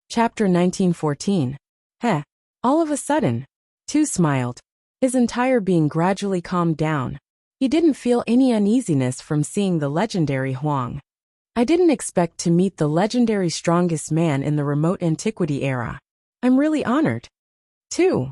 Chapter 1914. Heh. All of a sudden, Tu smiled. His entire being gradually calmed down. He didn't feel any uneasiness from seeing the legendary Huang. I didn't expect to meet the legendary strongest man in the remote antiquity era. I'm really honored. Tu's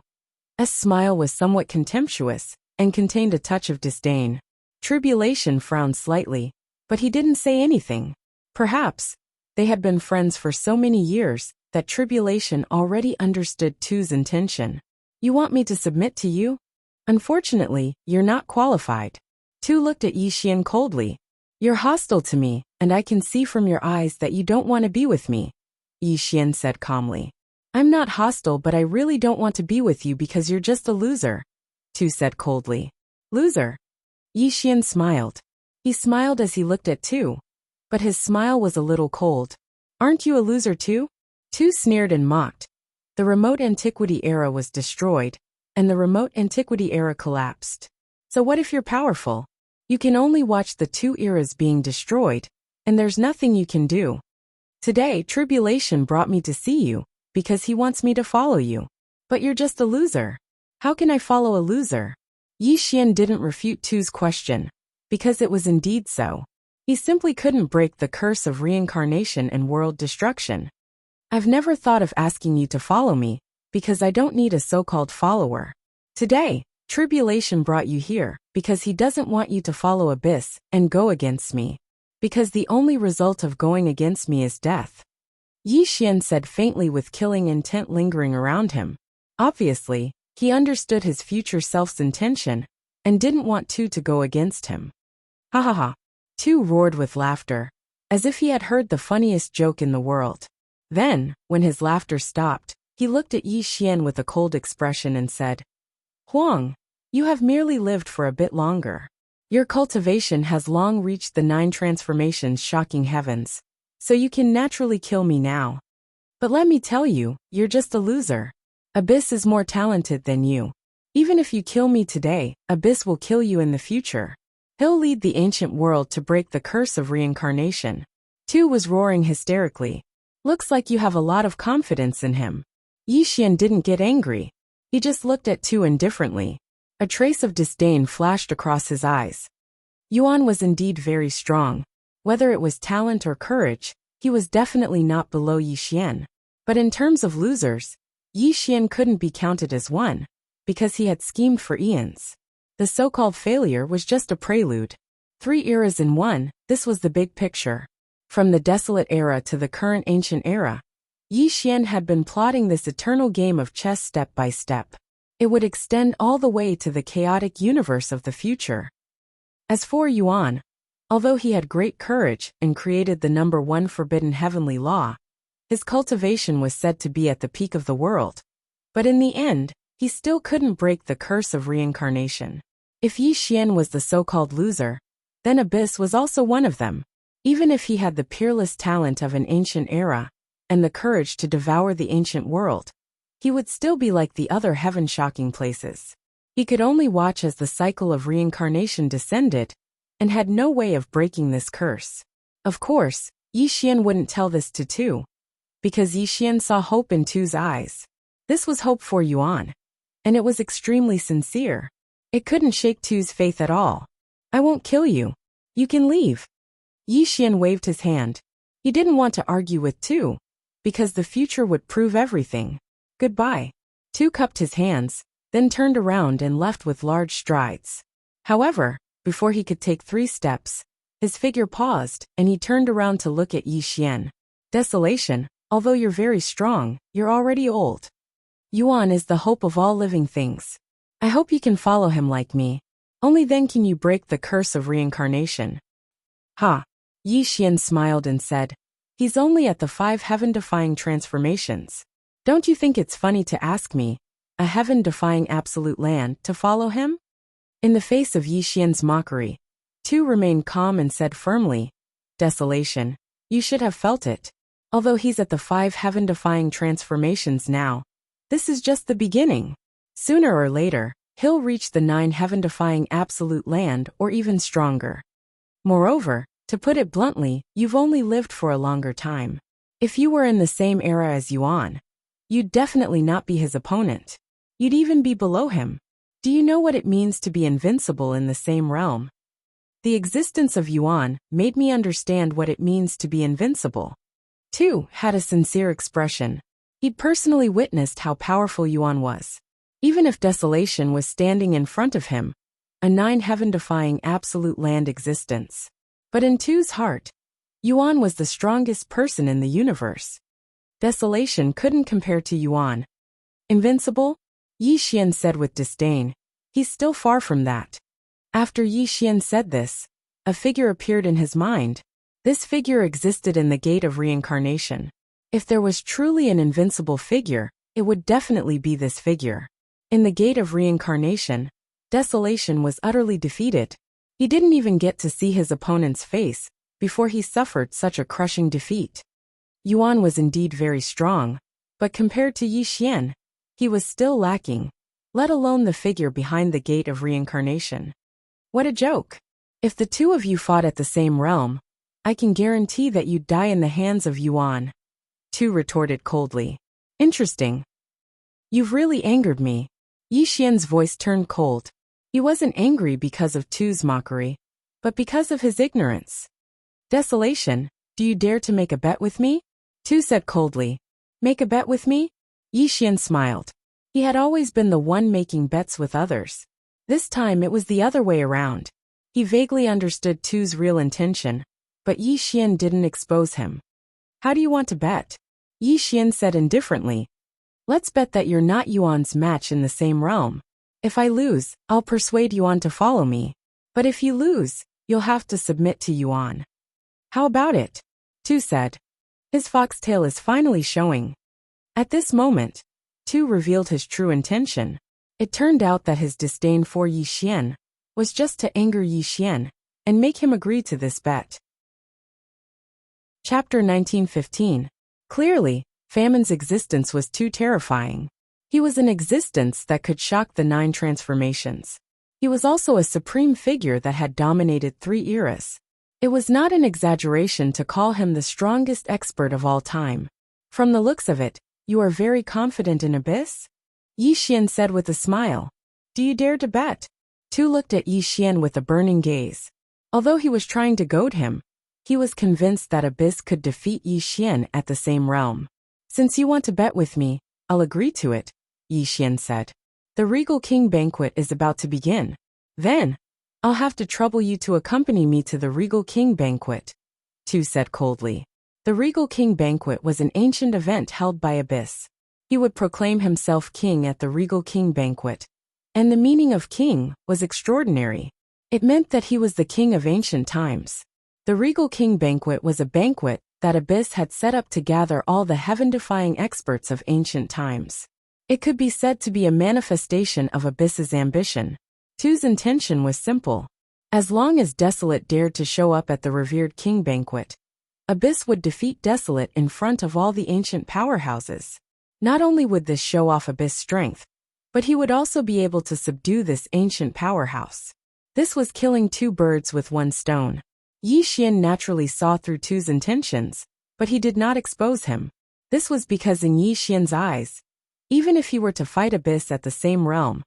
smile was somewhat contemptuous and contained a touch of disdain. Tribulation frowned slightly, but he didn't say anything. Perhaps they had been friends for so many years that Tribulation already understood Tu's intention. You want me to submit to you? Unfortunately, you're not qualified. Tu looked at Yi Xian coldly. You're hostile to me, and I can see from your eyes that you don't want to be with me, Yi Xian said calmly. I'm not hostile, but I really don't want to be with you because you're just a loser, Tu said coldly. Loser? Yi Xian smiled. He smiled as he looked at Tu, but his smile was a little cold. Aren't you a loser too? Tu sneered and mocked. The remote antiquity era was destroyed, and the remote antiquity era collapsed. So what if you're powerful? You can only watch the two eras being destroyed, and there's nothing you can do. Today, Tribulation brought me to see you, because he wants me to follow you. But you're just a loser. How can I follow a loser? Yi Xian didn't refute Tu's question, because it was indeed so. He simply couldn't break the curse of reincarnation and world destruction. I've never thought of asking you to follow me, because I don't need a so-called follower. Today, Tribulation brought you here, because he doesn't want you to follow Abyss and go against me. Because the only result of going against me is death. Yi Xian said faintly with killing intent lingering around him. Obviously, he understood his future self's intention, and didn't want Tu to go against him. Ha ha ha. Tu roared with laughter, as if he had heard the funniest joke in the world. Then, when his laughter stopped, he looked at Yi Xian with a cold expression and said, Huang, you have merely lived for a bit longer. Your cultivation has long reached the 9 transformations shocking heavens, so you can naturally kill me now. But let me tell you, you're just a loser. Abyss is more talented than you. Even if you kill me today, Abyss will kill you in the future. He'll lead the ancient world to break the curse of reincarnation. Tu was roaring hysterically. Looks like you have a lot of confidence in him. Yi Xian didn't get angry. He just looked at Tu indifferently. A trace of disdain flashed across his eyes. Yuan was indeed very strong. Whether it was talent or courage, he was definitely not below Yi Xian. But in terms of losers, Yi Xian couldn't be counted as one, because he had schemed for eons. The so-called failure was just a prelude. 3 eras in one, this was the big picture. From the desolate era to the current ancient era, Yi Xian had been plotting this eternal game of chess step by step. It would extend all the way to the chaotic universe of the future. As for Yuan, although he had great courage and created the number 1 forbidden heavenly law, his cultivation was said to be at the peak of the world. But in the end, he still couldn't break the curse of reincarnation. If Yi Xian was the so-called loser, then Abyss was also one of them. Even if he had the peerless talent of an ancient era, and the courage to devour the ancient world, he would still be like the other heaven-shocking places. He could only watch as the cycle of reincarnation descended, and had no way of breaking this curse. Of course, Yi Xian wouldn't tell this to Tu, because Yi Xian saw hope in Tu's eyes. This was hope for Yuan, and it was extremely sincere. It couldn't shake Tu's faith at all. I won't kill you. You can leave. Yi Xian waved his hand. He didn't want to argue with Tu, because the future would prove everything. Goodbye. Tu cupped his hands, then turned around and left with large strides. However, before he could take 3 steps, his figure paused, and he turned around to look at Yi Xian. Desolation, although you're very strong, you're already old. Yuan is the hope of all living things. I hope you can follow him like me. Only then can you break the curse of reincarnation. Ha! Yi Xian smiled and said, he's only at the 5 heaven-defying transformations. Don't you think it's funny to ask me, a heaven-defying absolute land, to follow him? In the face of Yi Xian's mockery, Tu remained calm and said firmly, Desolation, you should have felt it. Although he's at the 5 heaven-defying transformations now, this is just the beginning. Sooner or later, he'll reach the 9 heaven-defying absolute land or even stronger. Moreover, to put it bluntly, you've only lived for a longer time. If you were in the same era as Yuan, you'd definitely not be his opponent. You'd even be below him. Do you know what it means to be invincible in the same realm? The existence of Yuan made me understand what it means to be invincible. Tu had a sincere expression. He'd personally witnessed how powerful Yuan was. Even if desolation was standing in front of him, a heaven-defying absolute land existence. But in Tu's heart, Yuan was the strongest person in the universe. Desolation couldn't compare to Yuan. Invincible? Yi Xian said with disdain. He's still far from that. After Yi Xian said this, a figure appeared in his mind. This figure existed in the gate of reincarnation. If there was truly an invincible figure, it would definitely be this figure. In the gate of reincarnation, Desolation was utterly defeated. He didn't even get to see his opponent's face before he suffered such a crushing defeat. Yuan was indeed very strong, but compared to Yi Xian, he was still lacking, let alone the figure behind the gate of reincarnation. What a joke! If the two of you fought at the same realm, I can guarantee that you'd die in the hands of Yuan. Tu retorted coldly. Interesting. You've really angered me. Yi Xian's voice turned cold. He wasn't angry because of Tu's mockery, but because of his ignorance. Desolation, do you dare to make a bet with me? Tu said coldly. Make a bet with me? Yi Xian smiled. He had always been the one making bets with others. This time it was the other way around. He vaguely understood Tu's real intention, but Yi Xian didn't expose him. How do you want to bet? Yi Xian said indifferently. Let's bet that you're not Yuan's match in the same realm. If I lose, I'll persuade Yuan to follow me. But if you lose, you'll have to submit to Yuan. How about it? Tu said. His foxtail is finally showing. At this moment, Tu revealed his true intention. It turned out that his disdain for Yi Xian was just to anger Yi Xian and make him agree to this bet. Chapter 1915. Clearly, Famine's existence was too terrifying. He was an existence that could shock the 9 transformations. He was also a supreme figure that had dominated 3 eras. It was not an exaggeration to call him the strongest expert of all time. From the looks of it, you are very confident in Abyss? Yi Xian said with a smile. Do you dare to bet? Tu looked at Yi Xian with a burning gaze. Although he was trying to goad him, he was convinced that Abyss could defeat Yi Xian at the same realm. Since you want to bet with me, I'll agree to it, Yi Xian said. The Regal King banquet is about to begin. Then, I'll have to trouble you to accompany me to the Regal King banquet, Tu said coldly. The Regal King banquet was an ancient event held by Abyss. He would proclaim himself king at the Regal King banquet. And the meaning of king was extraordinary. It meant that he was the king of ancient times. The Regal King banquet was a banquet that Abyss had set up to gather all the heaven-defying experts of ancient times. It could be said to be a manifestation of Abyss's ambition. Tu's intention was simple. As long as Desolate dared to show up at the revered king banquet, Abyss would defeat Desolate in front of all the ancient powerhouses. Not only would this show off Abyss' strength, but he would also be able to subdue this ancient powerhouse. This was killing 2 birds with 1 stone. Yi Xian naturally saw through Tu's intentions, but he did not expose him. This was because in Yi Xian's eyes, even if he were to fight Abyss at the same realm,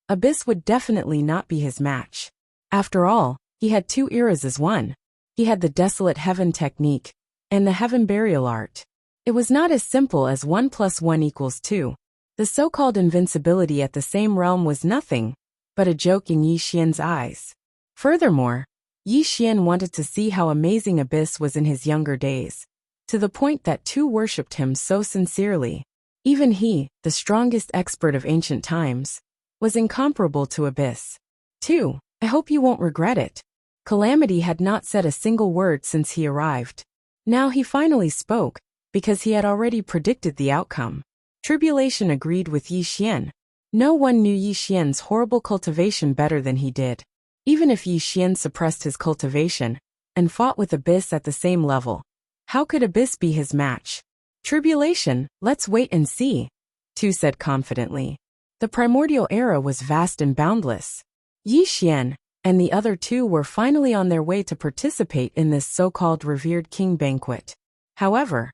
Abyss would definitely not be his match. After all, he had 2 eras as one. He had the Desolate Heaven technique and the Heaven Burial art. It was not as simple as 1 + 1 = 2. The so-called invincibility at the same realm was nothing but a joke in Yi Xian's eyes. Furthermore, Yi Xian wanted to see how amazing Abyss was in his younger days, to the point that Tu worshipped him so sincerely. Even he, the strongest expert of ancient times, was incomparable to Abyss. Tu, I hope you won't regret it. Calamity had not said a single word since he arrived. Now he finally spoke, because he had already predicted the outcome. Tribulation agreed with Yi Xian. No one knew Yi Xian's horrible cultivation better than he did. Even if Yi Xian suppressed his cultivation and fought with Abyss at the same level, how could Abyss be his match? Tribulation, let's wait and see, Tu said confidently. The primordial era was vast and boundless. Yi Xian and the other 2 were finally on their way to participate in this so-called revered king banquet. However,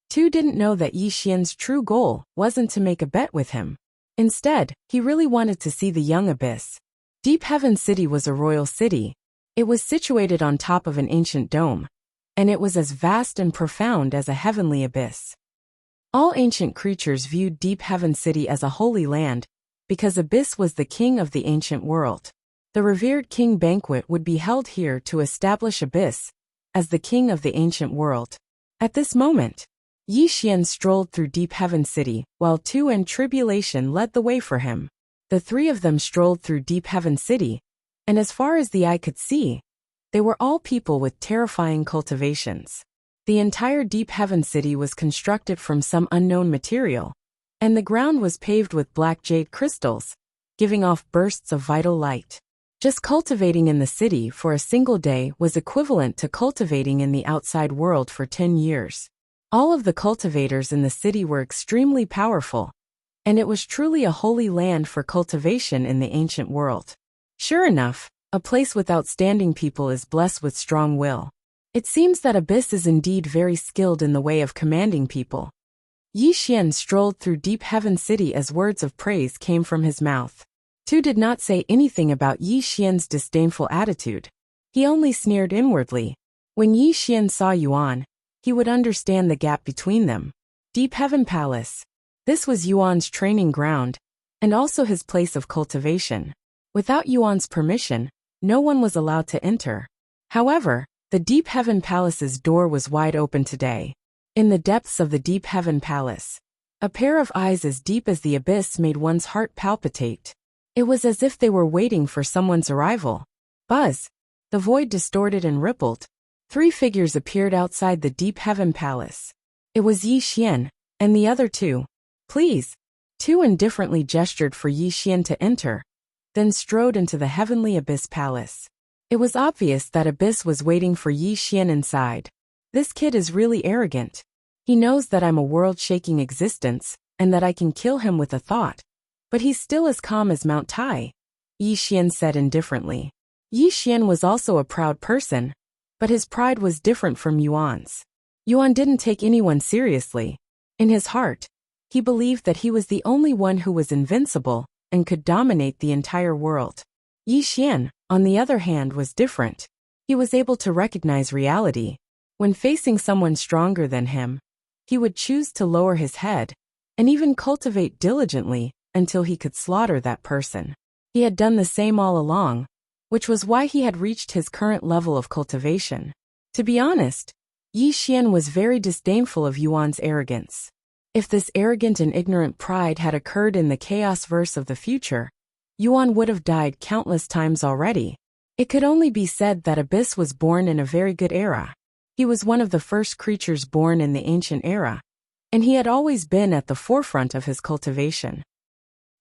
Tu didn't know that Yi Xian's true goal wasn't to make a bet with him. Instead, he really wanted to see the young abyss. Deep Heaven City was a royal city. It was situated on top of an ancient dome, and it was as vast and profound as a heavenly abyss. All ancient creatures viewed Deep Heaven City as a holy land, because Abyss was the king of the ancient world. The revered king banquet would be held here to establish Abyss as the king of the ancient world. At this moment, Yi Xian strolled through Deep Heaven City, while Tu and Tribulation led the way for him. The three of them strolled through Deep Heaven City, and as far as the eye could see, they were all people with terrifying cultivations. The entire Deep Heaven City was constructed from some unknown material, and the ground was paved with black jade crystals, giving off bursts of vital light. Just cultivating in the city for a single day was equivalent to cultivating in the outside world for 10 years. All of the cultivators in the city were extremely powerful, and it was truly a holy land for cultivation in the ancient world. Sure enough, a place with outstanding people is blessed with strong will. It seems that Abyss is indeed very skilled in the way of commanding people. Yi Xian strolled through Deep Heaven City as words of praise came from his mouth. Tu did not say anything about Yi Xian's disdainful attitude. He only sneered inwardly. When Yi Xian saw Yuan, he would understand the gap between them. Deep Heaven Palace. This was Yuan's training ground, and also his place of cultivation. Without Yuan's permission, no one was allowed to enter. However, the Deep Heaven Palace's door was wide open today. In the depths of the Deep Heaven Palace, a pair of eyes as deep as the abyss made one's heart palpitate. It was as if they were waiting for someone's arrival. Buzz! The void distorted and rippled. 3 figures appeared outside the Deep Heaven Palace. It was Yi Xian, and the other 2. Please! Tu indifferently gestured for Yi Xian to enter, then strode into the Heavenly Abyss Palace. It was obvious that Abyss was waiting for Yi Xian inside. This kid is really arrogant. He knows that I'm a world-shaking existence, and that I can kill him with a thought. But he's still as calm as Mount Tai, Yi Xian said indifferently. Yi Xian was also a proud person, but his pride was different from Yuan's. Yuan didn't take anyone seriously. In his heart, he believed that he was the only one who was invincible and could dominate the entire world. Yi Xian, on the other hand, was different. He was able to recognize reality. When facing someone stronger than him, he would choose to lower his head and even cultivate diligently until he could slaughter that person. He had done the same all along, which was why he had reached his current level of cultivation. To be honest, Yi Xian was very disdainful of Yuan's arrogance. If this arrogant and ignorant pride had occurred in the chaos verse of the future, Yuan would have died countless times already. It could only be said that Abyss was born in a very good era. He was one of the first creatures born in the ancient era, and he had always been at the forefront of his cultivation.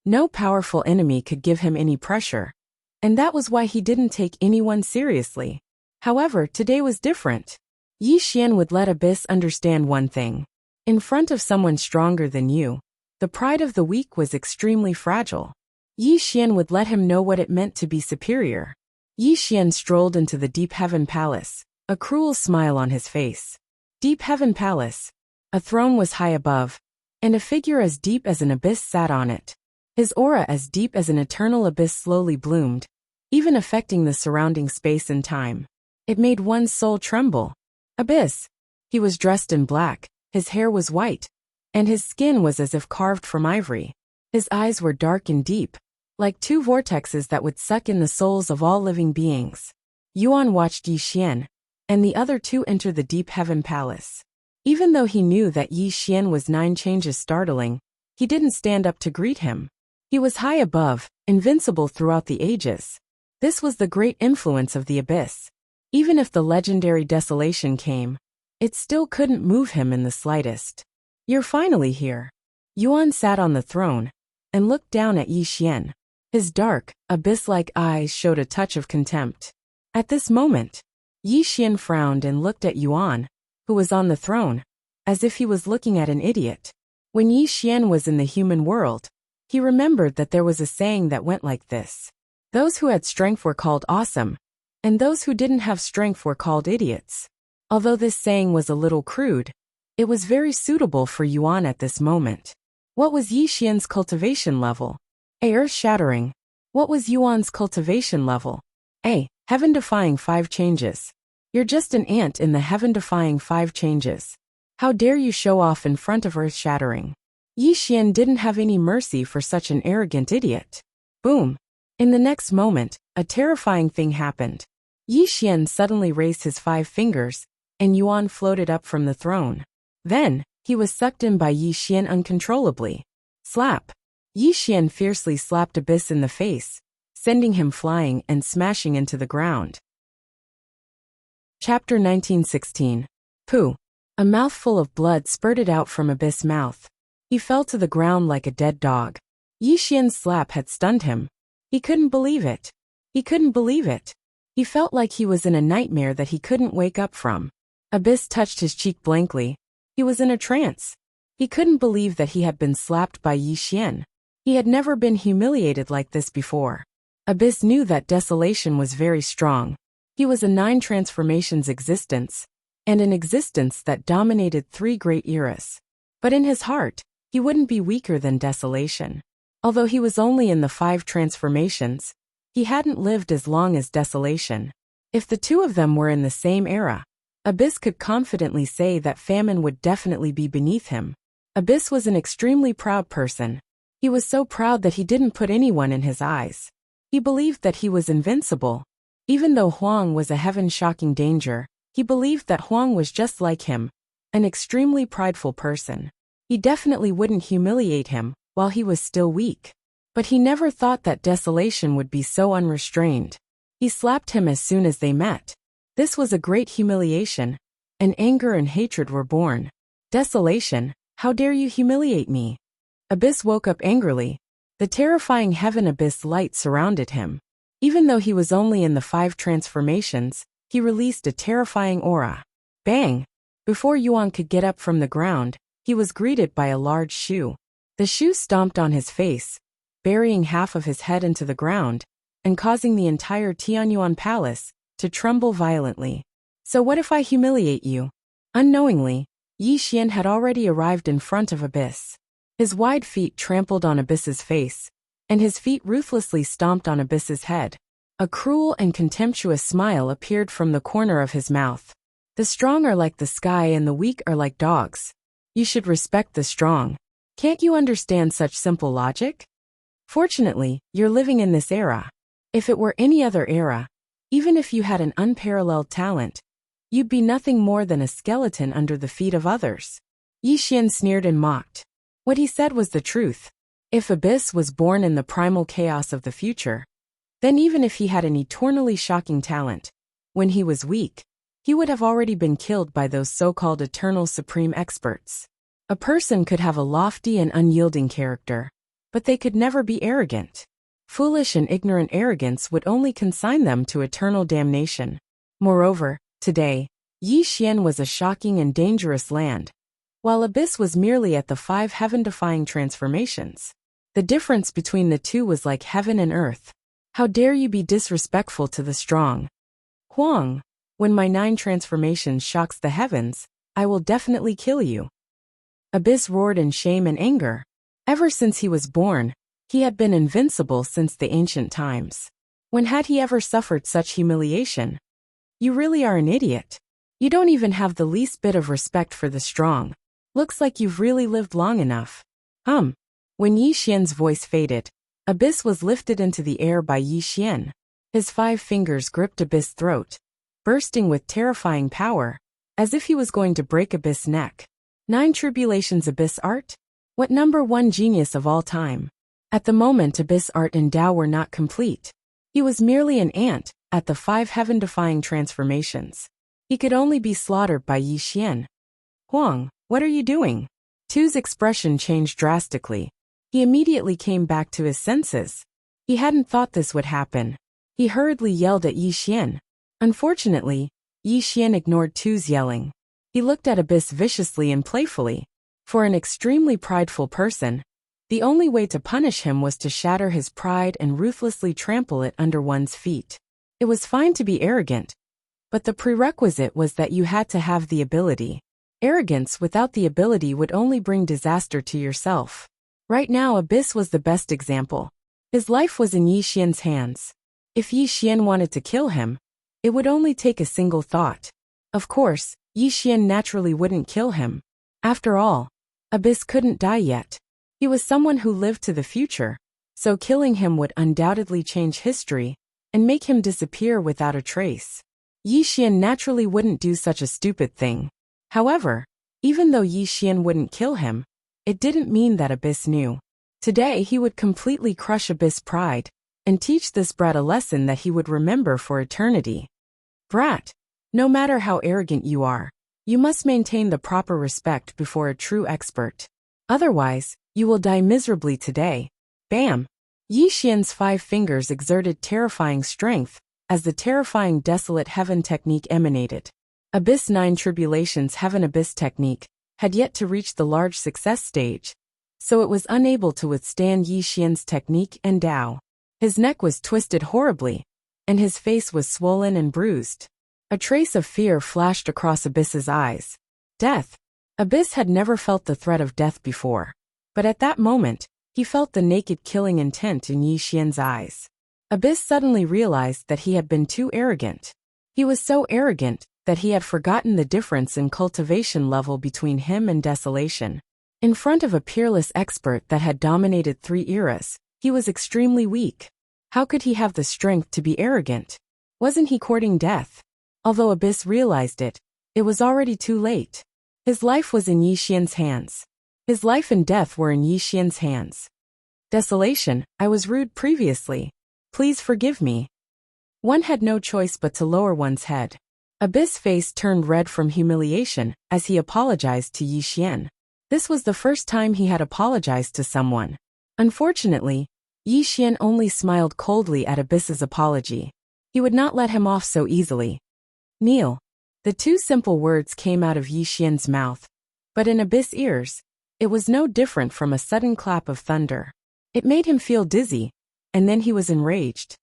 No powerful enemy could give him any pressure, and that was why he didn't take anyone seriously. However, today was different. Yi Xian would let Abyss understand one thing. In front of someone stronger than you, the pride of the weak was extremely fragile. Yi Xian would let him know what it meant to be superior. Yi Xian strolled into the Deep Heaven Palace, a cruel smile on his face. Deep Heaven Palace. A throne was high above, and a figure as deep as an abyss sat on it. His aura as deep as an eternal abyss slowly bloomed, even affecting the surrounding space and time. It made one's soul tremble. Abyss. He was dressed in black, his hair was white, and his skin was as if carved from ivory. His eyes were dark and deep, like 2 vortexes that would suck in the souls of all living beings. Yuan watched Yi Xian, and the other 2 enter the Deep Heaven Palace. Even though he knew that Yi Xian was 9 changes startling, he didn't stand up to greet him. He was high above, invincible throughout the ages. This was the great influence of the abyss. Even if the legendary desolation came, it still couldn't move him in the slightest. You're finally here. Yuan sat on the throne and looked down at Yi Xian. His dark, abyss-like eyes showed a touch of contempt. At this moment, Yi Xian frowned and looked at Yuan, who was on the throne, as if he was looking at an idiot. When Yi Xian was in the human world, he remembered that there was a saying that went like this. Those who had strength were called awesome, and those who didn't have strength were called idiots. Although this saying was a little crude, It was very suitable for Yuan at this moment. What was Yi Xian's cultivation level? A. Earth-shattering. What was Yuan's cultivation level? A. Heaven-defying 5 changes. You're just an ant in the heaven-defying 5 changes. How dare you show off in front of earth-shattering? Yi Xian didn't have any mercy for such an arrogant idiot. Boom. In the next moment, a terrifying thing happened. Yi Xian suddenly raised his 5 fingers, and Yuan floated up from the throne. Then, he was sucked in by Yi Xian uncontrollably. Slap. Yi Xian fiercely slapped Abyss in the face, sending him flying and smashing into the ground. Chapter 1916. Pooh. A mouthful of blood spurted out from Abyss' mouth. He fell to the ground like a dead dog. Yi Xian's slap had stunned him. He couldn't believe it. He couldn't believe it. He felt like he was in a nightmare that he couldn't wake up from. Abyss touched his cheek blankly. He was in a trance. He couldn't believe that he had been slapped by Yi Xian. He had never been humiliated like this before. Abyss knew that desolation was very strong. He was a 9 transformations existence, and an existence that dominated 3 great eras. But in his heart, he wouldn't be weaker than desolation. Although he was only in the 5 transformations, he hadn't lived as long as desolation. If the two of them were in the same era, Abyss could confidently say that famine would definitely be beneath him. Abyss was an extremely proud person. He was so proud that he didn't put anyone in his eyes. He believed that he was invincible. Even though Huang was a heaven-shocking danger, he believed that Huang was just like him, an extremely prideful person. He definitely wouldn't humiliate him while he was still weak. But he never thought that desolation would be so unrestrained. He slapped him as soon as they met. This was a great humiliation, and anger and hatred were born. Desolation, how dare you humiliate me? Abyss woke up angrily. The terrifying heaven abyss light surrounded him. Even though he was only in the 5 transformations, he released a terrifying aura. Bang! Before Yuan could get up from the ground, he was greeted by a large shoe. The shoe stomped on his face, burying half of his head into the ground, and causing the entire Tianyuan palace to tremble violently. So what if I humiliate you? Unknowingly, Yi Xian had already arrived in front of Abyss. His wide feet trampled on Abyss's face, and his feet ruthlessly stomped on Abyss's head. A cruel and contemptuous smile appeared from the corner of his mouth. The strong are like the sky and the weak are like dogs. You should respect the strong. Can't you understand such simple logic? Fortunately, you're living in this era. If it were any other era, even if you had an unparalleled talent, you'd be nothing more than a skeleton under the feet of others. Yi Xian sneered and mocked. What he said was the truth. If Abyss was born in the primal chaos of the future, then even if he had an eternally shocking talent, when he was weak, he would have already been killed by those so-called eternal supreme experts. A person could have a lofty and unyielding character, but they could never be arrogant. Foolish and ignorant arrogance would only consign them to eternal damnation. Moreover, today, Yi Xian was a shocking and dangerous land, while Abyss was merely at the 5 heaven-defying transformations. The difference between the two was like heaven and earth. How dare you be disrespectful to the strong? Huang, when my 9 transformations shocks the heavens, I will definitely kill you. Abyss roared in shame and anger. Ever since he was born, he had been invincible since the ancient times. When had he ever suffered such humiliation? You really are an idiot. You don't even have the least bit of respect for the strong. Looks like you've really lived long enough. When Yi Xian's voice faded, Abyss was lifted into the air by Yi Xian. His 5 fingers gripped Abyss' throat, bursting with terrifying power, as if he was going to break Abyss' neck. 9 tribulations Abyss art? What number 1 genius of all time? At the moment Abyss art and Tao were not complete. He was merely an ant, at the 5 heaven-defying transformations. He could only be slaughtered by Yi Xian. Huang, what are you doing? Tu's expression changed drastically. He immediately came back to his senses. He hadn't thought this would happen. He hurriedly yelled at Yi Xian. Unfortunately, Yi Xian ignored Tu's yelling. He looked at Abyss viciously and playfully. For an extremely prideful person, the only way to punish him was to shatter his pride and ruthlessly trample it under one's feet. It was fine to be arrogant, but the prerequisite was that you had to have the ability. Arrogance without the ability would only bring disaster to yourself. Right now, Abyss was the best example. His life was in Yi Xian's hands. If Yi Xian wanted to kill him, it would only take a single thought. Of course, Yi Xian naturally wouldn't kill him. After all, Abyss couldn't die yet. He was someone who lived to the future, so killing him would undoubtedly change history and make him disappear without a trace. Yi Xian naturally wouldn't do such a stupid thing. However, even though Yi Xian wouldn't kill him, it didn't mean that Abyss knew. Today he would completely crush Abyss' pride and teach this brat a lesson that he would remember for eternity. Brat, no matter how arrogant you are, you must maintain the proper respect before a true expert. Otherwise, you will die miserably today. Bam! Yi Xian's 5 fingers exerted terrifying strength as the terrifying Desolate Heaven technique emanated. Abyss 9 Tribulations Heaven Abyss technique had yet to reach the large success stage, so it was unable to withstand Yi Xian's technique and Dao. His neck was twisted horribly, and his face was swollen and bruised. A trace of fear flashed across Abyss's eyes. Death. Abyss had never felt the threat of death before, but at that moment, he felt the naked killing intent in Yi Xian's eyes. Abyss suddenly realized that he had been too arrogant. He was so arrogant that he had forgotten the difference in cultivation level between him and Desolation. In front of a peerless expert that had dominated 3 eras, he was extremely weak. How could he have the strength to be arrogant? Wasn't he courting death? Although Abyss realized it, it was already too late. His life was in Yi Xian's hands. His life and death were in Yi Xian's hands. Desolation, I was rude previously. Please forgive me. One had no choice but to lower one's head. Abyss' face turned red from humiliation as he apologized to Yi Xian. This was the first time he had apologized to someone. Unfortunately, Yi Xian only smiled coldly at Abyss's apology. He would not let him off so easily. Kneel. The 2 simple words came out of Yi Xian's mouth, but in Abyss' ears, it was no different from a sudden clap of thunder. It made him feel dizzy, and then he was enraged.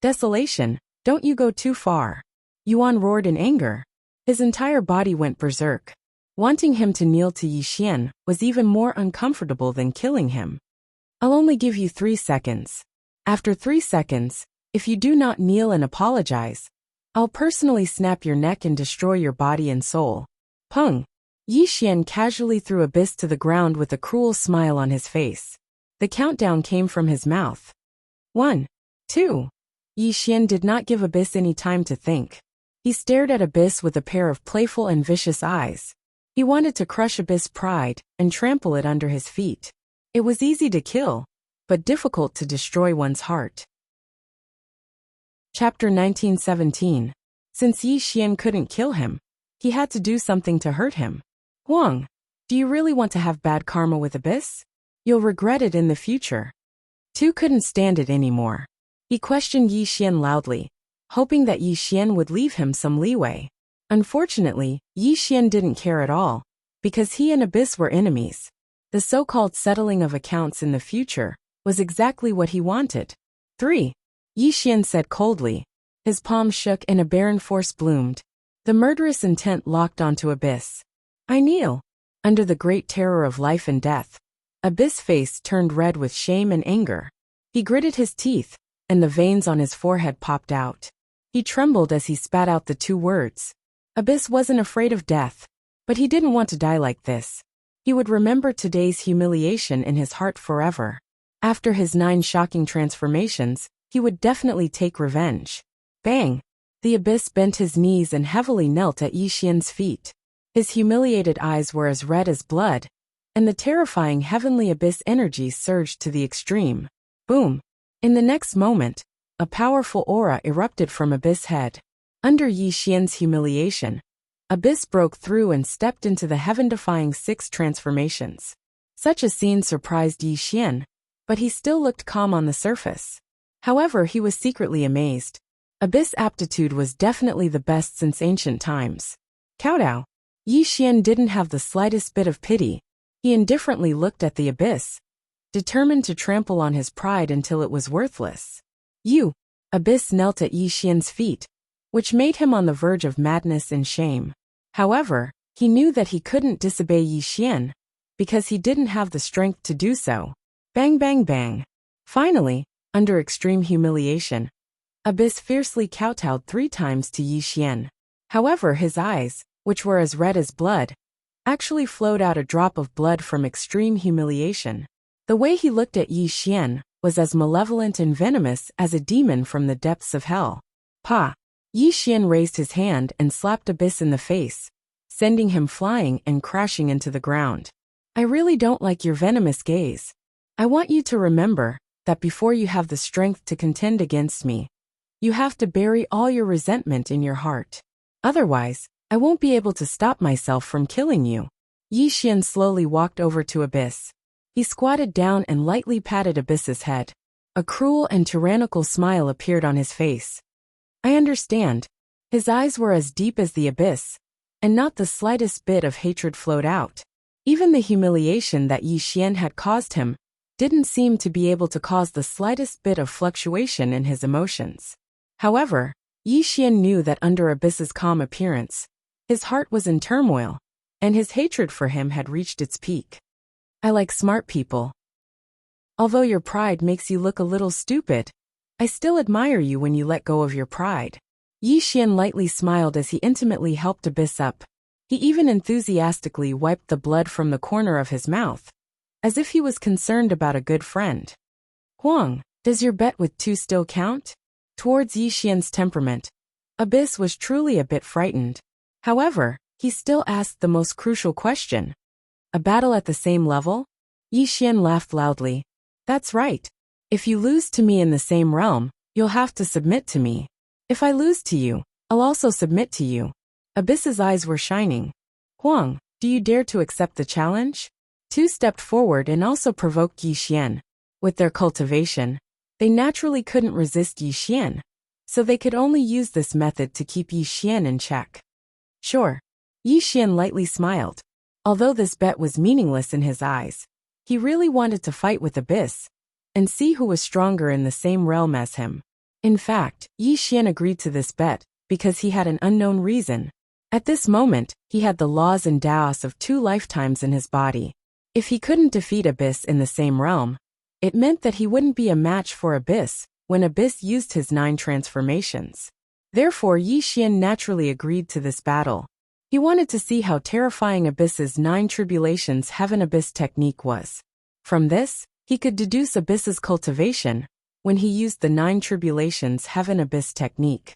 Desolation, don't you go too far. Yuan roared in anger. His entire body went berserk. Wanting him to kneel to Yi Xian was even more uncomfortable than killing him. I'll only give you 3 seconds. After 3 seconds, if you do not kneel and apologize, I'll personally snap your neck and destroy your body and soul. Pung! Yi Xian casually threw Abyss to the ground with a cruel smile on his face. The countdown came from his mouth. 1, 2. Yi Xian did not give Abyss any time to think. He stared at Abyss with a pair of playful and vicious eyes. He wanted to crush Abyss' pride and trample it under his feet. It was easy to kill, but difficult to destroy one's heart. Chapter 1917. Since Yi Xian couldn't kill him, he had to do something to hurt him. Huang, do you really want to have bad karma with Abyss? You'll regret it in the future. Tu couldn't stand it anymore. He questioned Yi Xian loudly, hoping that Yi Xian would leave him some leeway. Unfortunately, Yi Xian didn't care at all, because he and Abyss were enemies. The so-called settling of accounts in the future was exactly what he wanted. 3. Yi Xian said coldly. His palms shook and a barren force bloomed. The murderous intent locked onto Abyss. I kneel. Under the great terror of life and death, Abyss' face turned red with shame and anger. He gritted his teeth, and the veins on his forehead popped out. He trembled as he spat out the 2 words. Abyss wasn't afraid of death, but he didn't want to die like this. He would remember today's humiliation in his heart forever. After his 9 shocking transformations, he would definitely take revenge. Bang! The Abyss bent his knees and heavily knelt at Yi Xian's feet. His humiliated eyes were as red as blood, and the terrifying heavenly Abyss energy surged to the extreme. Boom! In the next moment, a powerful aura erupted from Abyss' head. Under Yi Xian's humiliation, Abyss broke through and stepped into the heaven-defying 6 transformations. Such a scene surprised Yi Xian, but he still looked calm on the surface. However, he was secretly amazed. Abyss aptitude was definitely the best since ancient times. Kowtow! Yi Xian didn't have the slightest bit of pity. He indifferently looked at the Abyss, determined to trample on his pride until it was worthless. You! Abyss knelt at Yi Xian's feet, which made him on the verge of madness and shame. However, He knew that he couldn't disobey Yi Xian, because he didn't have the strength to do so. Bang bang bang. Finally, under extreme humiliation, Abyss fiercely kowtowed 3 times to Yi Xian. However, his eyes, which were as red as blood, actually flowed out a drop of blood from extreme humiliation. The way he looked at Yi Xian was as malevolent and venomous as a demon from the depths of hell. Pa! Yi Xian raised his hand and slapped Abyss in the face, sending him flying and crashing into the ground. I really don't like your venomous gaze. I want you to remember that before you have the strength to contend against me, you have to bury all your resentment in your heart. Otherwise, I won't be able to stop myself from killing you. Yi Xian slowly walked over to Abyss. He squatted down and lightly patted Abyss's head. A cruel and tyrannical smile appeared on his face. I understand. His eyes were as deep as the abyss, and not the slightest bit of hatred flowed out. Even the humiliation that Yi Xian had caused him didn't seem to be able to cause the slightest bit of fluctuation in his emotions. However, Yi Xian knew that under Abyss's calm appearance, his heart was in turmoil, and his hatred for him had reached its peak. I like smart people. Although your pride makes you look a little stupid, I still admire you when you let go of your pride. Yi Xian lightly smiled as he intimately helped Abyss up. He even enthusiastically wiped the blood from the corner of his mouth, as if he was concerned about a good friend. Huang, does your bet with 2 still count? Towards Yi Xian's temperament, Abyss was truly a bit frightened. However, he still asked the most crucial question. A battle at the same level? Yi Xian laughed loudly. That's right. If you lose to me in the same realm, you'll have to submit to me. If I lose to you, I'll also submit to you. Abyss's eyes were shining. Huang, do you dare to accept the challenge? 2 stepped forward and also provoked Yi Xian. With their cultivation, they naturally couldn't resist Yi Xian, so they could only use this method to keep Yi Xian in check. Sure. Yi Xian lightly smiled. Although this bet was meaningless in his eyes, he really wanted to fight with Abyss and see who was stronger in the same realm as him. In fact, Yi Xian agreed to this bet because he had an unknown reason. At this moment, he had the laws and Daos of 2 lifetimes in his body. If he couldn't defeat Abyss in the same realm, it meant that he wouldn't be a match for Abyss when Abyss used his 9 transformations. Therefore, Yi Xian naturally agreed to this battle. He wanted to see how terrifying Abyss's 9 tribulations Heaven Abyss technique was. From this, he could deduce Abyss's cultivation when he used the 9 tribulations Heaven Abyss technique.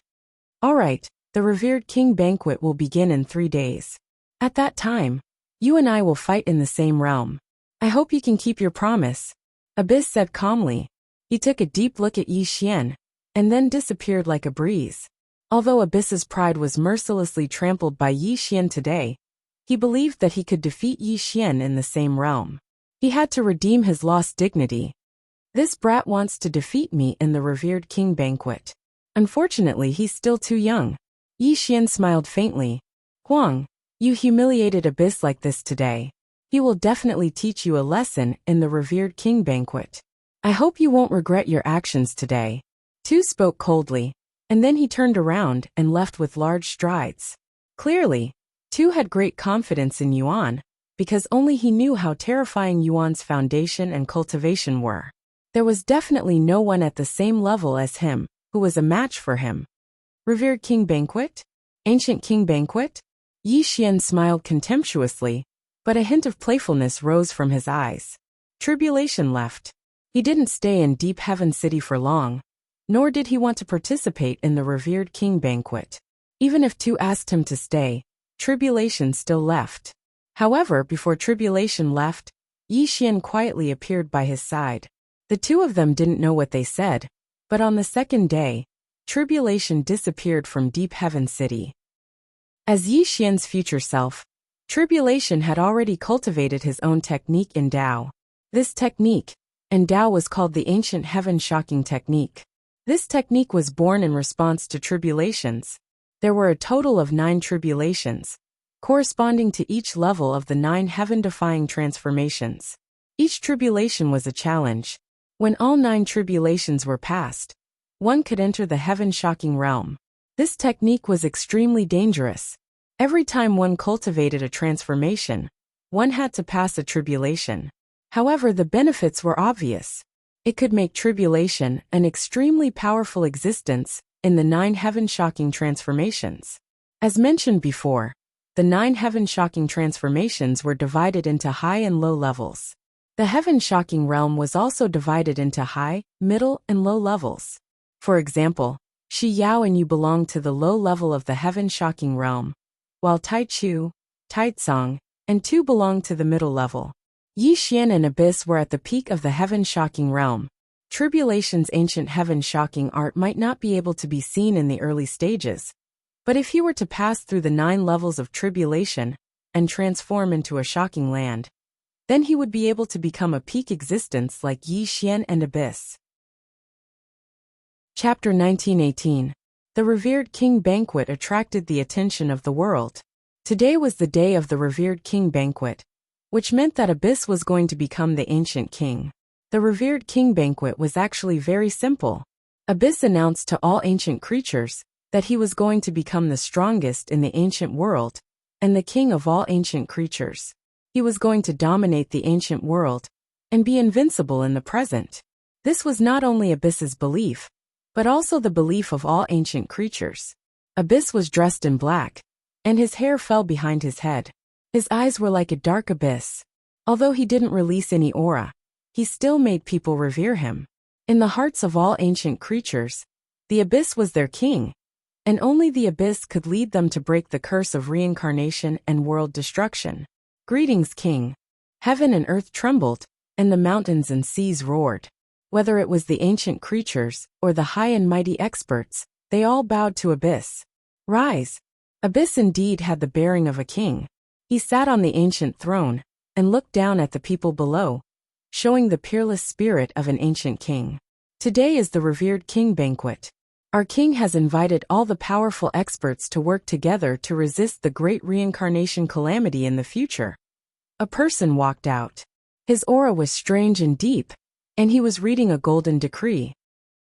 Alright, the revered king banquet will begin in 3 days. At that time, you and I will fight in the same realm. I hope you can keep your promise. Abyss said calmly. He took a deep look at Yi Xian, and then disappeared like a breeze. Although Abyss's pride was mercilessly trampled by Yi Xian today, he believed that he could defeat Yi Xian in the same realm. He had to redeem his lost dignity. This brat wants to defeat me in the revered king banquet. Unfortunately, he's still too young. Yi Xian smiled faintly. Huang, you humiliated Abyss like this today. He will definitely teach you a lesson in the revered king banquet. I hope you won't regret your actions today. Tu spoke coldly, and then he turned around and left with large strides. Clearly, Tu had great confidence in Yuan, because only he knew how terrifying Yuan's foundation and cultivation were. There was definitely no one at the same level as him who was a match for him. Revered king banquet? Ancient king banquet? Yi Xian smiled contemptuously, but a hint of playfulness rose from his eyes. Tribulation left. He didn't stay in Deep Heaven City for long, nor did he want to participate in the revered king banquet. Even if Tu asked him to stay, Tribulation still left. However, before Tribulation left, Yi Xian quietly appeared by his side. The 2 of them didn't know what they said, but on the 2nd day, Tribulation disappeared from Deep Heaven City. As Yi Xian's future self, Tribulation had already cultivated his own technique in Dao. This technique, and Dao, was called the Ancient Heaven Shocking Technique. This technique was born in response to tribulations. There were a total of 9 tribulations, corresponding to each level of the 9 heaven-defying transformations. Each tribulation was a challenge. When all 9 tribulations were passed, one could enter the heaven-shocking realm. This technique was extremely dangerous. Every time one cultivated a transformation, one had to pass a tribulation. However, the benefits were obvious. It could make tribulation an extremely powerful existence in the 9 heaven-shocking transformations. As mentioned before, the 9 heaven-shocking transformations were divided into high and low levels. The heaven-shocking realm was also divided into high, middle, and low levels. For example, Shi Yao and Yu belonged to the low level of the heaven-shocking realm, while Tai Chu, Tai Tsang, and Tu belonged to the middle level. Yi Xian and Abyss were at the peak of the heaven-shocking realm. Tribulation's ancient heaven-shocking art might not be able to be seen in the early stages, but if he were to pass through the 9 levels of tribulation and transform into a shocking land, then he would be able to become a peak existence like Yi Xian and Abyss. Chapter 1918. The Revered King Banquet attracted the attention of the world. Today was the day of the Revered King Banquet, which meant that Abyss was going to become the ancient king. The Revered King Banquet was actually very simple. Abyss announced to all ancient creatures that he was going to become the strongest in the ancient world and the king of all ancient creatures. He was going to dominate the ancient world and be invincible in the present. This was not only Abyss's belief, but also the belief of all ancient creatures. Abyss was dressed in black, and his hair fell behind his head. His eyes were like a dark abyss. Although he didn't release any aura, he still made people revere him. In the hearts of all ancient creatures, the Abyss was their king, and only the Abyss could lead them to break the curse of reincarnation and world destruction. Greetings, King. Heaven and earth trembled, and the mountains and seas roared. Whether it was the ancient creatures or the high and mighty experts, they all bowed to Abyss. Rise. Abyss indeed had the bearing of a king. He sat on the ancient throne and looked down at the people below, showing the peerless spirit of an ancient king. Today is the Revered King Banquet. Our king has invited all the powerful experts to work together to resist the great reincarnation calamity in the future. A person walked out. His aura was strange and deep, and he was reading a golden decree.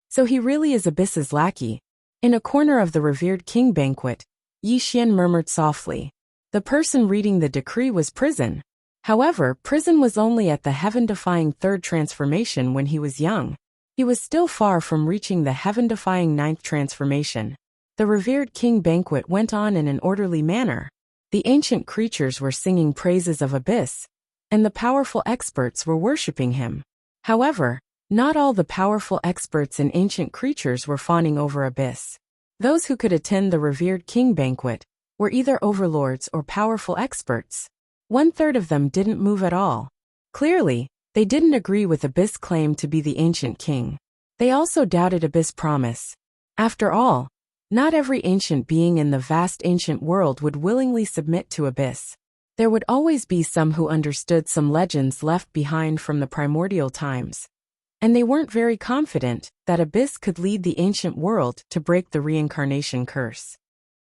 So he really is Abyss's lackey. In a corner of the Revered King Banquet, Yi Xian murmured softly. The person reading the decree was Prison. However, Prison was only at the heaven-defying 3rd transformation when he was young. He was still far from reaching the heaven-defying 9th transformation. The Revered King Banquet went on in an orderly manner. The ancient creatures were singing praises of Abyss, and the powerful experts were worshipping him. However, not all the powerful experts and ancient creatures were fawning over Abyss. Those who could attend the Revered King Banquet were either overlords or powerful experts. 1/3 of them didn't move at all. Clearly, they didn't agree with Abyss' claim to be the ancient king. They also doubted Abyss' promise. After all, not every ancient being in the vast ancient world would willingly submit to Abyss. There would always be some who understood some legends left behind from the primordial times, and they weren't very confident that Abyss could lead the ancient world to break the reincarnation curse.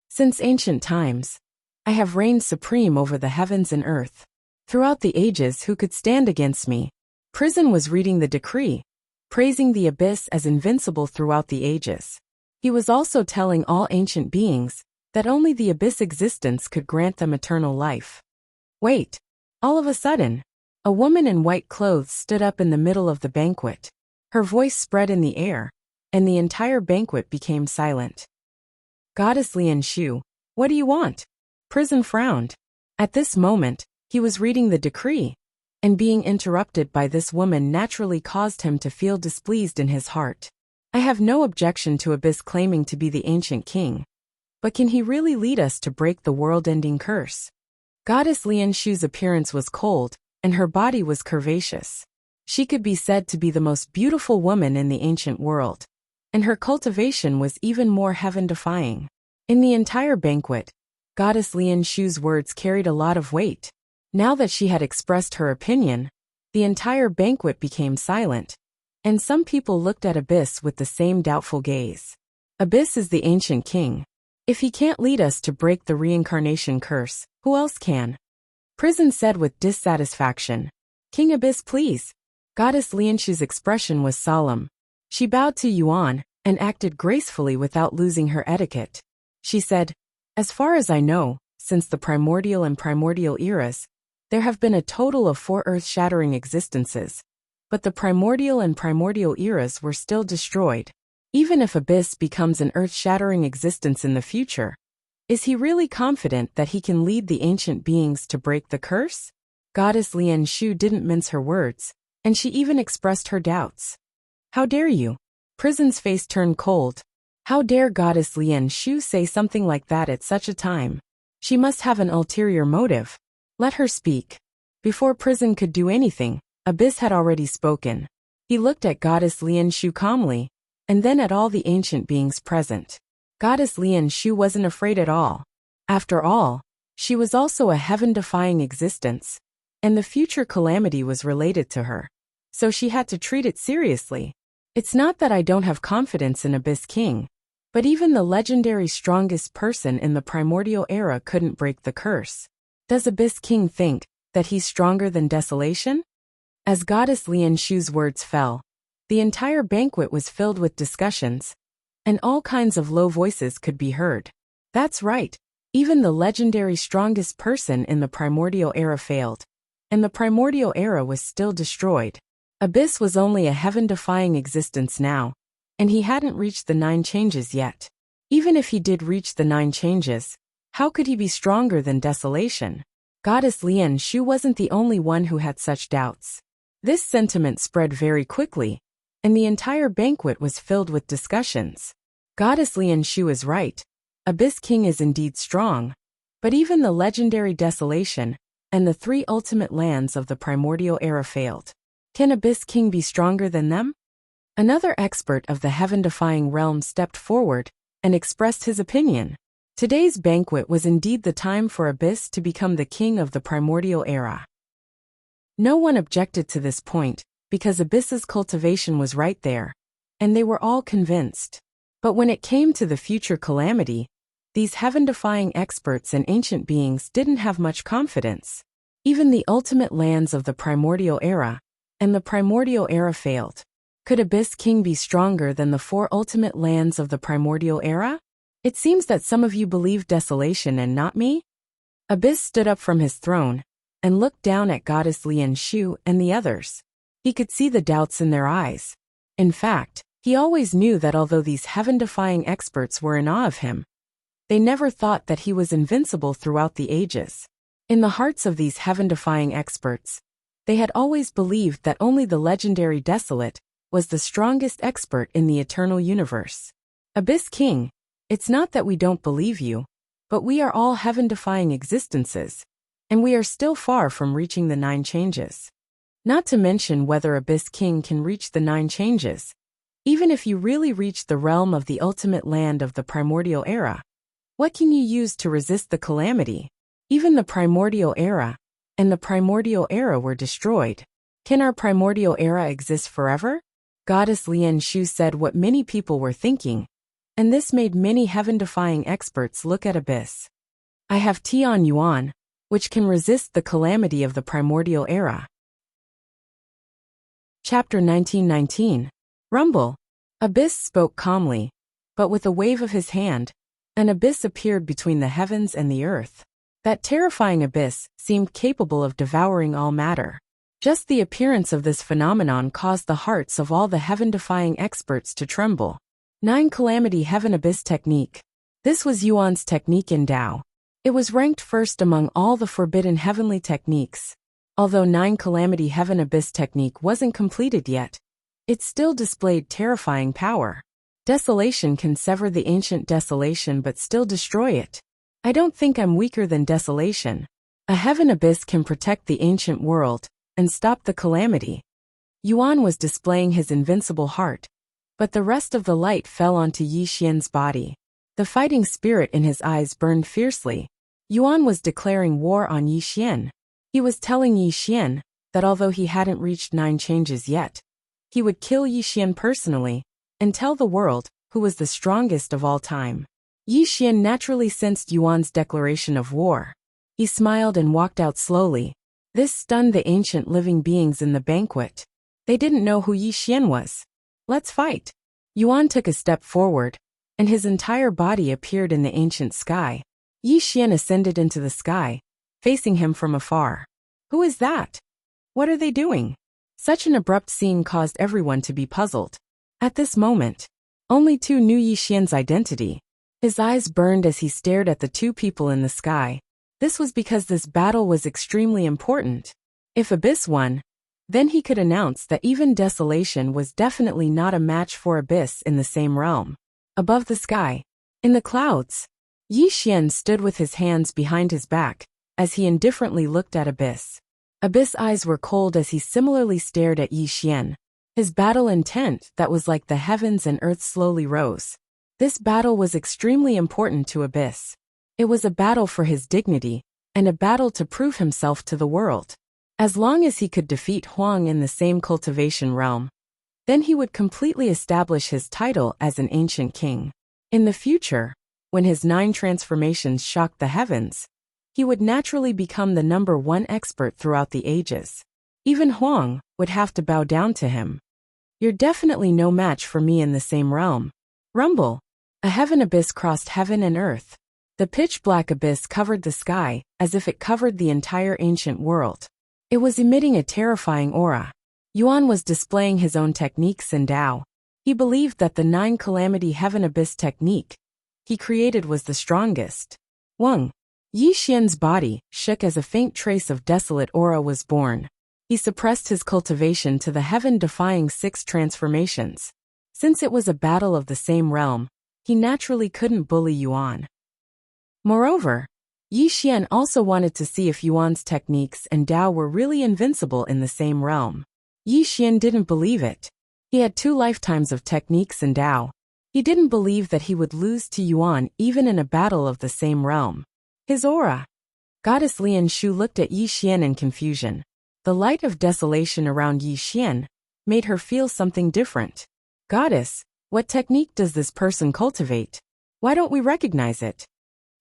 Since ancient times, I have reigned supreme over the heavens and earth. Throughout the ages, who could stand against me? Prison was reading the decree, praising the Abyss as invincible throughout the ages. He was also telling all ancient beings that only the Abyss existence could grant them eternal life. Wait! All of a sudden, a woman in white clothes stood up in the middle of the banquet. Her voice spread in the air, and the entire banquet became silent. Goddess Lian Shu, what do you want? Prison frowned. At this moment, he was reading the decree, and being interrupted by this woman naturally caused him to feel displeased in his heart. I have no objection to Abyss claiming to be the ancient king, but can he really lead us to break the world-ending curse? Goddess Lian Shu's appearance was cold, and her body was curvaceous. She could be said to be the most beautiful woman in the ancient world, and her cultivation was even more heaven-defying. In the entire banquet, Goddess Lian Shu's words carried a lot of weight. Now that she had expressed her opinion, the entire banquet became silent, and some people looked at Abyss with the same doubtful gaze. Abyss is the ancient king. If he can't lead us to break the reincarnation curse, who else can? Prison said with dissatisfaction. King Abyss, please. Goddess Lianshu's expression was solemn. She bowed to Yuan and acted gracefully without losing her etiquette. She said, as far as I know, since the primordial and primordial eras, there have been a total of 4 earth-shattering existences. But the primordial and primordial eras were still destroyed. Even if Abyss becomes an earth-shattering existence in the future, is he really confident that he can lead the ancient beings to break the curse? Goddess Lian Shu didn't mince her words, and she even expressed her doubts. How dare you? Prison's face turned cold. How dare Goddess Lian Shu say something like that at such a time? She must have an ulterior motive. Let her speak. Before Prison could do anything, Abyss had already spoken. He looked at Goddess Lian Shu calmly, and then at all the ancient beings present. Goddess Lian Shu wasn't afraid at all. After all, she was also a heaven-defying existence, and the future calamity was related to her. So she had to treat it seriously. It's not that I don't have confidence in Abyss King, but even the legendary strongest person in the primordial era couldn't break the curse. Does Abyss King think that he's stronger than Desolation? As Goddess Lian Shu's words fell, the entire banquet was filled with discussions, and all kinds of low voices could be heard. That's right, even the legendary strongest person in the primordial era failed, and the primordial era was still destroyed. Abyss was only a heaven-defying existence now, and he hadn't reached the 9 changes yet. Even if he did reach the 9 changes, how could he be stronger than Desolation? Goddess Lian Shu wasn't the only one who had such doubts. This sentiment spread very quickly, and the entire banquet was filled with discussions. Goddess Lian Shu is right. Abyss King is indeed strong, but even the legendary Desolation and the 3 ultimate lands of the primordial era failed. Can Abyss King be stronger than them? Another expert of the heaven-defying realm stepped forward and expressed his opinion. Today's banquet was indeed the time for Abyss to become the king of the primordial era. No one objected to this point, because Abyss's cultivation was right there, and they were all convinced. But when it came to the future calamity, these heaven-defying experts and ancient beings didn't have much confidence. Even the ultimate lands of the primordial era and the primordial era failed. Could Abyss King be stronger than the 4 ultimate lands of the primordial era? It seems that some of you believe Desolation and not me. Abyss stood up from his throne and looked down at Goddess Lian Shu and the others. He could see the doubts in their eyes. In fact, he always knew that although these heaven-defying experts were in awe of him, they never thought that he was invincible throughout the ages. In the hearts of these heaven-defying experts, they had always believed that only the legendary Desolate was the strongest expert in the eternal universe. Abyss King, it's not that we don't believe you, but we are all heaven-defying existences, and we are still far from reaching the 9 changes. Not to mention whether Abyss King can reach the 9 changes. Even if you really reach the realm of the ultimate land of the primordial era, what can you use to resist the calamity? Even the primordial era and the primordial era were destroyed. Can our primordial era exist forever? Goddess Lian Shu said what many people were thinking, and this made many heaven-defying experts look at Abyss. I have Tian Yuan, which can resist the calamity of the primordial era. Chapter 1919. Rumble. Abyss spoke calmly, but with a wave of his hand, an abyss appeared between the heavens and the earth. That terrifying abyss seemed capable of devouring all matter. Just the appearance of this phenomenon caused the hearts of all the heaven-defying experts to tremble. 9 Calamity Heaven Abyss Technique. This was Yuan's technique in Tao. It was ranked first among all the forbidden heavenly techniques. Although 9 Calamity Heaven Abyss Technique wasn't completed yet, it still displayed terrifying power. Desolation can sever the ancient Desolation but still destroy it. I don't think I'm weaker than Desolation. A heaven abyss can protect the ancient world and stop the calamity. Yuan was displaying his invincible heart, but the rest of the light fell onto Yi Xian's body. The fighting spirit in his eyes burned fiercely. Yuan was declaring war on Yi Xian. He was telling Yi Xian that although he hadn't reached 9 changes yet, he would kill Yi Xian personally and tell the world who was the strongest of all time. Yi Xian naturally sensed Yuan's declaration of war. He smiled and walked out slowly. This stunned the ancient living beings in the banquet. They didn't know who Yi Xian was. Let's fight. Yuan took a step forward, and his entire body appeared in the ancient sky. Yi Xian ascended into the sky, facing him from afar. Who is that? What are they doing? Such an abrupt scene caused everyone to be puzzled. At this moment, only two knew Yi Xian's identity. His eyes burned as he stared at the two people in the sky. This was because this battle was extremely important. If Abyss won, then he could announce that even Desolation was definitely not a match for Abyss in the same realm. Above the sky, in the clouds, Yi Xian stood with his hands behind his back, as he indifferently looked at Abyss. Abyss' eyes were cold as he similarly stared at Yi Xian. His battle intent that was like the heavens and earth slowly rose. This battle was extremely important to Abyss. It was a battle for his dignity, and a battle to prove himself to the world. As long as he could defeat Huang in the same cultivation realm, then he would completely establish his title as an ancient king. In the future, when his 9 transformations shocked the heavens, he would naturally become the #1 expert throughout the ages. Even Huang would have to bow down to him. You're definitely no match for me in the same realm. Rumble. A heaven abyss crossed heaven and earth. The pitch-black abyss covered the sky, as if it covered the entire ancient world. It was emitting a terrifying aura. Yuan was displaying his own techniques in Tao. He believed that the 9 Calamity Heaven Abyss technique he created was the strongest. Wang. Yi Xian's body shook as a faint trace of desolate aura was born. He suppressed his cultivation to the heaven-defying 6 transformations. Since it was a battle of the same realm, he naturally couldn't bully Yuan. Moreover, Yi Xian also wanted to see if Yuan's techniques and Tao were really invincible in the same realm. Yi Xian didn't believe it. He had 2 lifetimes of techniques and Tao. He didn't believe that he would lose to Yuan even in a battle of the same realm. His aura. Goddess Lian Shu looked at Yi Xian in confusion. The light of desolation around Yi Xian made her feel something different. Goddess, what technique does this person cultivate? Why don't we recognize it?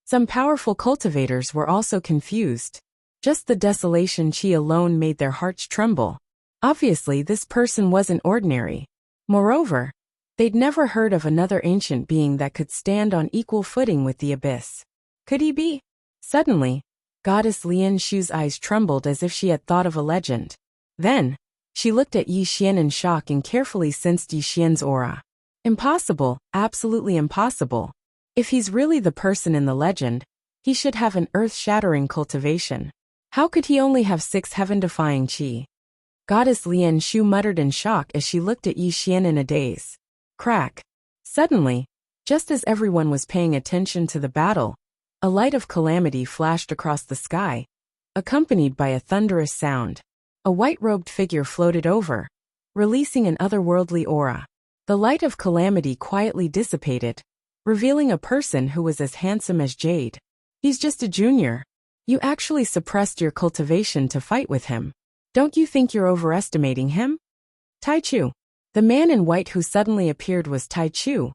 Some powerful cultivators were also confused. Just the desolation chi alone made their hearts tremble. Obviously, this person wasn't ordinary. Moreover, they'd never heard of another ancient being that could stand on equal footing with the abyss. Could he be? Suddenly, Goddess Lian Shu's eyes trembled as if she had thought of a legend. Then, she looked at Yi Xian in shock and carefully sensed Yi Xian's aura. Impossible, absolutely impossible. If he's really the person in the legend, he should have an earth-shattering cultivation. How could he only have 6 heaven-defying qi? Goddess Lian Shu muttered in shock as she looked at Yi Xian in a daze. Crack. Suddenly, just as everyone was paying attention to the battle, a light of calamity flashed across the sky, accompanied by a thunderous sound. A white-robed figure floated over, releasing an otherworldly aura. The light of calamity quietly dissipated, revealing a person who was as handsome as Jade. He's just a junior. You actually suppressed your cultivation to fight with him. Don't you think you're overestimating him? Tai Chu. The man in white who suddenly appeared was Tai Chu,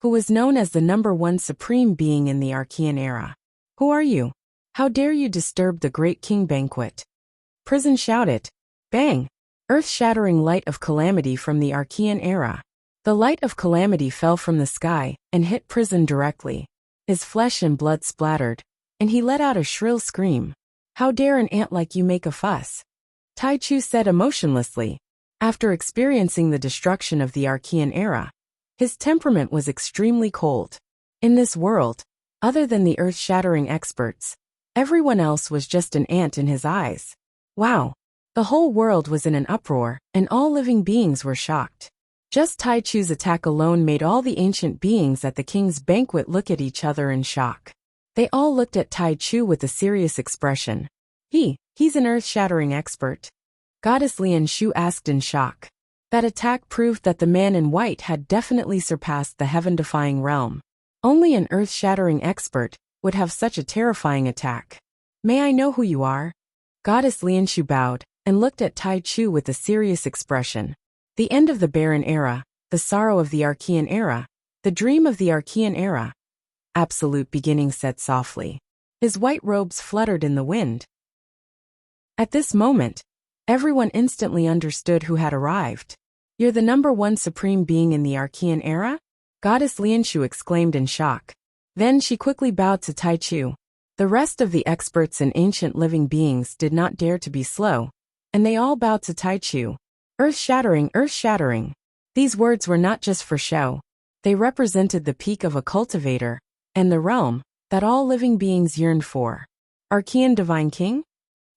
who was known as the #1 supreme being in the Archean era. Who are you? How dare you disturb the great king banquet? Prison shouted. Bang! Earth-shattering light of calamity from the Archean era. The light of calamity fell from the sky and hit Prison directly. His flesh and blood splattered, and he let out a shrill scream. How dare an ant like you make a fuss? Tai Chu said emotionlessly. After experiencing the destruction of the Archean era, his temperament was extremely cold. In this world, other than the earth-shattering experts, everyone else was just an ant in his eyes. Wow! The whole world was in an uproar, and all living beings were shocked. Just Tai Chu's attack alone made all the ancient beings at the king's banquet look at each other in shock. They all looked at Tai Chu with a serious expression. He's an earth-shattering expert. Goddess Lian Shu asked in shock. That attack proved that the man in white had definitely surpassed the heaven-defying realm. Only an earth-shattering expert would have such a terrifying attack. May I know who you are? Goddess Lian Shu bowed and looked at Tai Chu with a serious expression. The end of the barren era, the sorrow of the Archean era, the dream of the Archean era. Absolute beginning said softly. His white robes fluttered in the wind. At this moment, everyone instantly understood who had arrived. You're the #1 supreme being in the Archean era? Goddess Lian Shu exclaimed in shock. Then she quickly bowed to Tai Chu. The rest of the experts and ancient living beings did not dare to be slow, and they all bowed to Taichu. Earth-shattering, earth-shattering. These words were not just for show. They represented the peak of a cultivator, and the realm that all living beings yearned for. Archean Divine King?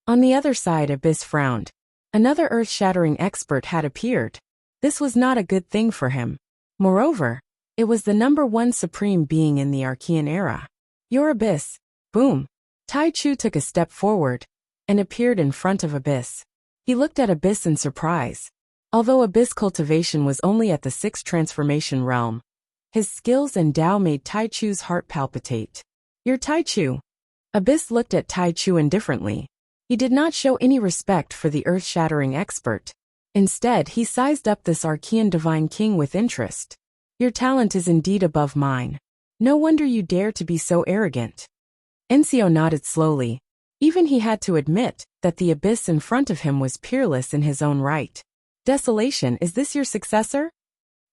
On the other side, Abyss frowned. Another earth-shattering expert had appeared. This was not a good thing for him. Moreover, it was the #1 supreme being in the Archean era. Your Abyss. Boom. Taichu took a step forward and appeared in front of Abyss. He looked at Abyss in surprise. Although Abyss cultivation was only at the 6th transformation realm, his skills and Tao made Taichu's heart palpitate. You're Taichu. Abyss looked at Taichu indifferently. He did not show any respect for the earth-shattering expert. Instead, he sized up this Archean Divine King with interest. Your talent is indeed above mine. No wonder you dare to be so arrogant. Encio nodded slowly. Even he had to admit that the Abyss in front of him was peerless in his own right. Desolation, is this your successor?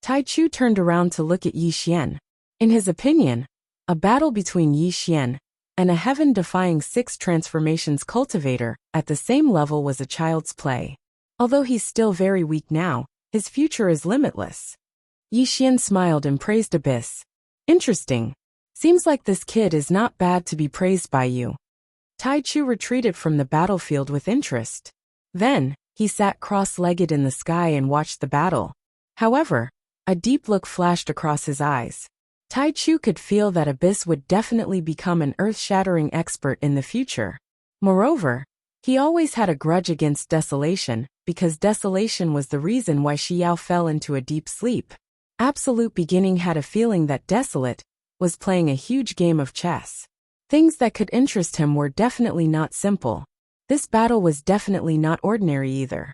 Taichu turned around to look at Yi Xian. In his opinion, a battle between Yi Xian and a heaven-defying 6 transformations cultivator at the same level was a child's play. Although he's still very weak now, his future is limitless. Yi Xian smiled and praised Abyss. Interesting. Seems like this kid is not bad to be praised by you. Taichu retreated from the battlefield with interest. Then, he sat cross-legged in the sky and watched the battle. However, a deep look flashed across his eyes. Taichu could feel that Abyss would definitely become an earth-shattering expert in the future. Moreover, he always had a grudge against Desolation, because Desolation was the reason why Xiao fell into a deep sleep. Absolute Beginning had a feeling that Desolate was playing a huge game of chess. Things that could interest him were definitely not simple. This battle was definitely not ordinary either.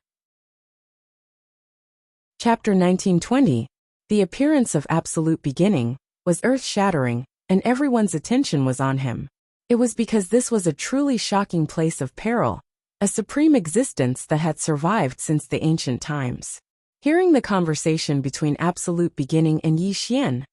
Chapter 1920. The appearance of Absolute Beginning was earth-shattering, and everyone's attention was on him. It was because this was a truly shocking place of peril, a supreme existence that had survived since the ancient times. Hearing the conversation between Absolute Beginning and Yi Xian,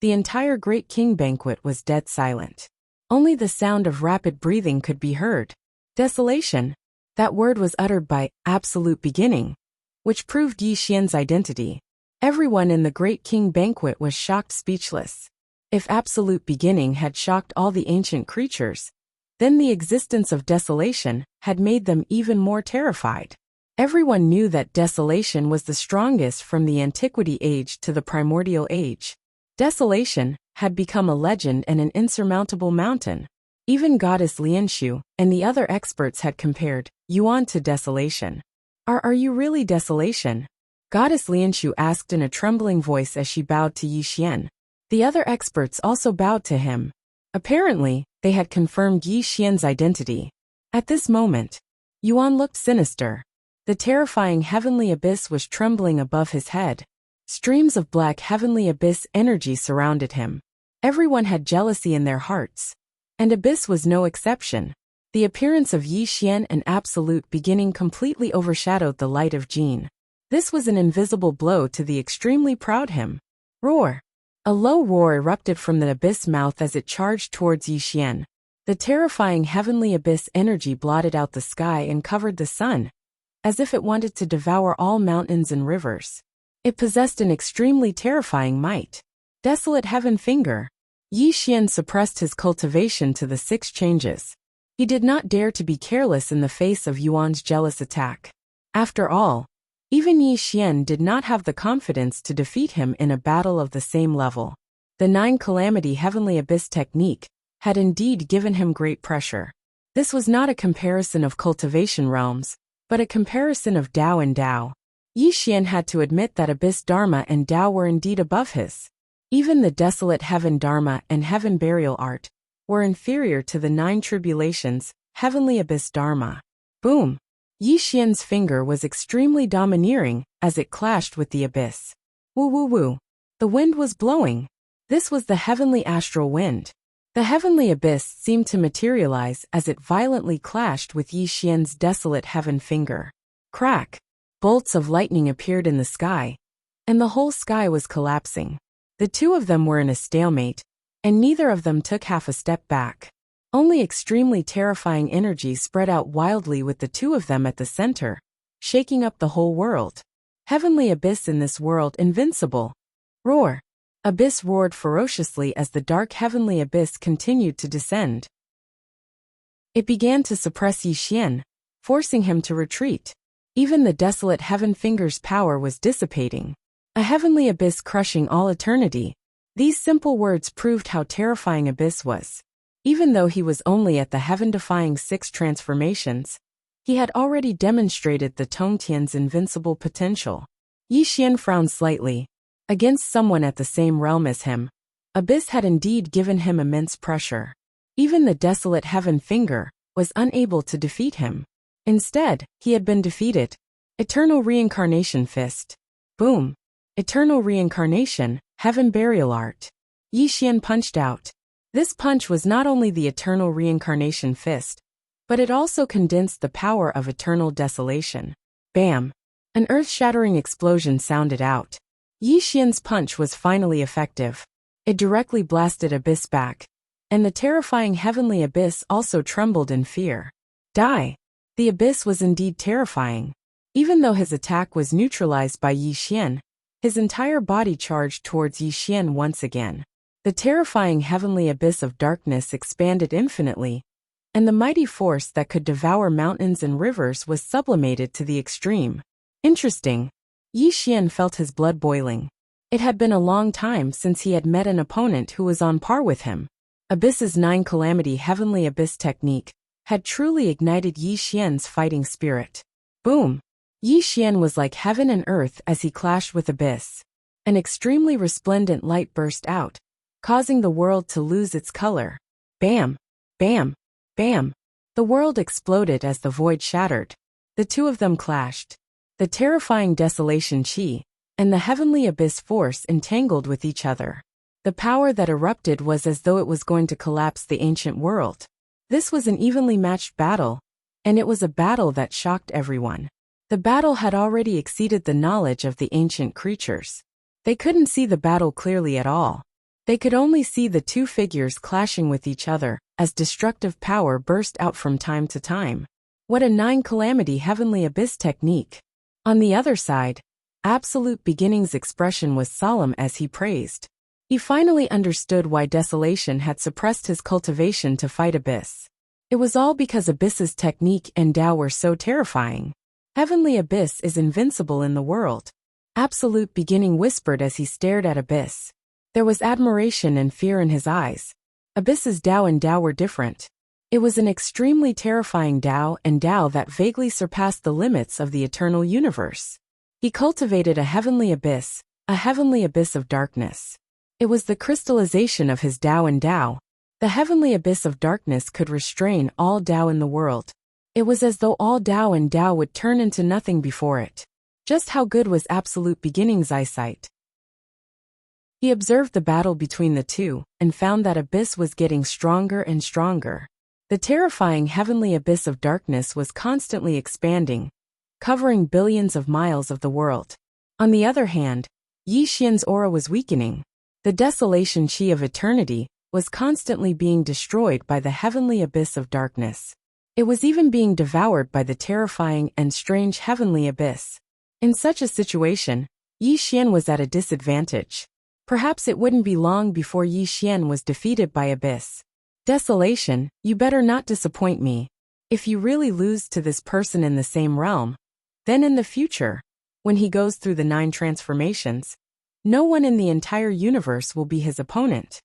the entire Great King banquet was dead silent. Only the sound of rapid breathing could be heard. Desolation. That word was uttered by Absolute Beginning, which proved Yi Xian's identity. Everyone in the Great King banquet was shocked speechless. If Absolute Beginning had shocked all the ancient creatures, then the existence of Desolation had made them even more terrified. Everyone knew that Desolation was the strongest from the Antiquity Age to the Primordial Age. Desolation had become a legend and an insurmountable mountain. Even Goddess Lianshu and the other experts had compared Yuan to Desolation. Are you really Desolation? Goddess Lianshu asked in a trembling voice as she bowed to Yi Xian. The other experts also bowed to him. Apparently, they had confirmed Yi Xian's identity. At this moment, Yuan looked sinister. The terrifying heavenly abyss was trembling above his head. Streams of black heavenly abyss energy surrounded him. Everyone had jealousy in their hearts, and Abyss was no exception. The appearance of Yi Xian and Absolute Beginning completely overshadowed the light of Jin. This was an invisible blow to the extremely proud him. Roar! A low roar erupted from the abyss mouth as it charged towards Yi Xian. The terrifying heavenly abyss energy blotted out the sky and covered the sun, as if it wanted to devour all mountains and rivers. It possessed an extremely terrifying might. Desolate Heaven Finger. Yi Xian suppressed his cultivation to the 6 changes. He did not dare to be careless in the face of Yuan's jealous attack. After all, even Yi Xian did not have the confidence to defeat him in a battle of the same level. The 9 Calamity Heavenly Abyss technique had indeed given him great pressure. This was not a comparison of cultivation realms, but a comparison of Dao and Dao. Yi Xian had to admit that Abyss Dharma and Dao were indeed above his. Even the Desolate Heaven Dharma and Heaven Burial Art were inferior to the 9 Tribulations, Heavenly Abyss Dharma. Boom! Yi Xian's finger was extremely domineering as it clashed with the abyss. Woo woo woo. The wind was blowing. This was the heavenly astral wind. The heavenly abyss seemed to materialize as it violently clashed with Yi Xian's desolate heaven finger. Crack! Bolts of lightning appeared in the sky, and the whole sky was collapsing. The two of them were in a stalemate, and neither of them took half a step back. Only extremely terrifying energy spread out wildly with the two of them at the center, shaking up the whole world. Heavenly abyss in this world invincible. Roar. Abyss roared ferociously as the dark heavenly abyss continued to descend. It began to suppress Yi Xian, forcing him to retreat. Even the desolate Heaven Finger's power was dissipating. A heavenly abyss crushing all eternity. These simple words proved how terrifying abyss was. Even though he was only at the heaven-defying 6 transformations, he had already demonstrated the Tongtian's invincible potential. Yi Xian frowned slightly. Against someone at the same realm as him, abyss had indeed given him immense pressure. Even the desolate Heaven Finger was unable to defeat him. Instead, he had been defeated. Eternal Reincarnation Fist. Boom. Eternal Reincarnation, Heaven Burial Art. Yi Xian punched out. This punch was not only the Eternal Reincarnation Fist, but it also condensed the power of Eternal Desolation. Bam! An earth-shattering explosion sounded out. Yi Xian's punch was finally effective. It directly blasted Abyss back, and the terrifying Heavenly Abyss also trembled in fear. Die! The Abyss was indeed terrifying. Even though his attack was neutralized by Yi Xian, his entire body charged towards Yi Xian once again. The terrifying Heavenly Abyss of darkness expanded infinitely, and the mighty force that could devour mountains and rivers was sublimated to the extreme. Interesting. Yi Xian felt his blood boiling. It had been a long time since he had met an opponent who was on par with him. Abyss's 9 Calamity Heavenly Abyss technique had truly ignited Yi Xian's fighting spirit. Boom! Yi Xian was like heaven and earth as he clashed with Abyss. An extremely resplendent light burst out, causing the world to lose its color. Bam! Bam! Bam! The world exploded as the void shattered. The two of them clashed. The terrifying Desolation Qi and the Heavenly Abyss force entangled with each other. The power that erupted was as though it was going to collapse the ancient world. This was an evenly matched battle, and it was a battle that shocked everyone. The battle had already exceeded the knowledge of the ancient creatures. They couldn't see the battle clearly at all. They could only see the two figures clashing with each other as destructive power burst out from time to time. What a 9 Calamity Heavenly Abyss technique! On the other side, Absolute Beginning's expression was solemn as he praised. He finally understood why Desolation had suppressed his cultivation to fight Abyss. It was all because Abyss's technique and Tao were so terrifying. Heavenly Abyss is invincible in the world. Absolute Beginning whispered as he stared at Abyss. There was admiration and fear in his eyes. Abyss's Tao and Tao were different. It was an extremely terrifying Tao and Tao that vaguely surpassed the limits of the eternal universe. He cultivated a heavenly abyss of darkness. It was the crystallization of his Tao and Tao. The heavenly abyss of darkness could restrain all Tao in the world. It was as though all Tao and Tao would turn into nothing before it. Just how good was Absolute Beginning's eyesight? He observed the battle between the two and found that Abyss was getting stronger and stronger. The terrifying heavenly abyss of darkness was constantly expanding, covering billions of miles of the world. On the other hand, Yi Xian's aura was weakening. The Desolation Qi of eternity was constantly being destroyed by the heavenly abyss of darkness. It was even being devoured by the terrifying and strange heavenly abyss. In such a situation, Yi Xian was at a disadvantage. Perhaps it wouldn't be long before Yi Xian was defeated by Abyss. Desolation, you better not disappoint me. If you really lose to this person in the same realm, then in the future, when he goes through the 9 transformations, no one in the entire universe will be his opponent.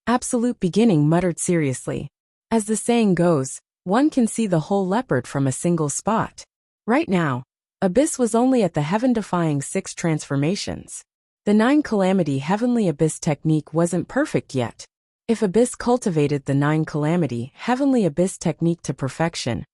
Absolute Beginning muttered seriously. As the saying goes, one can see the whole leopard from a single spot. Right now, Abyss was only at the heaven-defying 6 transformations. The 9 Calamity Heavenly Abyss technique wasn't perfect yet. If Abyss cultivated the 9 Calamity Heavenly Abyss technique to perfection,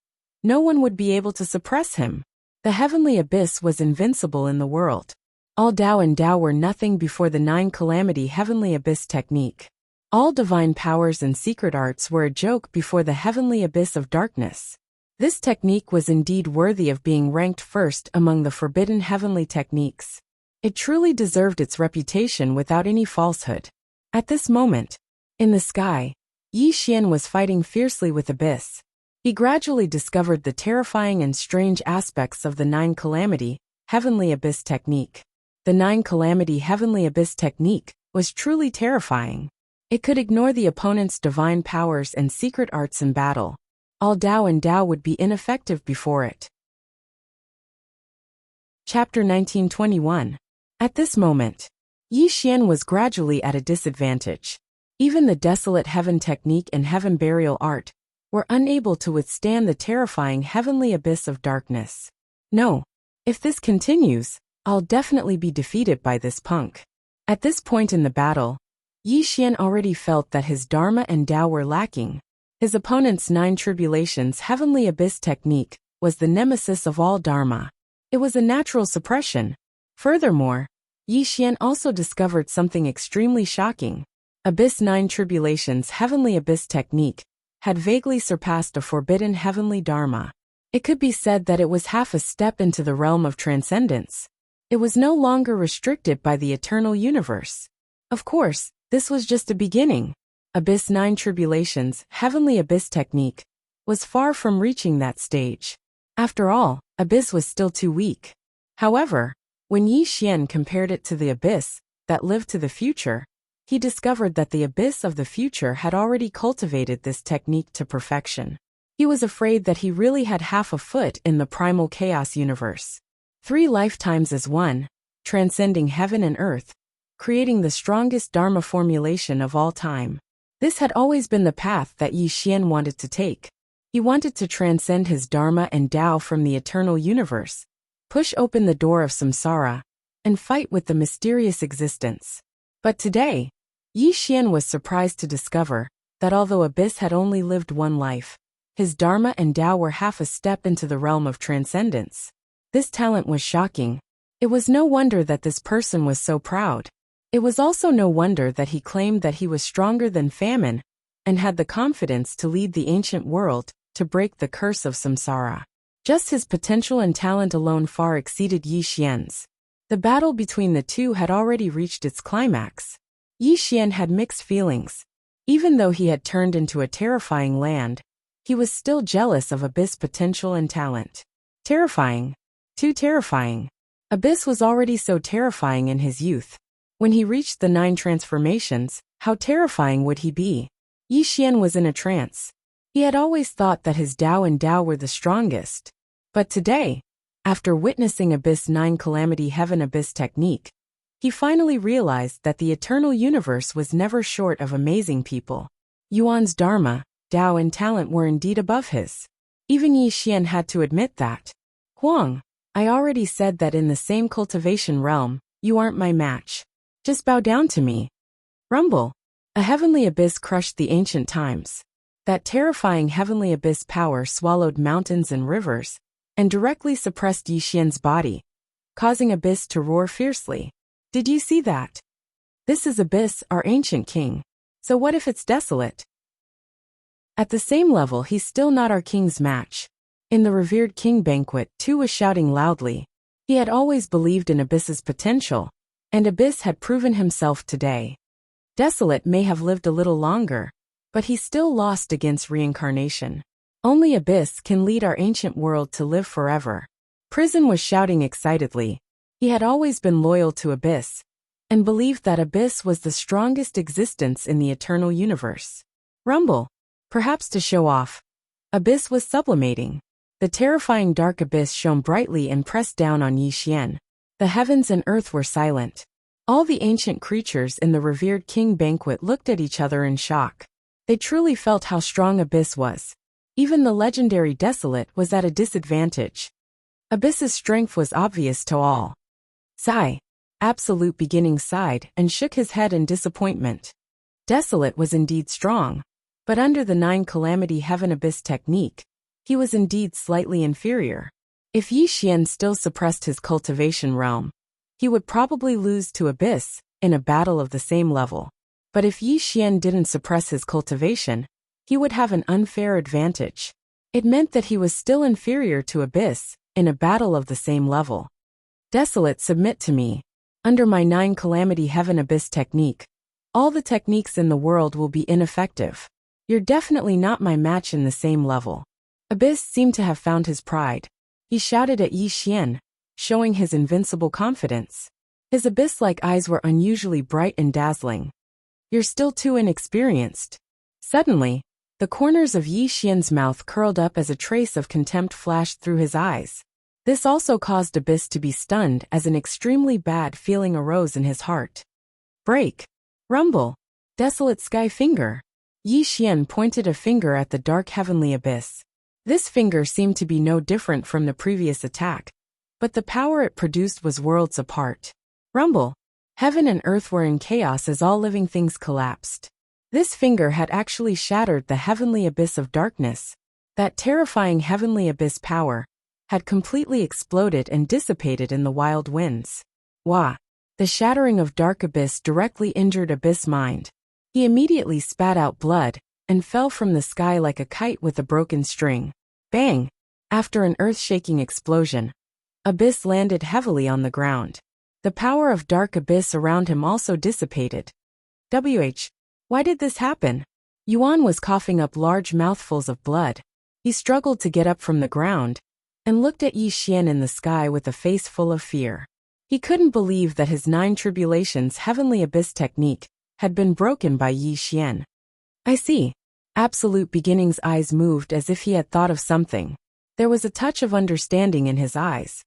no one would be able to suppress him. The Heavenly Abyss was invincible in the world. All Tao and Tao were nothing before the 9 Calamity Heavenly Abyss technique. All divine powers and secret arts were a joke before the Heavenly Abyss of darkness. This technique was indeed worthy of being ranked first among the forbidden heavenly techniques. It truly deserved its reputation without any falsehood. At this moment, in the sky, Yi Xian was fighting fiercely with Abyss. He gradually discovered the terrifying and strange aspects of the Nine Calamity, Heavenly Abyss technique. The Nine Calamity Heavenly Abyss technique was truly terrifying. It could ignore the opponent's divine powers and secret arts in battle. All Dao and Dao would be ineffective before it. Chapter 1921. At this moment, Yi Xian was gradually at a disadvantage. Even the Desolate Heaven technique and Heaven Burial art were unable to withstand the terrifying Heavenly Abyss of darkness. No, if this continues, I'll definitely be defeated by this punk. At this point in the battle, Yi Xian already felt that his Dharma and Dao were lacking. His opponent's Nine Tribulations Heavenly Abyss technique was the nemesis of all Dharma. It was a natural suppression. Furthermore, Yi Xian also discovered something extremely shocking. Abyss Nine Tribulations Heavenly Abyss technique had vaguely surpassed a forbidden heavenly Dharma. It could be said that it was half a step into the realm of transcendence. It was no longer restricted by the eternal universe. Of course, this was just a beginning. Abyss Nine Tribulations Heavenly Abyss technique was far from reaching that stage. After all, Abyss was still too weak. However, when Yi Xian compared it to the Abyss that lived to the future, he discovered that the Abyss of the future had already cultivated this technique to perfection. He was afraid that he really had half a foot in the primal chaos universe. 3 lifetimes as one, transcending heaven and earth, creating the strongest Dharma formulation of all time. This had always been the path that Yi Xian wanted to take. He wanted to transcend his Dharma and Tao from the eternal universe, push open the door of samsara, and fight with the mysterious existence. But today, Yi Xian was surprised to discover that although Abyss had only lived one life, his Dharma and Tao were half a step into the realm of transcendence. This talent was shocking. It was no wonder that this person was so proud. It was also no wonder that he claimed that he was stronger than famine and had the confidence to lead the ancient world to break the curse of samsara. Just his potential and talent alone far exceeded Yi Xian's. The battle between the two had already reached its climax. Yi Xian had mixed feelings. Even though he had turned into a terrifying land, he was still jealous of Abyss' potential and talent. Terrifying. Too terrifying. Abyss was already so terrifying in his youth. When he reached the 9 transformations, how terrifying would he be? Yi Xian was in a trance. He had always thought that his Dao and Dao were the strongest. But today, after witnessing Abyss 9 Calamity Heaven Abyss technique, he finally realized that the eternal universe was never short of amazing people. Yuan's Dharma, Dao and talent were indeed above his. Even Yi Xian had to admit that. Huang, I already said that in the same cultivation realm, you aren't my match. Just bow down to me. Rumble. A heavenly abyss crushed the ancient times. That terrifying heavenly abyss power swallowed mountains and rivers, and directly suppressed Yi Xian's body, causing Abyss to roar fiercely. Did you see that? This is Abyss, our ancient king. So what if it's desolate? At the same level, he's still not our king's match. In the revered king banquet, Tu was shouting loudly. He had always believed in Abyss's potential, and Abyss had proven himself today. Desolate may have lived a little longer, but he still lost against reincarnation. Only Abyss can lead our ancient world to live forever. Prison was shouting excitedly. He had always been loyal to Abyss, and believed that Abyss was the strongest existence in the eternal universe. Rumble. Perhaps to show off. Abyss was sublimating. The terrifying dark abyss shone brightly and pressed down on Yi Xian. The heavens and earth were silent. All the ancient creatures in the revered king banquet looked at each other in shock. They truly felt how strong Abyss was. Even the legendary Desolate was at a disadvantage. Abyss's strength was obvious to all. Sigh. Absolute Beginning sighed and shook his head in disappointment. Desolate was indeed strong, but under the 9 Calamity Heaven Abyss technique, he was indeed slightly inferior. If Yi Xian still suppressed his cultivation realm, he would probably lose to Abyss in a battle of the same level. But if Yi Xian didn't suppress his cultivation, he would have an unfair advantage. It meant that he was still inferior to Abyss in a battle of the same level. Desolate, submit to me. Under my 9 Calamity Heaven Abyss technique, all the techniques in the world will be ineffective. You're definitely not my match in the same level. Abyss seemed to have found his pride. He shouted at Yi Xian, showing his invincible confidence. His abyss-like eyes were unusually bright and dazzling. You're still too inexperienced. Suddenly, the corners of Yi Xian's mouth curled up as a trace of contempt flashed through his eyes. This also caused Abyss to be stunned as an extremely bad feeling arose in his heart. Break. Rumble. Desolate sky finger. Yi Xian pointed a finger at the dark heavenly abyss. This finger seemed to be no different from the previous attack, but the power it produced was worlds apart. Rumble. Heaven and earth were in chaos as all living things collapsed. This finger had actually shattered the heavenly abyss of darkness. That terrifying heavenly abyss power had completely exploded and dissipated in the wild winds. Wah! The shattering of dark abyss directly injured Abyss mind. He immediately spat out blood and fell from the sky like a kite with a broken string. Bang! After an earth-shaking explosion, Abyss landed heavily on the ground. The power of dark abyss around him also dissipated. Why did this happen? Yuan was coughing up large mouthfuls of blood. He struggled to get up from the ground and looked at Yi Xian in the sky with a face full of fear. He couldn't believe that his 9 tribulations heavenly abyss technique had been broken by Yi Xian. I see. Absolute Beginning's eyes moved as if he had thought of something. There was a touch of understanding in his eyes.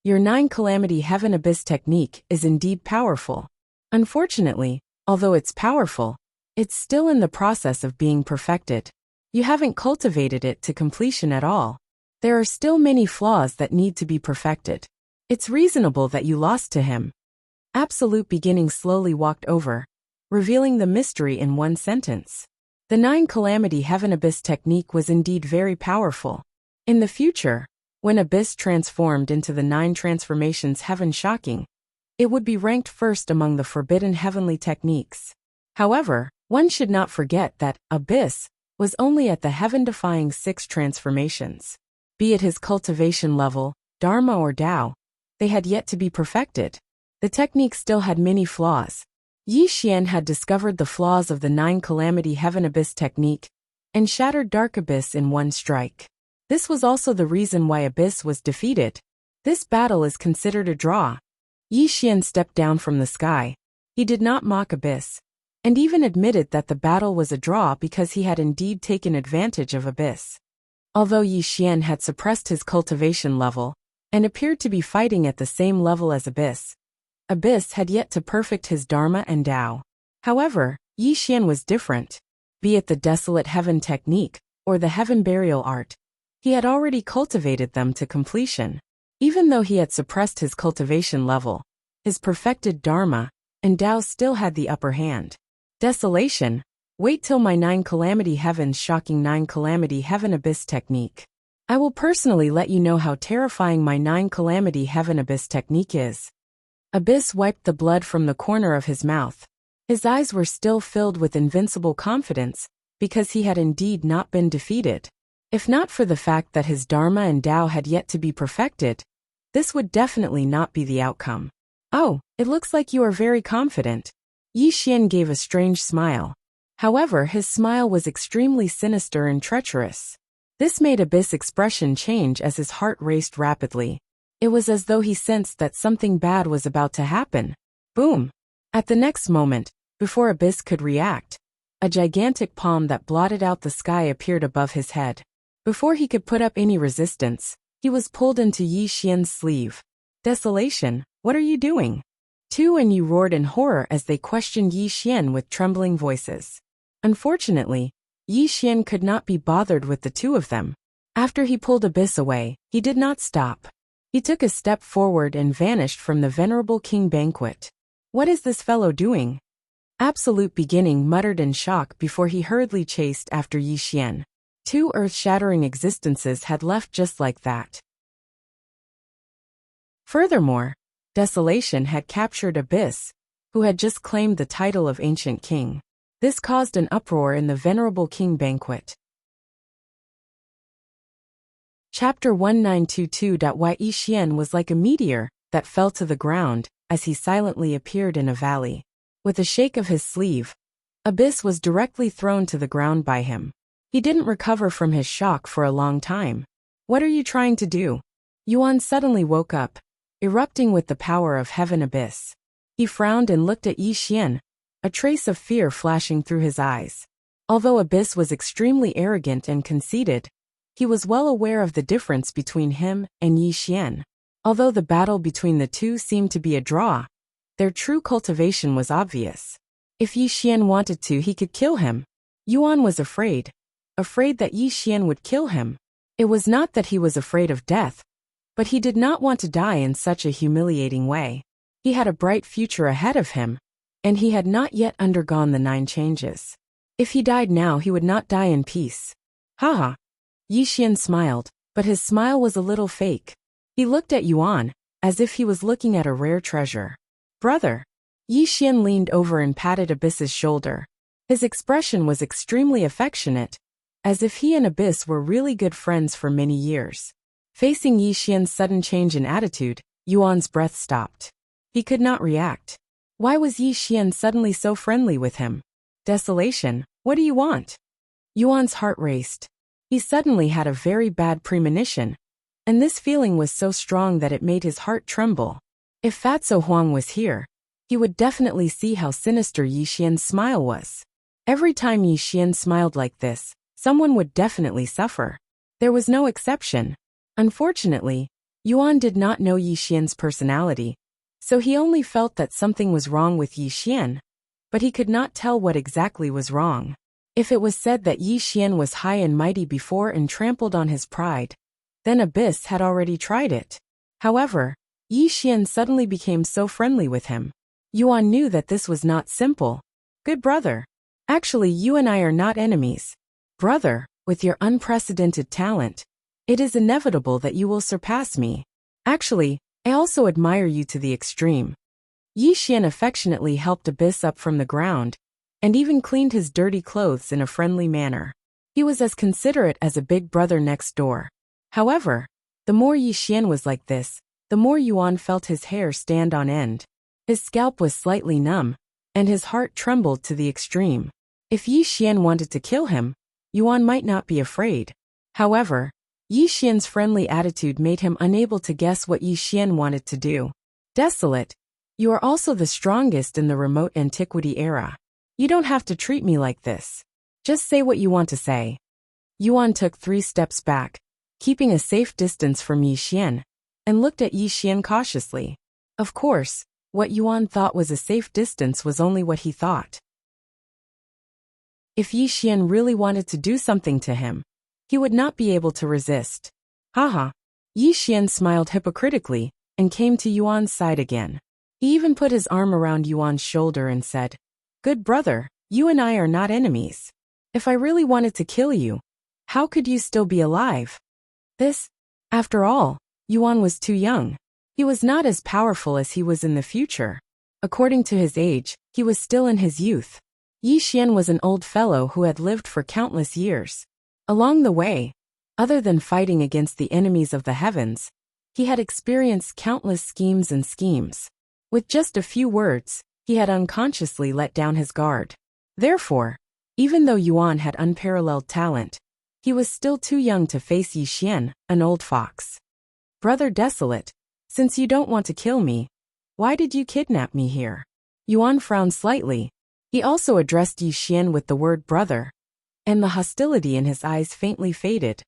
Your 9 Calamity Heaven Abyss technique is indeed powerful. Unfortunately, although it's powerful, it's still in the process of being perfected. You haven't cultivated it to completion at all. There are still many flaws that need to be perfected. It's reasonable that you lost to him. Absolute Beginning slowly walked over, revealing the mystery in one sentence. The 9 Calamity Heaven Abyss technique was indeed very powerful. In the future, when Abyss transformed into the 9 transformations Heaven Shocking, it would be ranked first among the forbidden heavenly techniques. However, one should not forget that Abyss was only at the heaven-defying 6 transformations. Be it his cultivation level, Dharma or Tao, they had yet to be perfected. The technique still had many flaws. Yi Xian had discovered the flaws of the 9 Calamity Heaven Abyss technique and shattered Dark Abyss in one strike. This was also the reason why Abyss was defeated. This battle is considered a draw. Yi Xian stepped down from the sky. He did not mock Abyss, and even admitted that the battle was a draw because he had indeed taken advantage of Abyss. Although Yi Xian had suppressed his cultivation level and appeared to be fighting at the same level as Abyss, Abyss had yet to perfect his Dharma and Tao. However, Yi Xian was different. Be it the Desolate Heaven technique or the Heaven Burial art, he had already cultivated them to completion. Even though he had suppressed his cultivation level, his perfected Dharma and Tao still had the upper hand. Desolation. Wait till my 9 Calamity Heavens Shocking 9 Calamity Heaven Abyss technique. I will personally let you know how terrifying my 9 Calamity Heaven Abyss technique is. Abyss wiped the blood from the corner of his mouth. His eyes were still filled with invincible confidence, because he had indeed not been defeated. If not for the fact that his Dharma and Tao had yet to be perfected, this would definitely not be the outcome. Oh, it looks like you are very confident. Yi Xian gave a strange smile. However, his smile was extremely sinister and treacherous. This made Abyss' expression change as his heart raced rapidly. It was as though he sensed that something bad was about to happen. Boom! At the next moment, before Abyss could react, a gigantic palm that blotted out the sky appeared above his head. Before he could put up any resistance, he was pulled into Yi Xian's sleeve. Desolation, what are you doing? Tu and Yu roared in horror as they questioned Yi Xian with trembling voices. Unfortunately, Yi Xian could not be bothered with the two of them. After he pulled Abyss away, he did not stop. He took a step forward and vanished from the venerable king banquet. What is this fellow doing? Absolute Beginning muttered in shock before he hurriedly chased after Yi Xian. 2 earth-shattering existences had left just like that. Furthermore, Desolation had captured Abyss, who had just claimed the title of Ancient King. This caused an uproar in the venerable king banquet. Chapter 1922. Yi Xian was like a meteor that fell to the ground as he silently appeared in a valley. With a shake of his sleeve, Abyss was directly thrown to the ground by him. He didn't recover from his shock for a long time. What are you trying to do? Yuan suddenly woke up, erupting with the power of heaven abyss. He frowned and looked at Yi Xian, a trace of fear flashing through his eyes. Although Abyss was extremely arrogant and conceited, he was well aware of the difference between him and Yi Xian. Although the battle between the two seemed to be a draw, their true cultivation was obvious. If Yi Xian wanted to, he could kill him. Yuan was afraid that Yi Xian would kill him. It was not that he was afraid of death, but he did not want to die in such a humiliating way. He had a bright future ahead of him, and he had not yet undergone the 9 changes. If he died now, he would not die in peace. Haha. Yi Xian smiled, but his smile was a little fake. He looked at Yuan, as if he was looking at a rare treasure. Brother. Yi Xian leaned over and patted Abyss's shoulder. His expression was extremely affectionate, as if he and Abyss were really good friends for many years. Facing Yi Xian's sudden change in attitude, Yuan's breath stopped. He could not react. Why was Yi Xian suddenly so friendly with him? Desolation, what do you want? Yuan's heart raced. He suddenly had a very bad premonition, and this feeling was so strong that it made his heart tremble. If Fatso Huang was here, he would definitely see how sinister Yi Xian's smile was. Every time Yi Xian smiled like this, someone would definitely suffer. There was no exception. Unfortunately, Yuan did not know Yi Xian's personality, so he only felt that something was wrong with Yi Xian, but he could not tell what exactly was wrong. If it was said that Yi Xian was high and mighty before and trampled on his pride, then Abyss had already tried it. However, Yi Xian suddenly became so friendly with him. Yuan knew that this was not simple. Good brother. Actually, you and I are not enemies. Brother, with your unprecedented talent, it is inevitable that you will surpass me. Actually, I also admire you to the extreme. Yi Xian affectionately helped Abyss up from the ground, and even cleaned his dirty clothes in a friendly manner. He was as considerate as a big brother next door. However, the more Yi Xian was like this, the more Yuan felt his hair stand on end. His scalp was slightly numb, and his heart trembled to the extreme. If Yi Xian wanted to kill him, Yuan might not be afraid. However, Yi Xian's friendly attitude made him unable to guess what Yi Xian wanted to do. Desolate, you are also the strongest in the remote antiquity era. You don't have to treat me like this. Just say what you want to say. Yuan took 3 steps back, keeping a safe distance from Yi Xian, and looked at Yi Xian cautiously. Of course, what Yuan thought was a safe distance was only what he thought. If Yi Xian really wanted to do something to him, he would not be able to resist. Haha. Yi Xian smiled hypocritically and came to Yuan's side again. He even put his arm around Yuan's shoulder and said, Good brother, you and I are not enemies. If I really wanted to kill you, how could you still be alive? After all, Yuan was too young. He was not as powerful as he was in the future. According to his age, he was still in his youth. Yi Xian was an old fellow who had lived for countless years. Along the way, other than fighting against the enemies of the heavens, he had experienced countless schemes. With just a few words, he had unconsciously let down his guard. Therefore, even though Yuan had unparalleled talent, he was still too young to face Yi Xian, an old fox. Brother Desolate, since you don't want to kill me, why did you kidnap me here? Yuan frowned slightly. He also addressed Yi Xian with the word brother, and the hostility in his eyes faintly faded.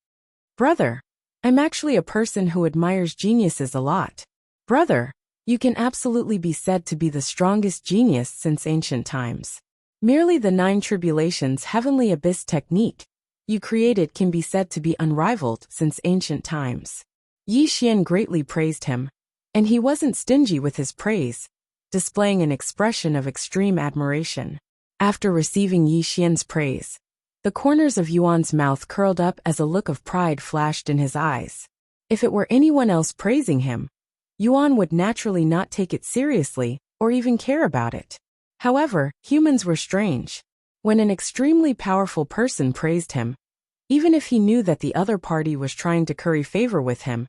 Brother, I'm actually a person who admires geniuses a lot. Brother, you can absolutely be said to be the strongest genius since ancient times. Merely the 9 tribulations heavenly abyss technique you created can be said to be unrivaled since ancient times. Yi Xian greatly praised him, and he wasn't stingy with his praise, displaying an expression of extreme admiration. After receiving Yi Xian's praise, the corners of Yuan's mouth curled up as a look of pride flashed in his eyes. If it were anyone else praising him, Yuan would naturally not take it seriously or even care about it. However, humans were strange. When an extremely powerful person praised him, even if he knew that the other party was trying to curry favor with him,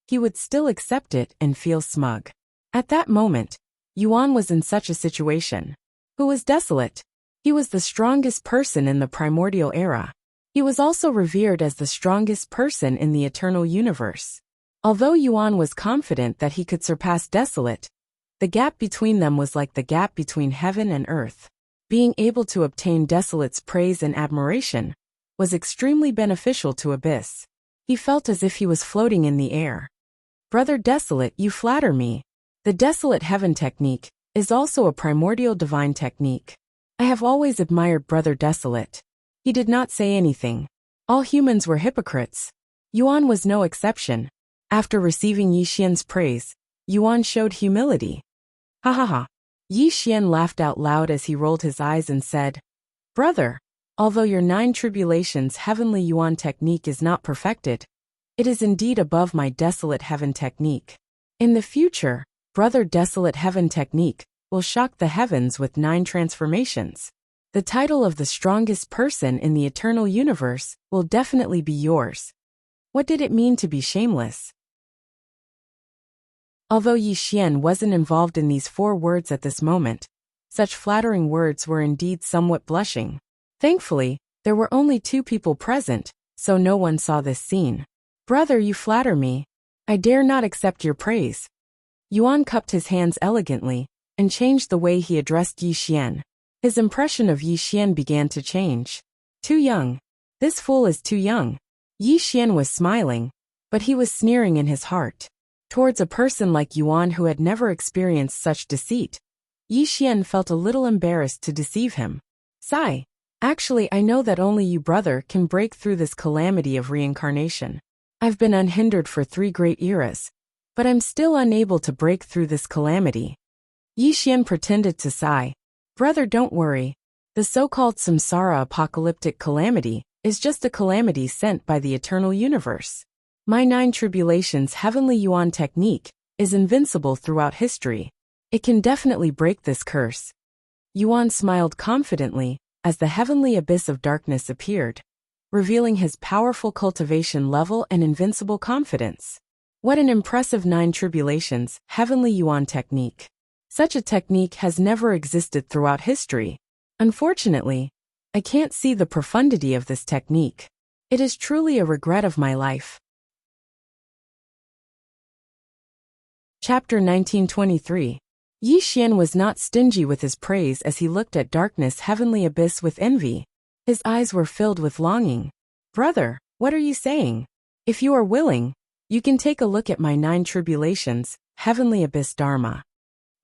he would still accept it and feel smug. At that moment, Yuan was in such a situation. Who was Desolate? He was the strongest person in the primordial era. He was also revered as the strongest person in the eternal universe. Although Yuan was confident that he could surpass Desolate, the gap between them was like the gap between heaven and earth. Being able to obtain Desolate's praise and admiration was extremely beneficial to Abyss. He felt as if he was floating in the air. Brother Desolate, you flatter me. The Desolate Heaven technique is also a primordial divine technique. I have always admired Brother Desolate. He did not say anything. All humans were hypocrites. Yuan was no exception. After receiving Yi Xian's praise, Yuan showed humility. Ha ha ha. Yi Xian laughed out loud as he rolled his eyes and said, Brother, although your 9 tribulations heavenly Yuan technique is not perfected, it is indeed above my Desolate Heaven technique. In the future, Brother Desolate Heaven technique will shock the heavens with 9 transformations. The title of the strongest person in the eternal universe will definitely be yours. What did it mean to be shameless? Although Yi Xian wasn't involved in these 4 words at this moment, such flattering words were indeed somewhat blushing. Thankfully, there were only 2 people present, so no one saw this scene. Brother, you flatter me. I dare not accept your praise. Yuan cupped his hands elegantly and changed the way he addressed Yi Xian. His impression of Yi Xian began to change. Too young. This fool is too young. Yi Xian was smiling, but he was sneering in his heart. Towards a person like Yuan who had never experienced such deceit, Yi Xian felt a little embarrassed to deceive him. Sigh. Actually, I know that only you, brother, can break through this calamity of reincarnation. I've been unhindered for 3 great eras, but I'm still unable to break through this calamity. Yi Xian pretended to sigh. Brother, don't worry. The so-called samsara apocalyptic calamity is just a calamity sent by the eternal universe. My 9 tribulations heavenly Yuan technique is invincible throughout history. It can definitely break this curse. Yuan smiled confidently as the heavenly abyss of darkness appeared, revealing his powerful cultivation level and invincible confidence. What an impressive 9 tribulations heavenly Yuan technique. Such a technique has never existed throughout history. Unfortunately, I can't see the profundity of this technique. It is truly a regret of my life. Chapter 1923. Yi Xian was not stingy with his praise as he looked at darkness heavenly abyss with envy. His eyes were filled with longing. Brother, what are you saying? If you are willing, you can take a look at my 9 tribulations, heavenly abyss dharma.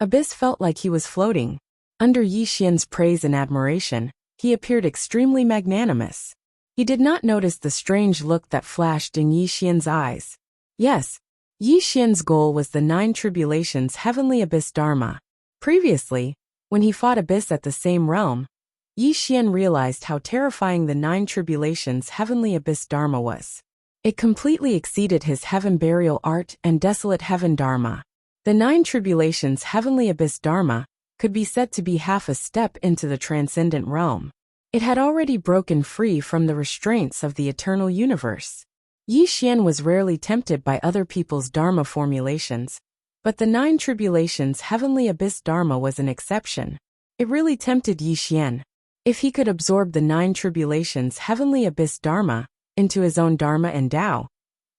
Abyss felt like he was floating. Under Yi Xian's praise and admiration, he appeared extremely magnanimous. He did not notice the strange look that flashed in Yi Xian's eyes. Yes, Yi Xian's goal was the 9 tribulations heavenly abyss dharma. Previously, when he fought Abyss at the same realm, Yi Xian realized how terrifying the 9 tribulations heavenly abyss dharma was. It completely exceeded his heaven burial art and desolate heaven dharma. The 9 tribulations heavenly abyss dharma could be said to be half a step into the transcendent realm. It had already broken free from the restraints of the eternal universe. Yi Xian was rarely tempted by other people's dharma formulations, but the 9 tribulations heavenly abyss dharma was an exception. It really tempted Yi Xian. If he could absorb the 9 tribulations heavenly abyss dharma into his own dharma and Tao,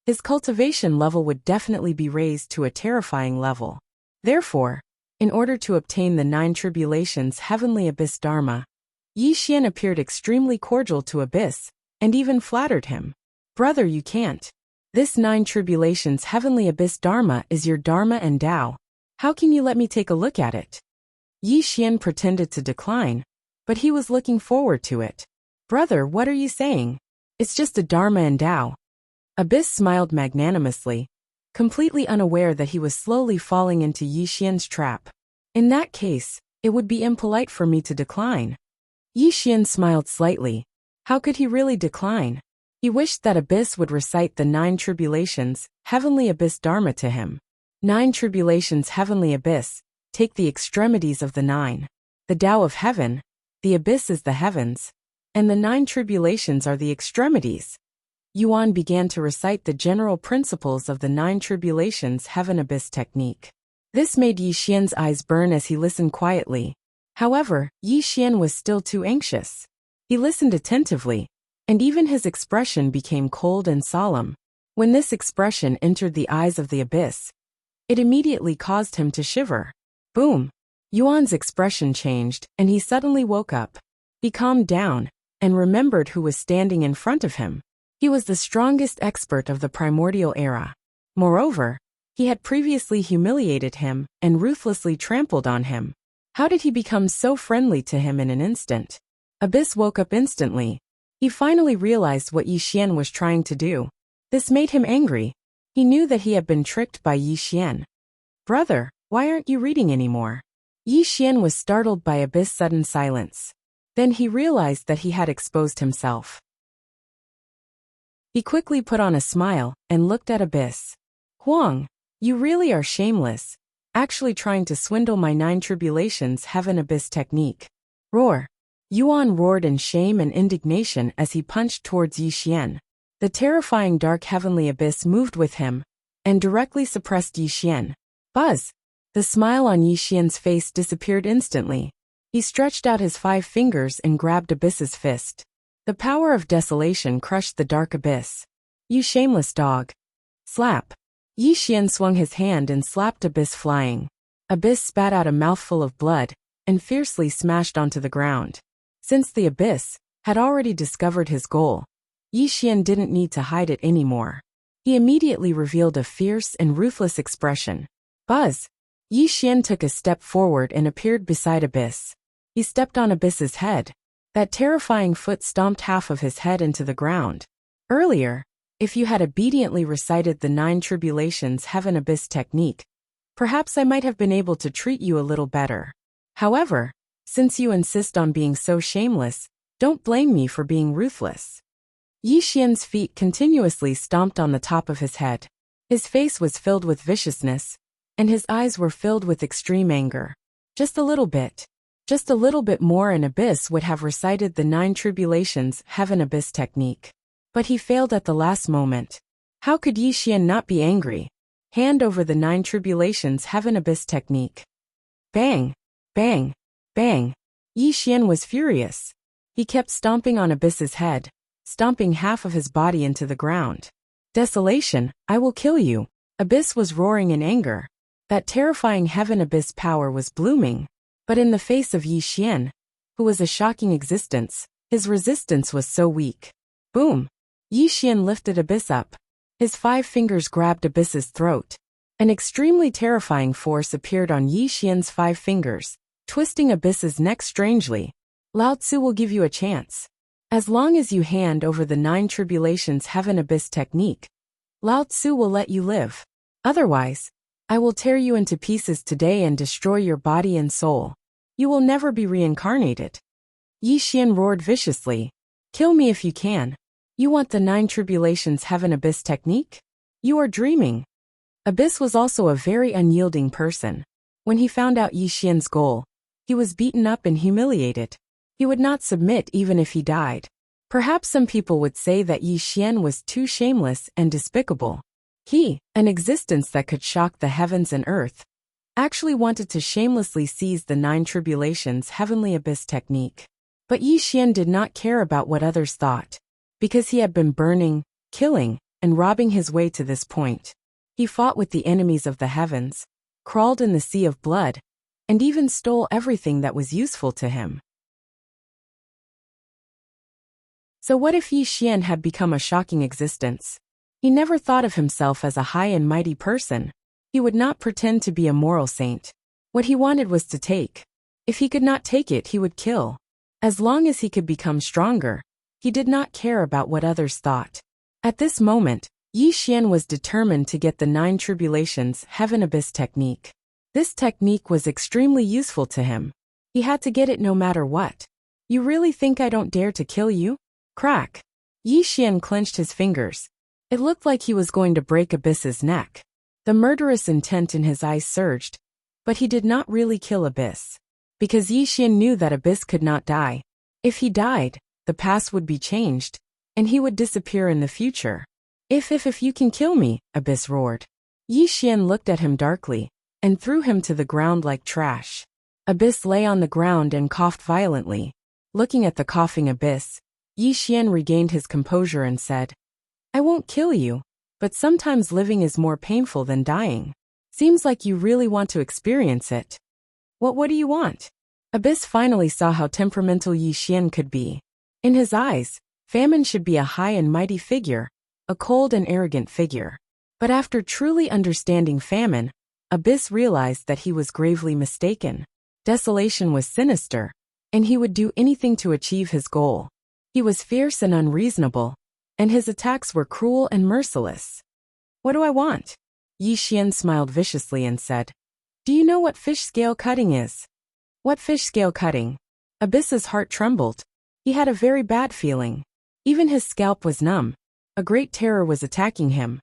his cultivation level would definitely be raised to a terrifying level. Therefore, in order to obtain the 9 tribulations heavenly abyss dharma, Yi Xian appeared extremely cordial to Abyss, and even flattered him. Brother, you can't. This 9 tribulations heavenly abyss dharma is your dharma and Tao. How can you let me take a look at it? Yi Xian pretended to decline, but he was looking forward to it. Brother, what are you saying? It's just a dharma and Tao. Abyss smiled magnanimously, completely unaware that he was slowly falling into Yi Xian's trap. In that case, it would be impolite for me to decline. Yi Xian smiled slightly. How could he really decline? He wished that Abyss would recite the 9 tribulations, heavenly abyss dharma to him. 9 tribulations heavenly abyss, take the extremities of the 9. The Tao of heaven, the abyss is the heavens, and the 9 tribulations are the extremities. Yuan began to recite the general principles of the 9 tribulations heaven abyss technique. This made Yi Xian's eyes burn as he listened quietly. However, Yi Xian was still too anxious. He listened attentively, and even his expression became cold and solemn. When this expression entered the eyes of the abyss, it immediately caused him to shiver. Boom! Yuan's expression changed, and he suddenly woke up. He calmed down, and remembered who was standing in front of him. He was the strongest expert of the primordial era. Moreover, he had previously humiliated him and ruthlessly trampled on him. How did he become so friendly to him in an instant? Abyss woke up instantly. He finally realized what Yi Xian was trying to do. This made him angry. He knew that he had been tricked by Yi Xian. Brother, why aren't you reading anymore? Yi Xian was startled by Abyss' sudden silence. Then he realized that he had exposed himself. He quickly put on a smile and looked at Abyss. Huang, you really are shameless, actually trying to swindle my 9 tribulations heaven abyss technique. Roar. Yuan roared in shame and indignation as he punched towards Yi Xian. The terrifying dark heavenly abyss moved with him and directly suppressed Yi Xian. Buzz! The smile on Yi Xian's face disappeared instantly. He stretched out his 5 fingers and grabbed Abyss's fist. The power of desolation crushed the dark abyss. You shameless dog. Slap. Yi Xian swung his hand and slapped Abyss flying. Abyss spat out a mouthful of blood and fiercely smashed onto the ground. Since the abyss had already discovered his goal, Yi Xian didn't need to hide it anymore. He immediately revealed a fierce and ruthless expression. Buzz! Yi Xian took a step forward and appeared beside Abyss. He stepped on Abyss's head. That terrifying foot stomped half of his head into the ground. Earlier, if you had obediently recited the 9 tribulations heaven abyss technique, perhaps I might have been able to treat you a little better. However, since you insist on being so shameless, don't blame me for being ruthless. Yi Xian's feet continuously stomped on the top of his head. His face was filled with viciousness, and his eyes were filled with extreme anger. Just a little bit more and Abyss would have recited the 9 tribulations heaven abyss technique. But he failed at the last moment. How could Yi Xian not be angry? Hand over the 9 tribulations heaven abyss technique. Bang! Bang! Bang! Yi Xian was furious. He kept stomping on Abyss's head, stomping half of his body into the ground. Desolation, I will kill you. Abyss was roaring in anger. That terrifying heaven abyss power was blooming. But in the face of Yi Xian, who was a shocking existence, his resistance was so weak. Boom! Yi Xian lifted Abyss up. His 5 fingers grabbed Abyss's throat. An extremely terrifying force appeared on Yi Xian's 5 fingers, twisting Abyss's neck strangely. Lao Tzu will give you a chance. As long as you hand over the 9 tribulations heaven abyss technique, Lao Tzu will let you live. Otherwise, I will tear you into pieces today and destroy your body and soul. You will never be reincarnated. Yi Xian roared viciously. Kill me if you can. You want the 9 tribulations heaven abyss technique? You are dreaming. Abyss was also a very unyielding person. When he found out Yi Xian's goal, he was beaten up and humiliated. He would not submit even if he died. Perhaps some people would say that Yi Xian was too shameless and despicable. He, an existence that could shock the heavens and earth, actually wanted to shamelessly seize the 9 tribulations heavenly abyss technique. But Yi Xian did not care about what others thought, because he had been burning, killing, and robbing his way to this point. He fought with the enemies of the heavens, crawled in the sea of blood, and even stole everything that was useful to him. So what if Yi Xian had become a shocking existence? He never thought of himself as a high and mighty person. He would not pretend to be a moral saint. What he wanted was to take. If he could not take it, he would kill. As long as he could become stronger, he did not care about what others thought. At this moment, Yi Xian was determined to get the 9 tribulations heaven abyss technique. This technique was extremely useful to him. He had to get it no matter what. You really think I don't dare to kill you? Crack! Yi Xian clenched his fingers. It looked like he was going to break Abyss's neck. The murderous intent in his eyes surged, but he did not really kill Abyss. Because Yi Xian knew that Abyss could not die. If he died, the past would be changed, and he would disappear in the future. If you can kill me, Abyss roared. Yi Xian looked at him darkly, and threw him to the ground like trash. Abyss lay on the ground and coughed violently. Looking at the coughing Abyss, Yi Xian regained his composure and said, I won't kill you, but sometimes living is more painful than dying. Seems like you really want to experience it. What do you want? Abyss finally saw how temperamental Yi Xian could be. In his eyes, Famine should be a high and mighty figure, a cold and arrogant figure. But after truly understanding Famine, Abyss realized that he was gravely mistaken. Desolation was sinister, and he would do anything to achieve his goal. He was fierce and unreasonable, and his attacks were cruel and merciless. What do I want? Yi Xian smiled viciously and said, Do you know what fish scale cutting is? What fish scale cutting? Abyss's heart trembled. He had a very bad feeling. Even his scalp was numb. A great terror was attacking him.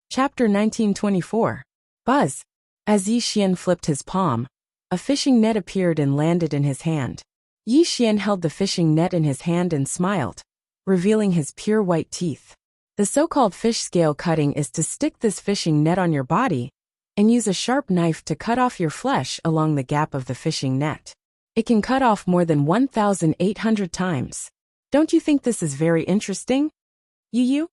Chapter 1924. Buzz. As Yi Xian flipped his palm, a fishing net appeared and landed in his hand. Yi Xian held the fishing net in his hand and smiled, revealing his pure white teeth. The so-called fish scale cutting is to stick this fishing net on your body and use a sharp knife to cut off your flesh along the gap of the fishing net. It can cut off more than 1,800 times. Don't you think this is very interesting? Yu?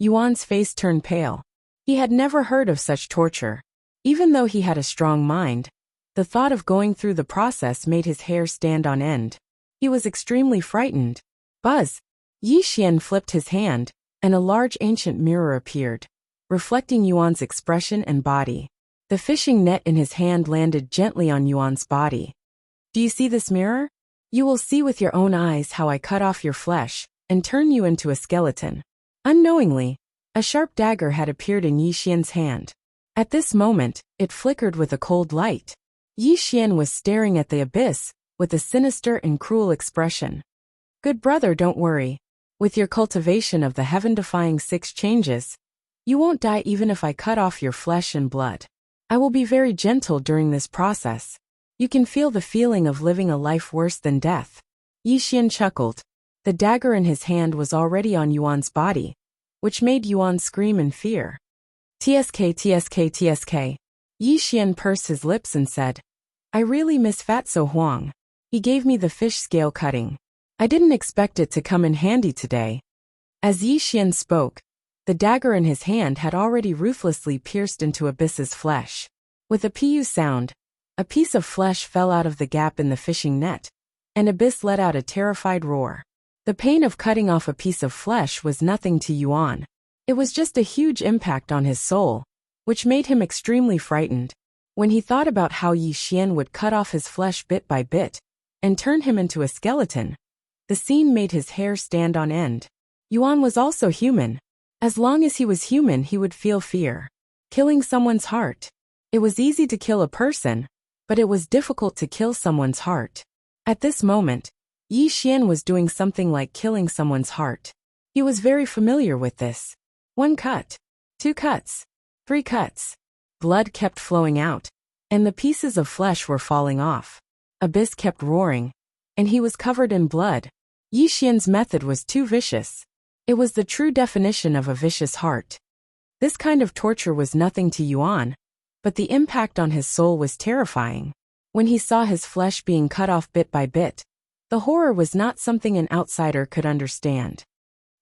Yuan's face turned pale. He had never heard of such torture. Even though he had a strong mind, the thought of going through the process made his hair stand on end. He was extremely frightened. Buzz. Yi Xian flipped his hand, and a large ancient mirror appeared, reflecting Yuan's expression and body. The fishing net in his hand landed gently on Yuan's body. Do you see this mirror? You will see with your own eyes how I cut off your flesh and turn you into a skeleton. Unknowingly, a sharp dagger had appeared in Yi Xian's hand. At this moment, it flickered with a cold light. Yi Xian was staring at the abyss with a sinister and cruel expression. Good brother, don't worry. With your cultivation of the heaven-defying 6 changes, you won't die even if I cut off your flesh and blood. I will be very gentle during this process. You can feel the feeling of living a life worse than death. Yi Xian chuckled. The dagger in his hand was already on Yuan's body, which made Yuan scream in fear. TSK. Yi Xian pursed his lips and said, I really miss Fatso Huang. He gave me the fish scale cutting. I didn't expect it to come in handy today. As Yi Xian spoke, the dagger in his hand had already ruthlessly pierced into Abyss's flesh. With a pu sound, a piece of flesh fell out of the gap in the fishing net, and Abyss let out a terrified roar. The pain of cutting off a piece of flesh was nothing to Yuan. It was just a huge impact on his soul, which made him extremely frightened. When he thought about how Yi Xian would cut off his flesh bit by bit and turn him into a skeleton, the scene made his hair stand on end. Yuan was also human. As long as he was human, he would feel fear. Killing someone's heart. It was easy to kill a person, but it was difficult to kill someone's heart. At this moment, Yi Xian was doing something like killing someone's heart. He was very familiar with this. 1 cut, 2 cuts, 3 cuts. Blood kept flowing out, and the pieces of flesh were falling off. Abyss kept roaring, and he was covered in blood. Yi Xian's method was too vicious. It was the true definition of a vicious heart. This kind of torture was nothing to Yuan, but the impact on his soul was terrifying. When he saw his flesh being cut off bit by bit, the horror was not something an outsider could understand.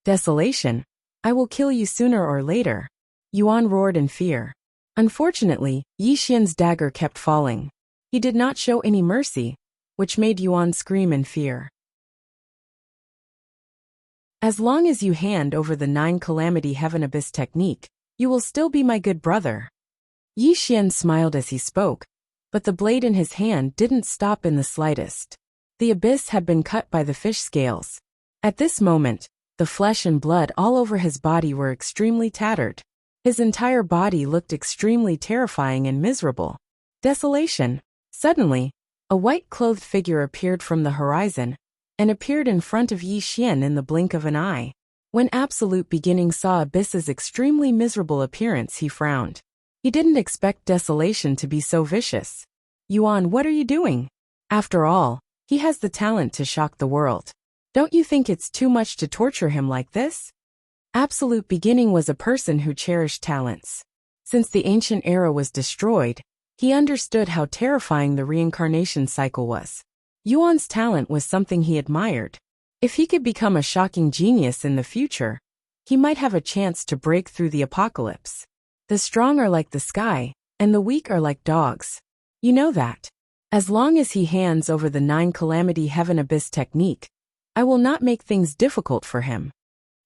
Desolation. I will kill you sooner or later. Yuan roared in fear. Unfortunately, Yi Xian's dagger kept falling. He did not show any mercy, which made Yuan scream in fear. As long as you hand over the 9 Calamity Heaven Abyss technique, you will still be my good brother. Yi Xian smiled as he spoke, but the blade in his hand didn't stop in the slightest. The abyss had been cut by the fish scales. At this moment, the flesh and blood all over his body were extremely tattered. His entire body looked extremely terrifying and miserable. Desolation. Suddenly, a white-clothed figure appeared from the horizon and appeared in front of Yi Xian in the blink of an eye. When Absolute Beginning saw Abyss's extremely miserable appearance, he frowned. He didn't expect Desolation to be so vicious. Yuan, what are you doing? After all, he has the talent to shock the world. Don't you think it's too much to torture him like this? Absolute Beginning was a person who cherished talents. Since the ancient era was destroyed, He understood how terrifying the reincarnation cycle was. Yuan's talent was something he admired. If he could become a shocking genius in the future, he might have a chance to break through the apocalypse. The strong are like the sky, and the weak are like dogs. You know that. As long as he hands over the 9 Calamity Heaven Abyss technique, I will not make things difficult for him.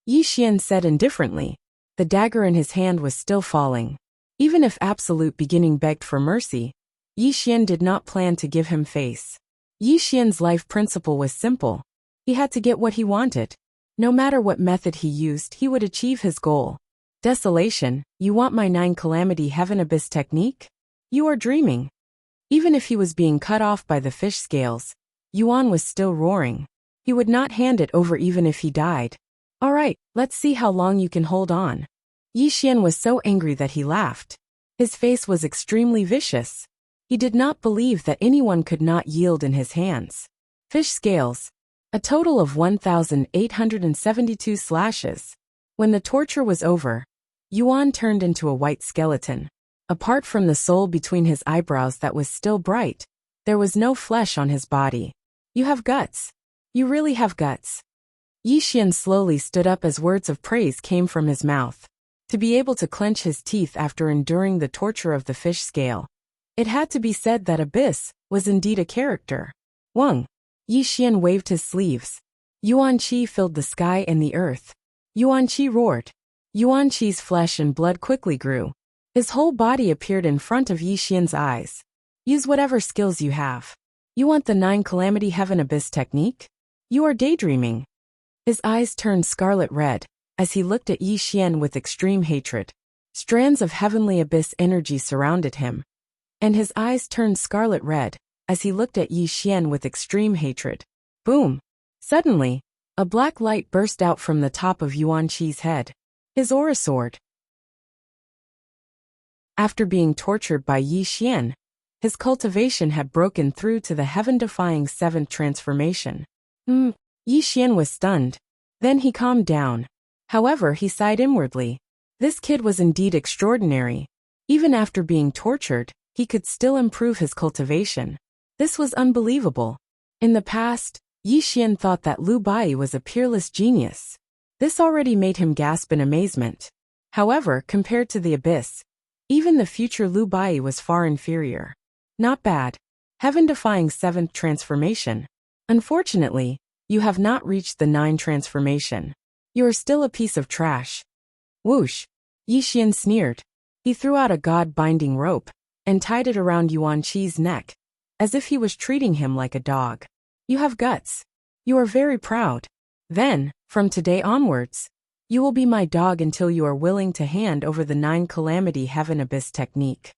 Yi Xian said indifferently. The dagger in his hand was still falling. Even if Absolute Beginning begged for mercy, Yi Xian did not plan to give him face. Yi Xian's life principle was simple. He had to get what he wanted. No matter what method he used, he would achieve his goal. Desolation, you want my 9 Calamity Heaven Abyss technique? You are dreaming. Even if he was being cut off by the fish scales, Yuan was still roaring. He would not hand it over even if he died. All right, let's see how long you can hold on. Yi Xian was so angry that he laughed. His face was extremely vicious. He did not believe that anyone could not yield in his hands. Fish scales. A total of 1,872 slashes. When the torture was over, Yuan turned into a white skeleton. Apart from the soul between his eyebrows that was still bright, there was no flesh on his body. You have guts. You really have guts. Yi Xian slowly stood up as words of praise came from his mouth. To be able to clench his teeth after enduring the torture of the fish scale, it had to be said that Abyss was indeed a character. Wang. Yi Xian waved his sleeves. Yuan Qi filled the sky and the earth. Yuan Qi roared. Yuan Qi's flesh and blood quickly grew. His whole body appeared in front of Yi Xian's eyes. Use whatever skills you have. You want the 9 Calamity Heaven Abyss technique? You are daydreaming. His eyes turned scarlet red as he looked at Yi Xian with extreme hatred. Strands of heavenly abyss energy surrounded him, and his eyes turned scarlet red as he looked at Yi Xian with extreme hatred. Boom! Suddenly, a black light burst out from the top of Yuan Qi's head. His aura sword. After being tortured by Yi Xian, his cultivation had broken through to the heaven-defying 7th transformation. Yi Xian was stunned. Then he calmed down. However, he sighed inwardly. This kid was indeed extraordinary. Even after being tortured, he could still improve his cultivation. This was unbelievable. In the past, Yi Xian thought that Lu Bai was a peerless genius. This already made him gasp in amazement. However, compared to the abyss, even the future Lu Bai was far inferior. Not bad. Heaven-defying 7th transformation. Unfortunately, you have not reached the 9 transformation. You are still a piece of trash. Whoosh! Yi Xian sneered. He threw out a god-binding rope and tied it around Yuan Qi's neck, as if he was treating him like a dog. You have guts. You are very proud. Then, from today onwards, you will be my dog until you are willing to hand over the 9 Calamity Heaven Abyss technique.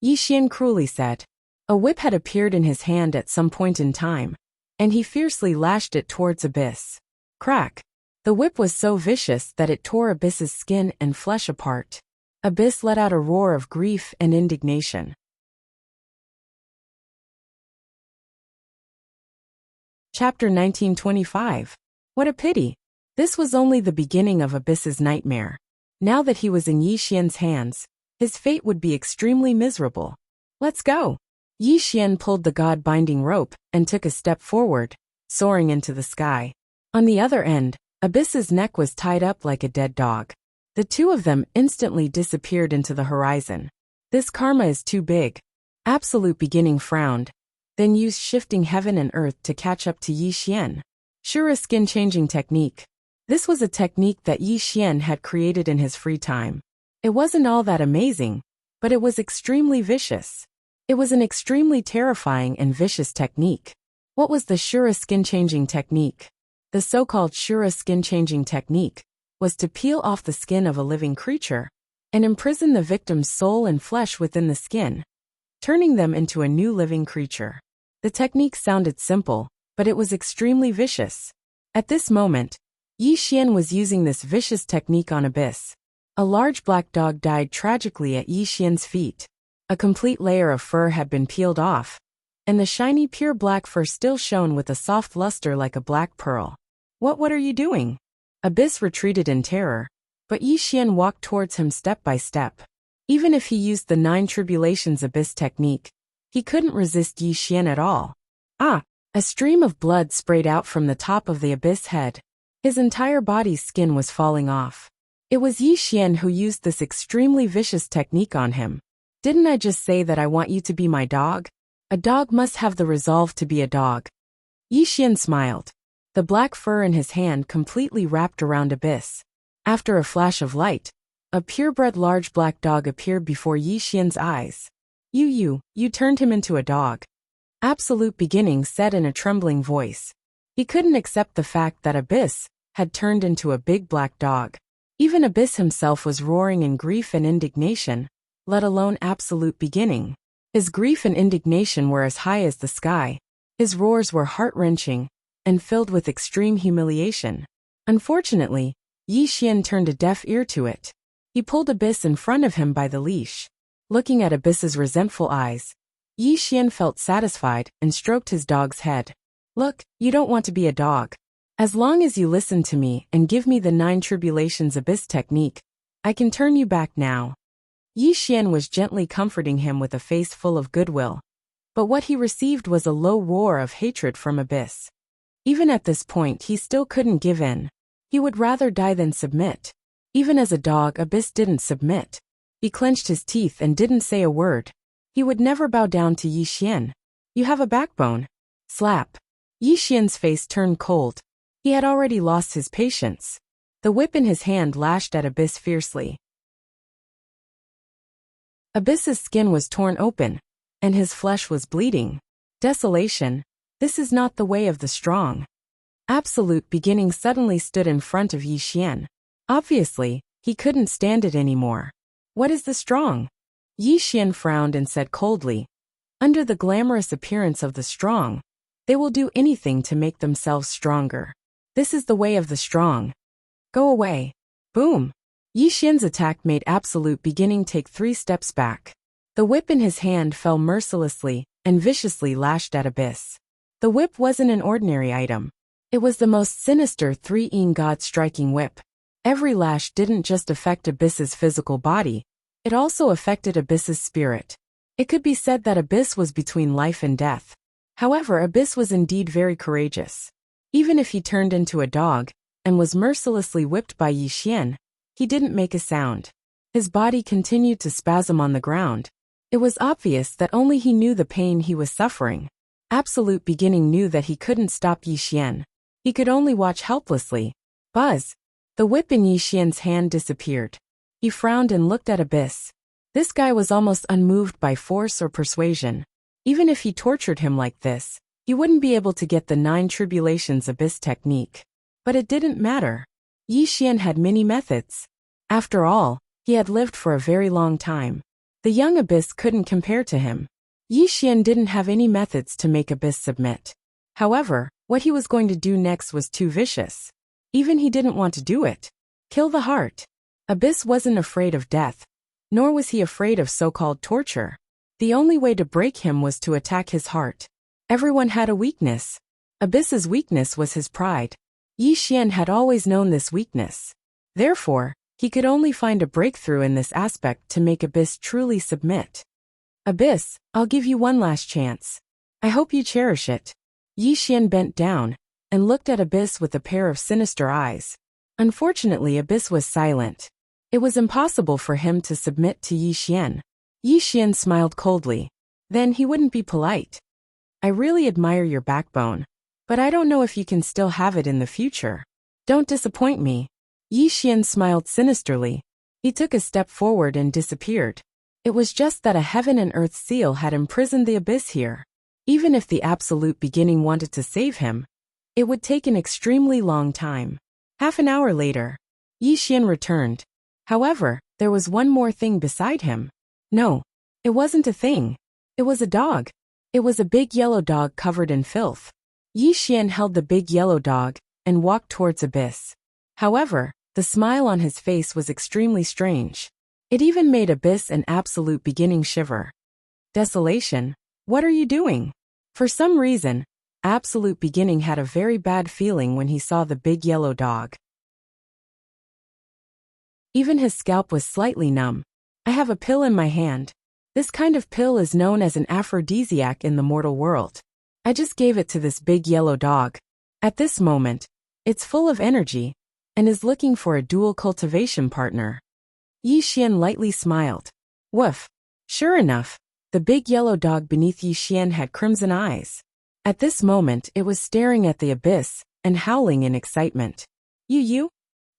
Yi Xian cruelly said. A whip had appeared in his hand at some point in time, and he fiercely lashed it towards Abyss. Crack! The whip was so vicious that it tore Abyss's skin and flesh apart. Abyss let out a roar of grief and indignation. Chapter 1925. What a pity. This was only the beginning of Abyss's nightmare. Now that he was in Yi Xian's hands, his fate would be extremely miserable. Let's go. Yi Xian pulled the god-binding rope and took a step forward, soaring into the sky. On the other end, Abyss's neck was tied up like a dead dog. The two of them instantly disappeared into the horizon. This karma is too big. Absolute Beginning frowned, then used shifting heaven and earth to catch up to Yi Xian. Shura skin-changing technique. This was a technique that Yi Xian had created in his free time. It wasn't all that amazing, but it was extremely vicious. It was an extremely terrifying and vicious technique. What was the Shura skin-changing technique? The so-called Shura skin-changing technique was to peel off the skin of a living creature and imprison the victim's soul and flesh within the skin, turning them into a new living creature. The technique sounded simple, but it was extremely vicious. At this moment, Yi Xian was using this vicious technique on Abyss. A large black dog died tragically at Yi Xian's feet. A complete layer of fur had been peeled off, and the shiny pure black fur still shone with a soft luster like a black pearl. What are you doing? Abyss retreated in terror, but Yi Xian walked towards him step by step. Even if he used the 9 Tribulations Abyss technique, he couldn't resist Yi Xian at all. Ah! A stream of blood sprayed out from the top of the abyss head. His entire body's skin was falling off. It was Yi Xian who used this extremely vicious technique on him. Didn't I just say that I want you to be my dog? A dog must have the resolve to be a dog. Yi Xian smiled. The black fur in his hand completely wrapped around Abyss. After a flash of light, a purebred large black dog appeared before Yi Xian's eyes. You turned him into a dog. Absolute Beginning said in a trembling voice. He couldn't accept the fact that Abyss had turned into a big black dog. Even Abyss himself was roaring in grief and indignation, let alone Absolute Beginning. His grief and indignation were as high as the sky. His roars were heart-wrenching and filled with extreme humiliation. Unfortunately, Yi Xian turned a deaf ear to it. He pulled Abyss in front of him by the leash. Looking at Abyss's resentful eyes, Yi Xian felt satisfied and stroked his dog's head. Look, you don't want to be a dog. As long as you listen to me and give me the 9 Tribulations Abyss technique, I can turn you back now. Yi Xian was gently comforting him with a face full of goodwill. But what he received was a low roar of hatred from Abyss. Even at this point he still couldn't give in. He would rather die than submit. Even as a dog, Abyss didn't submit. He clenched his teeth and didn't say a word. He would never bow down to Yi Xian. You have a backbone. Slap. Yi Xian's face turned cold. He had already lost his patience. The whip in his hand lashed at Abyss fiercely. Abyss's skin was torn open, and his flesh was bleeding. Desolation. This is not the way of the strong. Absolute Beginning suddenly stood in front of Yi Xian. Obviously, he couldn't stand it anymore. What is the strong? Yi Xian frowned and said coldly. Under the glamorous appearance of the strong, they will do anything to make themselves stronger. This is the way of the strong. Go away. Boom. Yi Xian's attack made Absolute Beginning take 3 steps back. The whip in his hand fell mercilessly and viciously lashed at Abyss. The whip wasn't an ordinary item. It was the most sinister 3-in God striking whip. Every lash didn't just affect Abyss's physical body, it also affected Abyss's spirit. It could be said that Abyss was between life and death. However, Abyss was indeed very courageous. Even if he turned into a dog and was mercilessly whipped by Yi Xian, he didn't make a sound. His body continued to spasm on the ground. It was obvious that only he knew the pain he was suffering. Absolute Beginning knew that he couldn't stop Yi Xian. He could only watch helplessly. Buzz! The whip in Yi Xian's hand disappeared. He frowned and looked at Abyss. This guy was almost unmoved by force or persuasion. Even if he tortured him like this, he wouldn't be able to get the 9 Tribulations Abyss technique. But it didn't matter. Yi Xian had many methods. After all, he had lived for a very long time. The young Abyss couldn't compare to him. Yi Xian didn't have any methods to make Abyss submit. However, what he was going to do next was too vicious. Even he didn't want to do it. Kill the heart. Abyss wasn't afraid of death, nor was he afraid of so-called torture. The only way to break him was to attack his heart. Everyone had a weakness. Abyss's weakness was his pride. Yi Xian had always known this weakness. Therefore, he could only find a breakthrough in this aspect to make Abyss truly submit. Abyss, I'll give you one last chance. I hope you cherish it. Yi Xian bent down and looked at Abyss with a pair of sinister eyes. Unfortunately, Abyss was silent. It was impossible for him to submit to Yi Xian. Yi Xian smiled coldly. Then he wouldn't be polite. I really admire your backbone, but I don't know if you can still have it in the future. Don't disappoint me. Yi Xian smiled sinisterly. He took a step forward and disappeared. It was just that a heaven and earth seal had imprisoned the Abyss here. Even if the Absolute Beginning wanted to save him, it would take an extremely long time. Half an hour later, Yi Xian returned. However, there was one more thing beside him. No, it wasn't a thing. It was a dog. It was a big yellow dog covered in filth. Yi Xian held the big yellow dog and walked towards Abyss. However, the smile on his face was extremely strange. It even made Abyss and Absolute Beginning shiver. Desolation, what are you doing? For some reason, Absolute Beginning had a very bad feeling when he saw the big yellow dog. Even his scalp was slightly numb. I have a pill in my hand. This kind of pill is known as an aphrodisiac in the mortal world. I just gave it to this big yellow dog. At this moment, it's full of energy and is looking for a dual cultivation partner. Yi Xian lightly smiled. Woof. Sure enough, the big yellow dog beneath Yi Xian had crimson eyes. At this moment it was staring at the abyss and howling in excitement. You?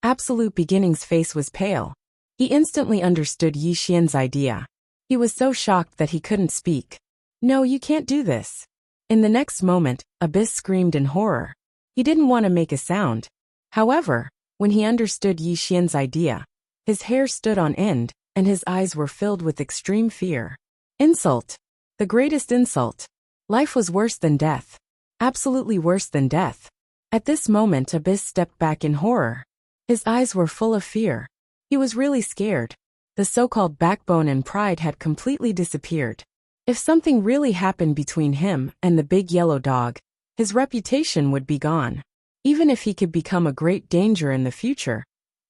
Absolute Beginning's face was pale. He instantly understood Yi Xian's idea. He was so shocked that he couldn't speak. No, you can't do this. In the next moment, Abyss screamed in horror. He didn't want to make a sound. However, when he understood Yi Xian's idea, his hair stood on end, and his eyes were filled with extreme fear. Insult. The greatest insult. Life was worse than death. Absolutely worse than death. At this moment Abyss stepped back in horror. His eyes were full of fear. He was really scared. The so-called backbone and pride had completely disappeared. If something really happened between him and the big yellow dog, his reputation would be gone. Even if he could become a great danger in the future,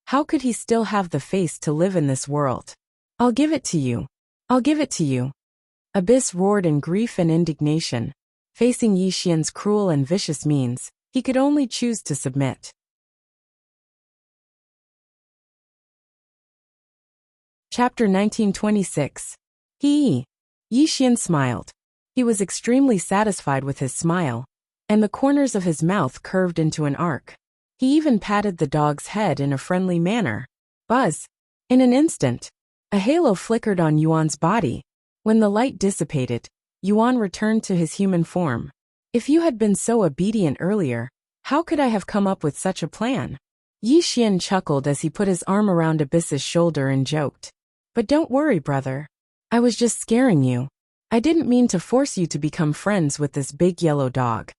how could he still have the face to live in this world? I'll give it to you. I'll give it to you. Abyss roared in grief and indignation. Facing Yi Xian's cruel and vicious means, he could only choose to submit. Chapter 1926. Yi Xian smiled. He was extremely satisfied with his smile, and the corners of his mouth curved into an arc. He even patted the dog's head in a friendly manner. Buzz! In an instant, a halo flickered on Yuan's body. When the light dissipated, Yuan returned to his human form. If you had been so obedient earlier, how could I have come up with such a plan? Yi Xian chuckled as he put his arm around Abyss's shoulder and joked. But don't worry, brother. I was just scaring you. I didn't mean to force you to become friends with this big yellow dog.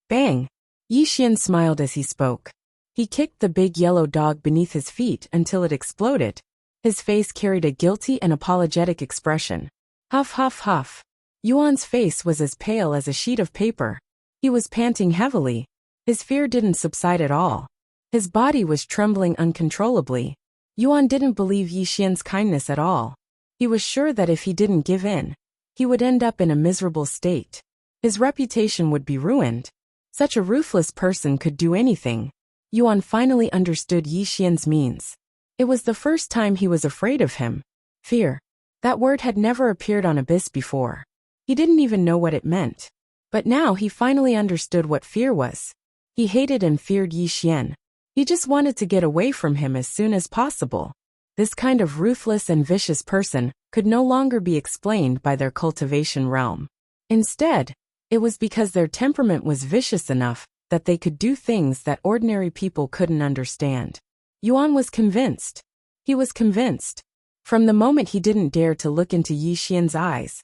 Bang! Yi Xian smiled as he spoke. He kicked the big yellow dog beneath his feet until it exploded. His face carried a guilty and apologetic expression. Huff, huff, huff. Yuan's face was as pale as a sheet of paper. He was panting heavily. His fear didn't subside at all. His body was trembling uncontrollably. Yuan didn't believe Yi Xian's kindness at all. He was sure that if he didn't give in, he would end up in a miserable state. His reputation would be ruined. Such a ruthless person could do anything. Yuan finally understood Yi Xian's means. It was the first time he was afraid of him. Fear. That word had never appeared on Abyss before. He didn't even know what it meant. But now he finally understood what fear was. He hated and feared Yi Xian. He just wanted to get away from him as soon as possible. This kind of ruthless and vicious person could no longer be explained by their cultivation realm. Instead, it was because their temperament was vicious enough that they could do things that ordinary people couldn't understand. Yuan was convinced. He was convinced. From the moment he didn't dare to look into Yi Xian's eyes,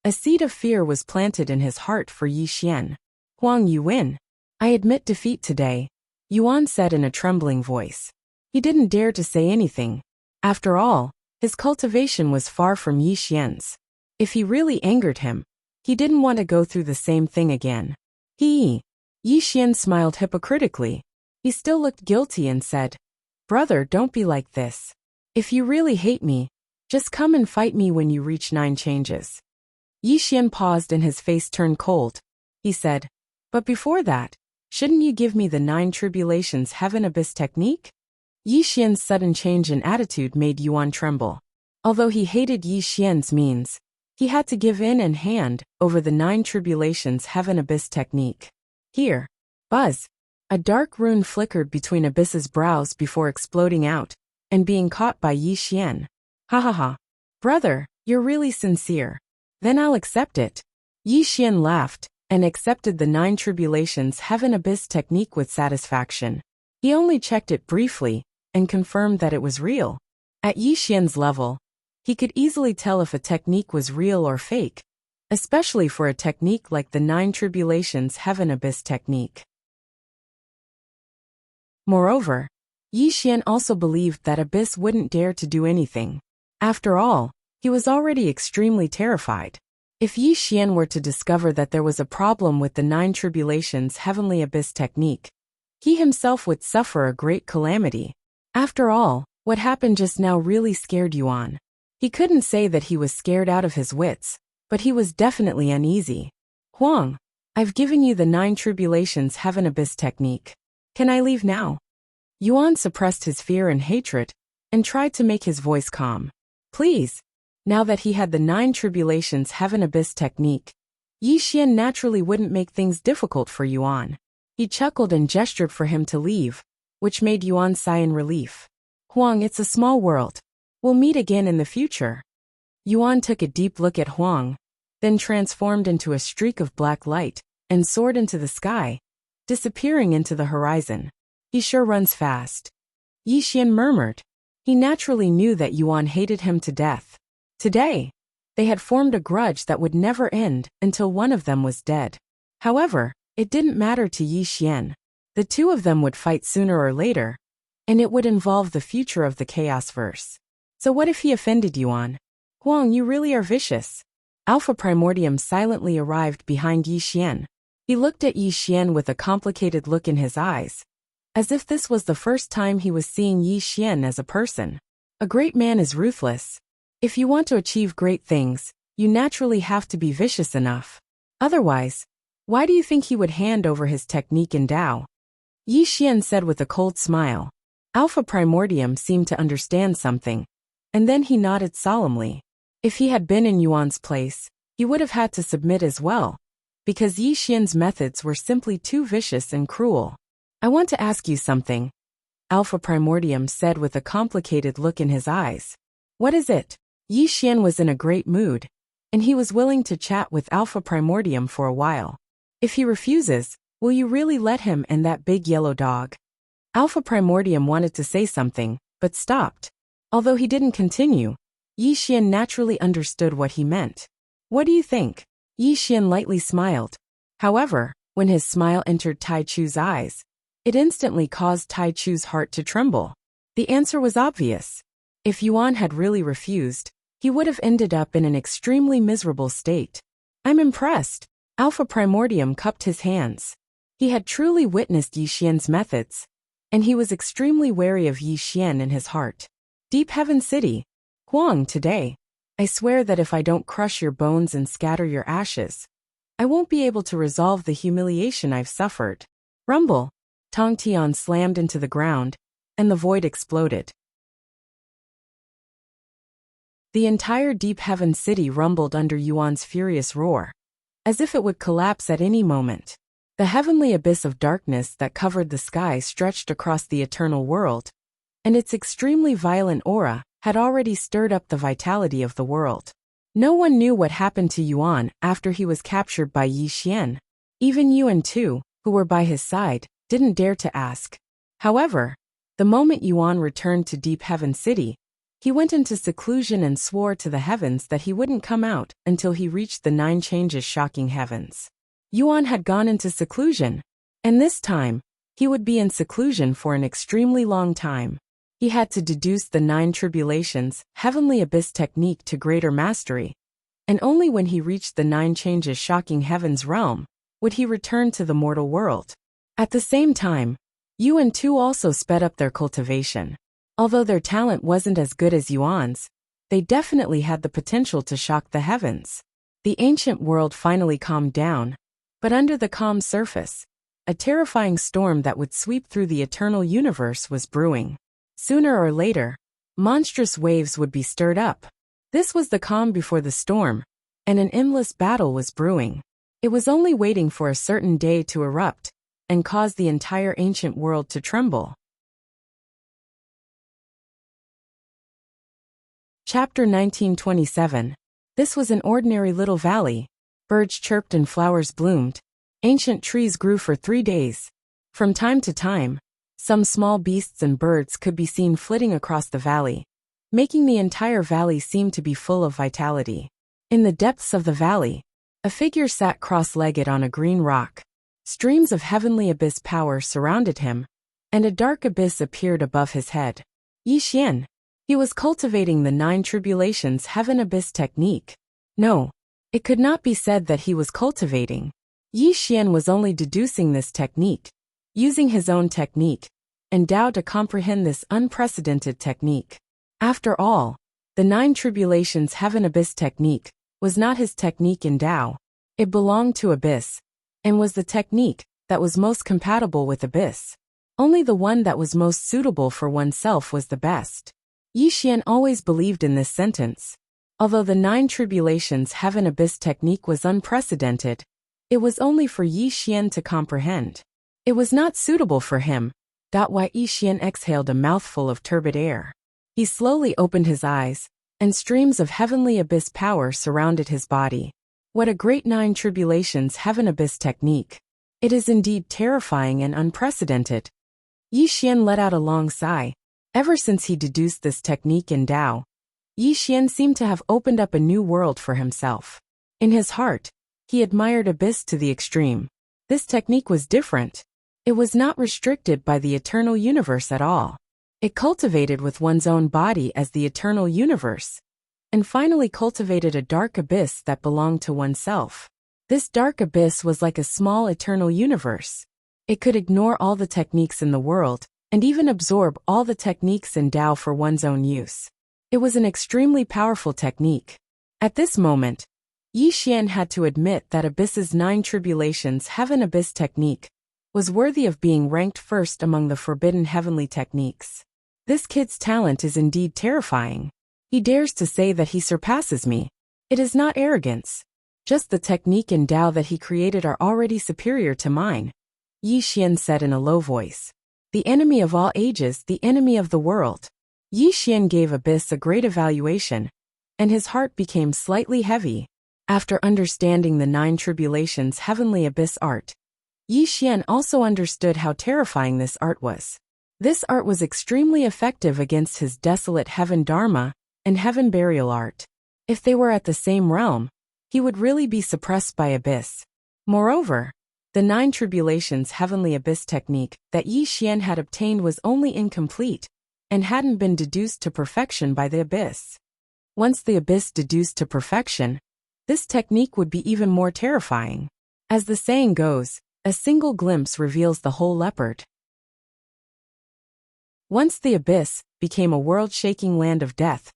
a seed of fear was planted in his heart for Yi Xian. Huang, you win. I admit defeat today, Yuan said in a trembling voice. He didn't dare to say anything. After all, his cultivation was far from Yi Xian's. If he really angered him, he didn't want to go through the same thing again. Yi Xian smiled hypocritically. He still looked guilty and said, Brother, don't be like this. If you really hate me, just come and fight me when you reach 9 changes. Yi Xian paused and his face turned cold. He said, But before that, shouldn't you give me the 9 tribulations heaven abyss technique? Yi Xian's sudden change in attitude made Yuan tremble. Although he hated Yi Xian's means, he had to give in and hand over the 9 tribulations heaven abyss technique. Here. Buzz. A dark rune flickered between Abyss's brows before exploding out and being caught by Yi Xian. Ha ha ha. Brother, you're really sincere. Then I'll accept it. Yi Xian laughed and accepted the 9 tribulations heaven abyss technique with satisfaction. He only checked it briefly and confirmed that it was real. At Yi Xian's level, he could easily tell if a technique was real or fake, especially for a technique like the 9 tribulations heaven abyss technique. Moreover, Yi Xian also believed that Abyss wouldn't dare to do anything. After all, he was already extremely terrified. If Yi Xian were to discover that there was a problem with the 9 tribulations heavenly abyss technique, he himself would suffer a great calamity. After all, what happened just now really scared Yuan. He couldn't say that he was scared out of his wits, but he was definitely uneasy. Huang, I've given you the 9 tribulations heaven abyss technique. Can I leave now? Yuan suppressed his fear and hatred and tried to make his voice calm. Please. Now that he had the 9 tribulations heaven abyss technique, Yi Xian naturally wouldn't make things difficult for Yuan. He chuckled and gestured for him to leave, which made Yuan sigh in relief. Huang, it's a small world. We'll meet again in the future. Yuan took a deep look at Huang, then transformed into a streak of black light and soared into the sky, disappearing into the horizon. He sure runs fast. Yi Xian murmured. He naturally knew that Yuan hated him to death. Today, they had formed a grudge that would never end until one of them was dead. However, it didn't matter to Yi Xian. The two of them would fight sooner or later, and it would involve the future of the Chaos Verse. So what if he offended Yuan? Huang, you really are vicious. Alpha Primordium silently arrived behind Yi Xian. He looked at Yi Xian with a complicated look in his eyes, as if this was the first time he was seeing Yi Xian as a person. A great man is ruthless. If you want to achieve great things, you naturally have to be vicious enough. Otherwise, why do you think he would hand over his technique in Tao? Yi Xian said with a cold smile. Alpha Primordium seemed to understand something, and then he nodded solemnly. If he had been in Yuan's place, he would have had to submit as well, because Yi Xian's methods were simply too vicious and cruel. I want to ask you something, Alpha Primordium said with a complicated look in his eyes. What is it? Yi Xian was in a great mood, and he was willing to chat with Alpha Primordium for a while. If he refuses, will you really let him and that big yellow dog? Alpha Primordium wanted to say something, but stopped. Although he didn't continue, Yi Xian naturally understood what he meant. What do you think? Yi Xian lightly smiled. However, when his smile entered Tai Chu's eyes, it instantly caused Tai Chu's heart to tremble. The answer was obvious. If Yuan had really refused, he would have ended up in an extremely miserable state. I'm impressed. Alpha Primordium cupped his hands. He had truly witnessed Yi Xian's methods, and he was extremely wary of Yi Xian in his heart. Deep Heaven City. Huang, today, I swear that if I don't crush your bones and scatter your ashes, I won't be able to resolve the humiliation I've suffered. Rumble. Tong Tian slammed into the ground, and the void exploded. The entire Deep Heaven City rumbled under Yuan's furious roar, as if it would collapse at any moment. The heavenly abyss of darkness that covered the sky stretched across the eternal world, and its extremely violent aura had already stirred up the vitality of the world. No one knew what happened to Yuan after he was captured by Yi Xian. Even Yuan too, who were by his side, didn't dare to ask. However, the moment Yuan returned to Deep Heaven City, he went into seclusion and swore to the heavens that he wouldn't come out until he reached the 9 changes shocking heavens. Yuan had gone into seclusion, and this time, he would be in seclusion for an extremely long time. He had to deduce the 9 tribulations, heavenly abyss technique to greater mastery, and only when he reached the 9 changes shocking heavens realm would he return to the mortal world. At the same time, Yuan too also sped up their cultivation. Although their talent wasn't as good as Yuan's, they definitely had the potential to shock the heavens. The ancient world finally calmed down, but under the calm surface, a terrifying storm that would sweep through the eternal universe was brewing. Sooner or later, monstrous waves would be stirred up. This was the calm before the storm, and an endless battle was brewing. It was only waiting for a certain day to erupt and cause the entire ancient world to tremble. Chapter 1927. This was an ordinary little valley. Birds chirped and flowers bloomed. Ancient trees grew for 3 days. From time to time, some small beasts and birds could be seen flitting across the valley, making the entire valley seem to be full of vitality. In the depths of the valley, a figure sat cross-legged on a green rock. Streams of heavenly abyss power surrounded him, and a dark abyss appeared above his head. Yi Xian. He was cultivating the 9 tribulations heaven abyss technique. No, it could not be said that he was cultivating. Yi Xian was only deducing this technique, using his own technique, endowed to comprehend this unprecedented technique. After all, The Nine Tribulations Heaven Abyss technique was not his technique in Tao. It belonged to Abyss, and was the technique that was most compatible with Abyss. Only the one that was most suitable for oneself was the best. Yi Xian always believed in this sentence. Although the Nine Tribulations Heaven Abyss technique was unprecedented, it was only for Yi Xian to comprehend. It was not suitable for him. Yi Xian exhaled a mouthful of turbid air. He slowly opened his eyes, and streams of heavenly abyss power surrounded his body. What a great Nine Tribulations Heaven Abyss technique! It is indeed terrifying and unprecedented. Yi Xian let out a long sigh. Ever since he deduced this technique in Tao, Yi Xian seemed to have opened up a new world for himself. In his heart, he admired Abyss to the extreme. This technique was different. It was not restricted by the eternal universe at all. It cultivated with one's own body as the eternal universe, and finally cultivated a dark abyss that belonged to oneself. This dark abyss was like a small eternal universe. It could ignore all the techniques in the world, and even absorb all the techniques in Tao for one's own use. It was an extremely powerful technique. At this moment, Yi Xian had to admit that Abyss's Nine Tribulations Heaven Abyss technique was worthy of being ranked first among the forbidden heavenly techniques. This kid's talent is indeed terrifying. He dares to say that he surpasses me. It is not arrogance. Just the technique and Tao that he created are already superior to mine, Yi Xian said in a low voice. The enemy of all ages, the enemy of the world. Yi Xian gave Abyss a great evaluation, and his heart became slightly heavy. After understanding the Nine Tribulations Heavenly Abyss art, Yi Xian also understood how terrifying this art was. This art was extremely effective against his desolate heaven dharma and heaven burial art. If they were at the same realm, he would really be suppressed by Abyss. Moreover, the Nine Tribulations Heavenly Abyss technique that Yi Xian had obtained was only incomplete and hadn't been deduced to perfection by the Abyss. Once the Abyss deduced to perfection, this technique would be even more terrifying. As the saying goes, a single glimpse reveals the whole leopard. Once the Abyss became a world-shaking land of death,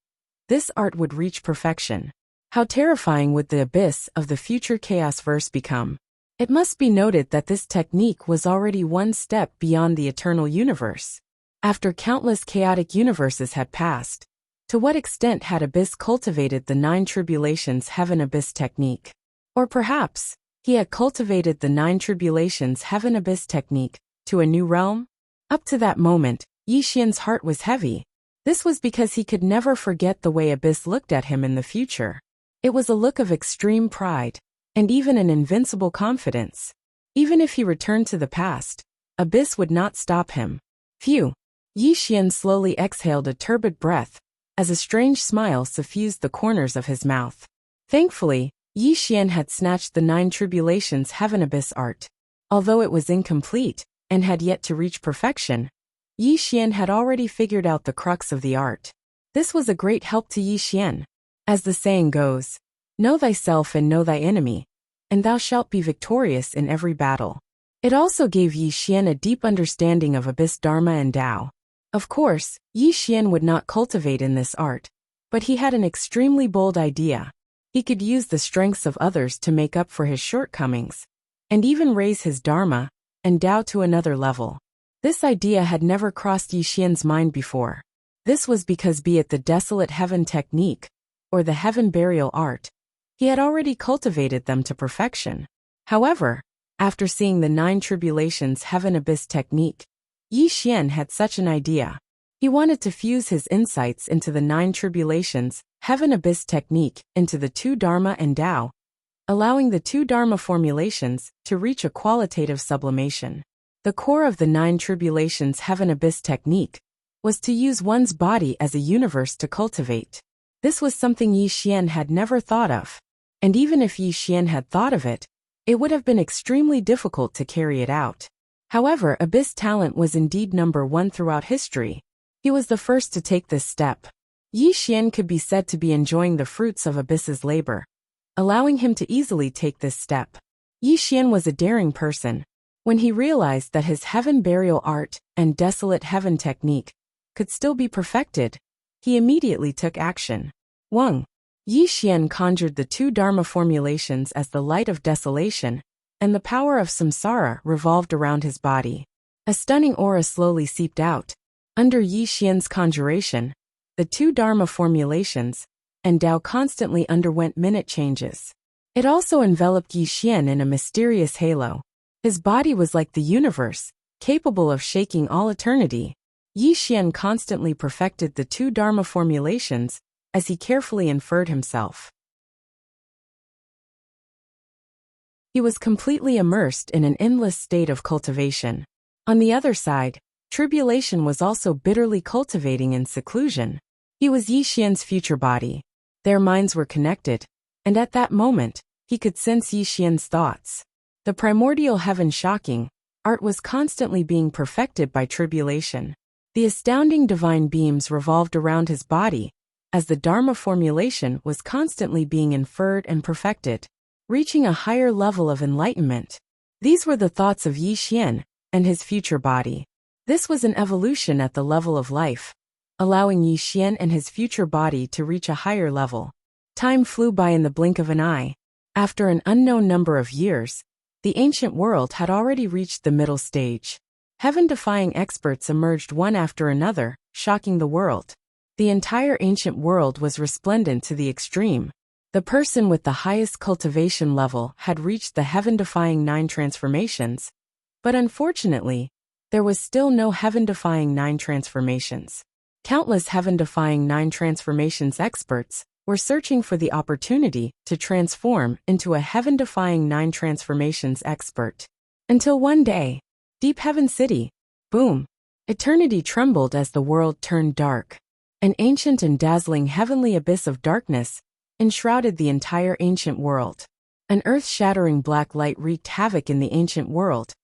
this art would reach perfection. How terrifying would the Abyss of the future Chaos verse become? It must be noted that this technique was already one step beyond the eternal universe. After countless chaotic universes had passed, to what extent had Abyss cultivated the Nine Tribulations Heaven Abyss technique? Or perhaps, he had cultivated the Nine Tribulations Heaven Abyss technique to a new realm? Up to that moment, Yi Xian's heart was heavy. This was because he could never forget the way Abyss looked at him in the future. It was a look of extreme pride, and even an invincible confidence. Even if he returned to the past, Abyss would not stop him. Phew! Yi Xian slowly exhaled a turbid breath, as a strange smile suffused the corners of his mouth. Thankfully, Yi Xian had snatched the Nine Tribulations Heaven Abyss art. Although it was incomplete, and had yet to reach perfection, Yi Xian had already figured out the crux of the art. This was a great help to Yi Xian. As the saying goes, know thyself and know thy enemy, and thou shalt be victorious in every battle. It also gave Yi Xian a deep understanding of Abyss Dharma and Tao. Of course, Yi Xian would not cultivate in this art, but he had an extremely bold idea. He could use the strengths of others to make up for his shortcomings, and even raise his Dharma and Tao to another level. This idea had never crossed Yi Xian's mind before. This was because be it the desolate heaven technique, or the heaven burial art, he had already cultivated them to perfection. However, after seeing the Nine Tribulations Heaven Abyss technique, Yi Xian had such an idea. He wanted to fuse his insights into the Nine Tribulations Heaven Abyss technique into the two Dharma and Tao, allowing the two Dharma formulations to reach a qualitative sublimation. The core of the Nine Tribulations Heaven Abyss technique was to use one's body as a universe to cultivate. This was something Yi Xian had never thought of. And even if Yi Xian had thought of it, it would have been extremely difficult to carry it out. However, Abyss talent was indeed number one throughout history. He was the first to take this step. Yi Xian could be said to be enjoying the fruits of Abyss's labor, allowing him to easily take this step. Yi Xian was a daring person. When he realized that his heaven burial art and desolate heaven technique could still be perfected, he immediately took action. 1. Yi Xian conjured the 2 Dharma formulations as the light of desolation, and the power of samsara revolved around his body. A stunning aura slowly seeped out. Under Yi Xian's conjuration, the 2 Dharma formulations and Tao constantly underwent minute changes. It also enveloped Yi Xian in a mysterious halo. His body was like the universe, capable of shaking all eternity. Yi Xian constantly perfected the 2 Dharma formulations as he carefully inferred himself. He was completely immersed in an endless state of cultivation. On the other side, tribulation was also bitterly cultivating in seclusion. He was Yi Xian's future body. Their minds were connected, and at that moment, he could sense Yi Xian's thoughts. The primordial heaven shocking art was constantly being perfected by tribulation. The astounding divine beams revolved around his body, as the Dharma formulation was constantly being inferred and perfected, reaching a higher level of enlightenment. These were the thoughts of Yi Xian and his future body. This was an evolution at the level of life, allowing Yi Xian and his future body to reach a higher level. Time flew by in the blink of an eye. After an unknown number of years, the ancient world had already reached the middle stage. Heaven-defying experts emerged one after another, shocking the world. The entire ancient world was resplendent to the extreme. The person with the highest cultivation level had reached the heaven-defying 9 transformations, but unfortunately, there was still no heaven-defying 9 transformations. Countless heaven-defying 9 transformations experts were searching for the opportunity to transform into a heaven-defying 9 transformations expert. Until one day, Deep Heaven City, boom! Eternity trembled as the world turned dark. An ancient and dazzling heavenly abyss of darkness enshrouded the entire ancient world. An earth-shattering black light wreaked havoc in the ancient world,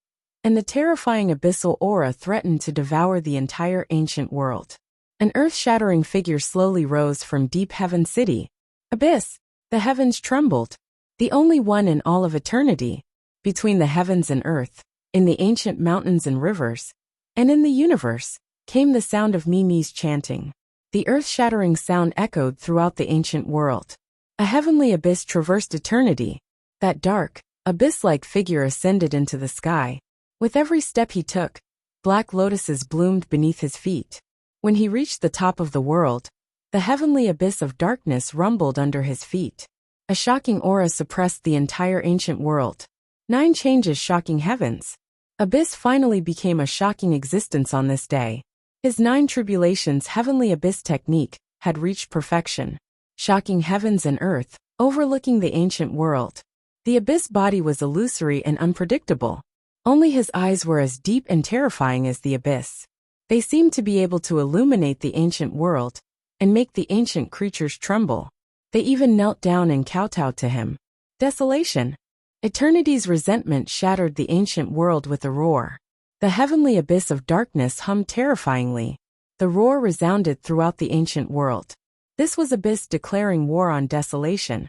and the terrifying abyssal aura threatened to devour the entire ancient world. An earth-shattering figure slowly rose from Deep Heaven City. Abyss! The heavens trembled. The only one in all of eternity, between the heavens and earth, in the ancient mountains and rivers, and in the universe, came the sound of Mimi's chanting. The earth-shattering sound echoed throughout the ancient world. A heavenly abyss traversed eternity. That dark, abyss-like figure ascended into the sky. With every step he took, black lotuses bloomed beneath his feet. When he reached the top of the world, the heavenly abyss of darkness rumbled under his feet. A shocking aura suppressed the entire ancient world. 9 changes shocking heavens. Abyss finally became a shocking existence on this day. His 9 tribulations heavenly abyss technique had reached perfection, shocking heavens and earth, overlooking the ancient world. The abyss body was illusory and unpredictable. Only his eyes were as deep and terrifying as the abyss. They seemed to be able to illuminate the ancient world and make the ancient creatures tremble. They even knelt down and kowtowed to him. Desolation. Eternity's resentment shattered the ancient world with a roar. The heavenly abyss of darkness hummed terrifyingly. The roar resounded throughout the ancient world. This was Abyss declaring war on desolation.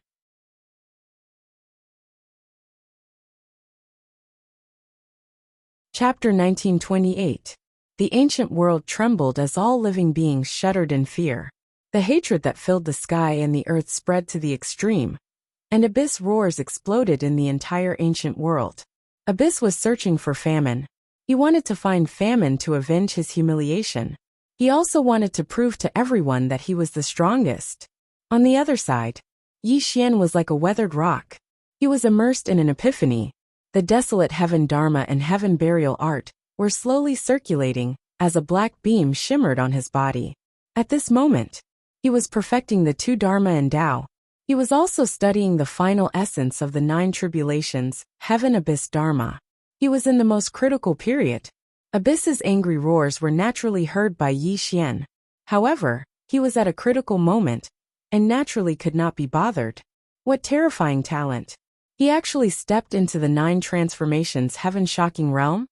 Chapter 1928. The ancient world trembled as all living beings shuddered in fear. The hatred that filled the sky and the earth spread to the extreme, and Abyss roars exploded in the entire ancient world. Abyss was searching for famine. He wanted to find famine to avenge his humiliation. He also wanted to prove to everyone that he was the strongest. On the other side, Yi Xian was like a weathered rock. He was immersed in an epiphany. The desolate heaven dharma and heaven burial art were slowly circulating as a black beam shimmered on his body. At this moment, he was perfecting the 2 dharma and Tao. He was also studying the final essence of the 9 tribulations, heaven abyss dharma. He was in the most critical period. Abyss's angry roars were naturally heard by Yi Xian. However, he was at a critical moment, and naturally could not be bothered. What terrifying talent! He actually stepped into the 9 transformations heaven-shocking realm?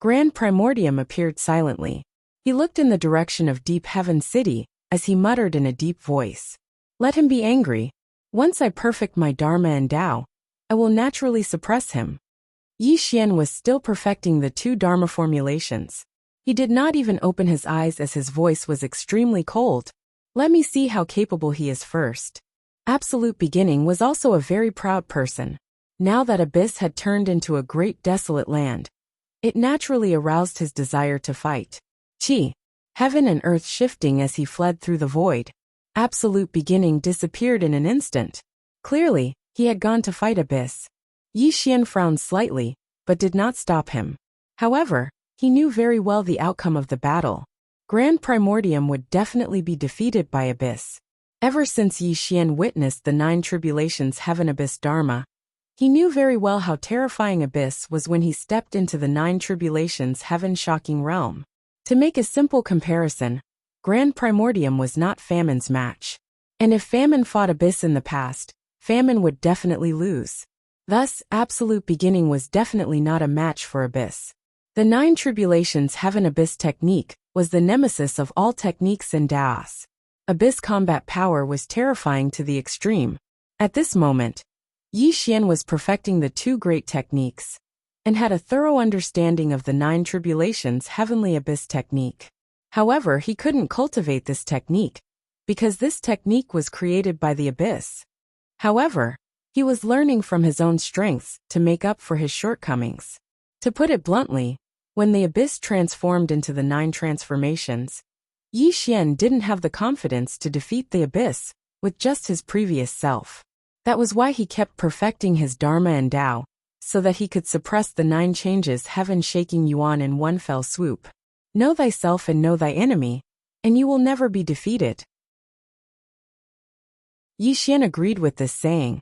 Grand Primordium appeared silently. He looked in the direction of Deep Heaven City, as he muttered in a deep voice. Let him be angry. Once I perfect my dharma and Tao, I will naturally suppress him. Yi Xian was still perfecting the 2 dharma formulations. He did not even open his eyes as his voice was extremely cold. Let me see how capable he is first. Absolute Beginning was also a very proud person. Now that Abyss had turned into a great desolate land, it naturally aroused his desire to fight. Chi, heaven and earth shifting as he fled through the void. Absolute Beginning disappeared in an instant. Clearly, he had gone to fight Abyss. Yi Xian frowned slightly, but did not stop him. However, he knew very well the outcome of the battle. Grand Primordium would definitely be defeated by Abyss. Ever since Yi Xian witnessed the 9 tribulations Heaven Abyss Dharma, he knew very well how terrifying Abyss was when he stepped into the 9 tribulations Heaven shocking realm. To make a simple comparison, Grand Primordium was not Famine's match. And if Famine fought Abyss in the past, Famine would definitely lose. Thus, Absolute Beginning was definitely not a match for Abyss. The 9 tribulations Heaven Abyss technique was the nemesis of all techniques in Daos. Abyss combat power was terrifying to the extreme. At this moment, Yi Xian was perfecting the 2 great techniques, and had a thorough understanding of the 9 tribulations Heavenly Abyss technique. However, he couldn't cultivate this technique, because this technique was created by the Abyss. However, he was learning from his own strengths to make up for his shortcomings. To put it bluntly, when the Abyss transformed into the 9 transformations, Yi Xian didn't have the confidence to defeat the Abyss with just his previous self. That was why he kept perfecting his Dharma and Tao, so that he could suppress the 9 changes Heaven shaking Yuan in one fell swoop. Know thyself and know thy enemy, and you will never be defeated. Yi Xian agreed with this saying,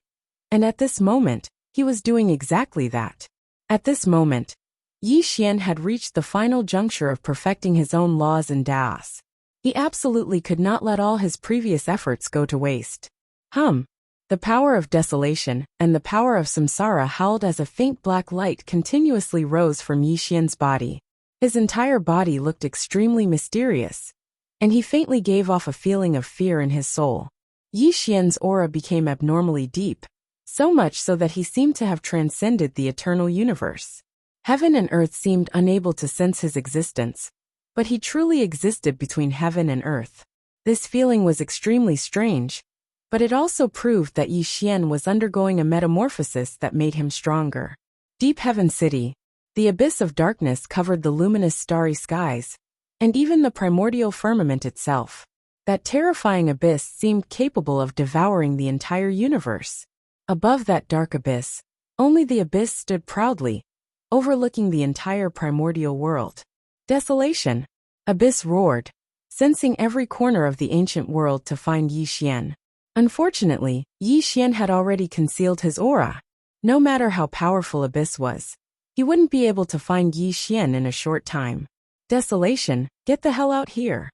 and at this moment, he was doing exactly that. At this moment, Yi Xian had reached the final juncture of perfecting his own laws and Daos. He absolutely could not let all his previous efforts go to waste. The power of desolation and the power of samsara howled as a faint black light continuously rose from Yi Xian's body. His entire body looked extremely mysterious, and he faintly gave off a feeling of fear in his soul. Yi Xian's aura became abnormally deep, so much so that he seemed to have transcended the eternal universe. Heaven and earth seemed unable to sense his existence, but he truly existed between heaven and earth. This feeling was extremely strange, but it also proved that Yi Xian was undergoing a metamorphosis that made him stronger. Deep Heaven City, the abyss of darkness covered the luminous starry skies, and even the primordial firmament itself. That terrifying abyss seemed capable of devouring the entire universe. Above that dark abyss, only the abyss stood proudly, overlooking the entire primordial world. Desolation. Abyss roared, sensing every corner of the ancient world to find Yi Xian. Unfortunately, Yi Xian had already concealed his aura. No matter how powerful Abyss was, he wouldn't be able to find Yi Xian in a short time. Desolation, get the hell out here.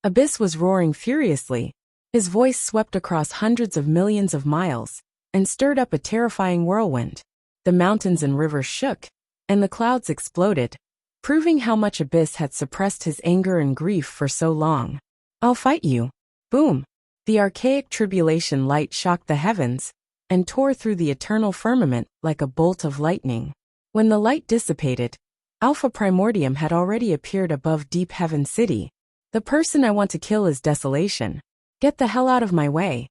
Abyss was roaring furiously. His voice swept across hundreds of millions of miles, and stirred up a terrifying whirlwind. The mountains and rivers shook, and the clouds exploded, proving how much Abyss had suppressed his anger and grief for so long. I'll fight you. Boom. The archaic tribulation light shocked the heavens, and tore through the eternal firmament like a bolt of lightning. When the light dissipated, Alpha Primordium had already appeared above Deep Heaven City. The person I want to kill is Desolation. Get the hell out of my way.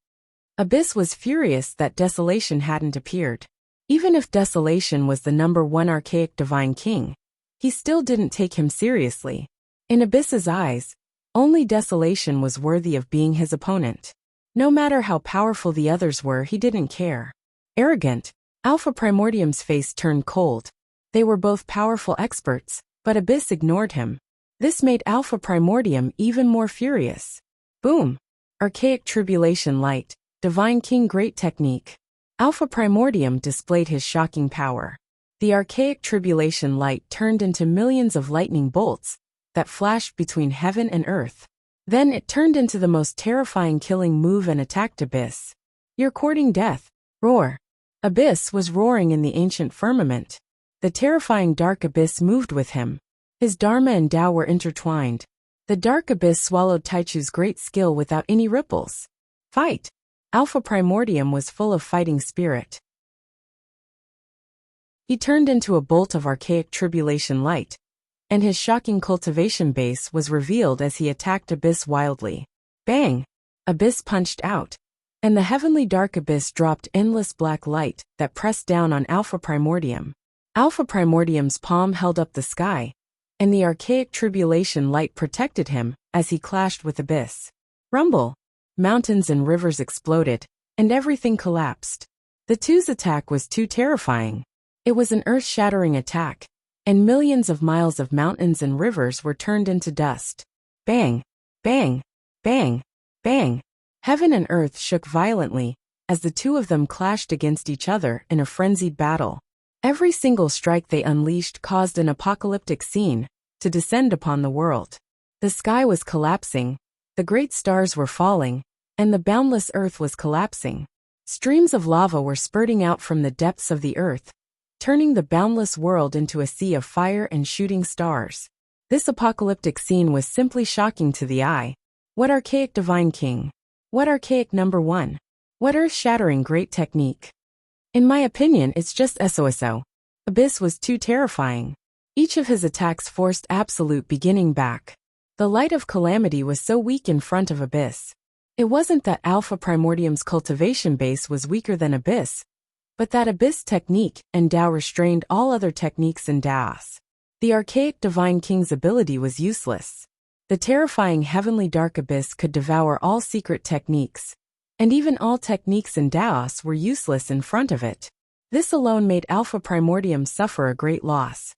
Abyss was furious that Desolation hadn't appeared. Even if Desolation was the #1 archaic divine king, he still didn't take him seriously. In Abyss's eyes, only Desolation was worthy of being his opponent. No matter how powerful the others were, he didn't care. Arrogant, Alpha Primordium's face turned cold. They were both powerful experts, but Abyss ignored him. This made Alpha Primordium even more furious. Boom! Archaic Tribulation Light, Divine King Great Technique. Alpha Primordium displayed his shocking power. The archaic tribulation light turned into millions of lightning bolts that flashed between heaven and earth. Then it turned into the most terrifying killing move and attacked Abyss. You're courting death. Roar. Abyss was roaring in the ancient firmament. The terrifying dark abyss moved with him. His Dharma and Tao were intertwined. The dark abyss swallowed Taichu's great skill without any ripples. Fight! Alpha Primordium was full of fighting spirit. He turned into a bolt of archaic tribulation light, and his shocking cultivation base was revealed as he attacked Abyss wildly. Bang! Abyss punched out, and the heavenly dark abyss dropped endless black light that pressed down on Alpha Primordium. Alpha Primordium's palm held up the sky, and the archaic tribulation light protected him as he clashed with Abyss. Rumble! Mountains and rivers exploded, and everything collapsed. The two's attack was too terrifying. It was an earth-shattering attack, and millions of miles of mountains and rivers were turned into dust. Bang! Bang! Bang! Bang! Heaven and earth shook violently as the two of them clashed against each other in a frenzied battle. Every single strike they unleashed caused an apocalyptic scene to descend upon the world. The sky was collapsing, the great stars were falling, and the boundless earth was collapsing. Streams of lava were spurting out from the depths of the earth, turning the boundless world into a sea of fire and shooting stars. This apocalyptic scene was simply shocking to the eye. What archaic divine king? What archaic number one? What earth-shattering great technique? In my opinion, it's just SOSO. Abyss was too terrifying. Each of his attacks forced absolute beginning back. The light of calamity was so weak in front of Abyss. It wasn't that Alpha Primordium's cultivation base was weaker than Abyss, but that Abyss technique and Tao restrained all other techniques in Daos. The archaic divine king's ability was useless. The terrifying heavenly dark abyss could devour all secret techniques, and even all techniques in Daos were useless in front of it. This alone made Alpha Primordium suffer a great loss.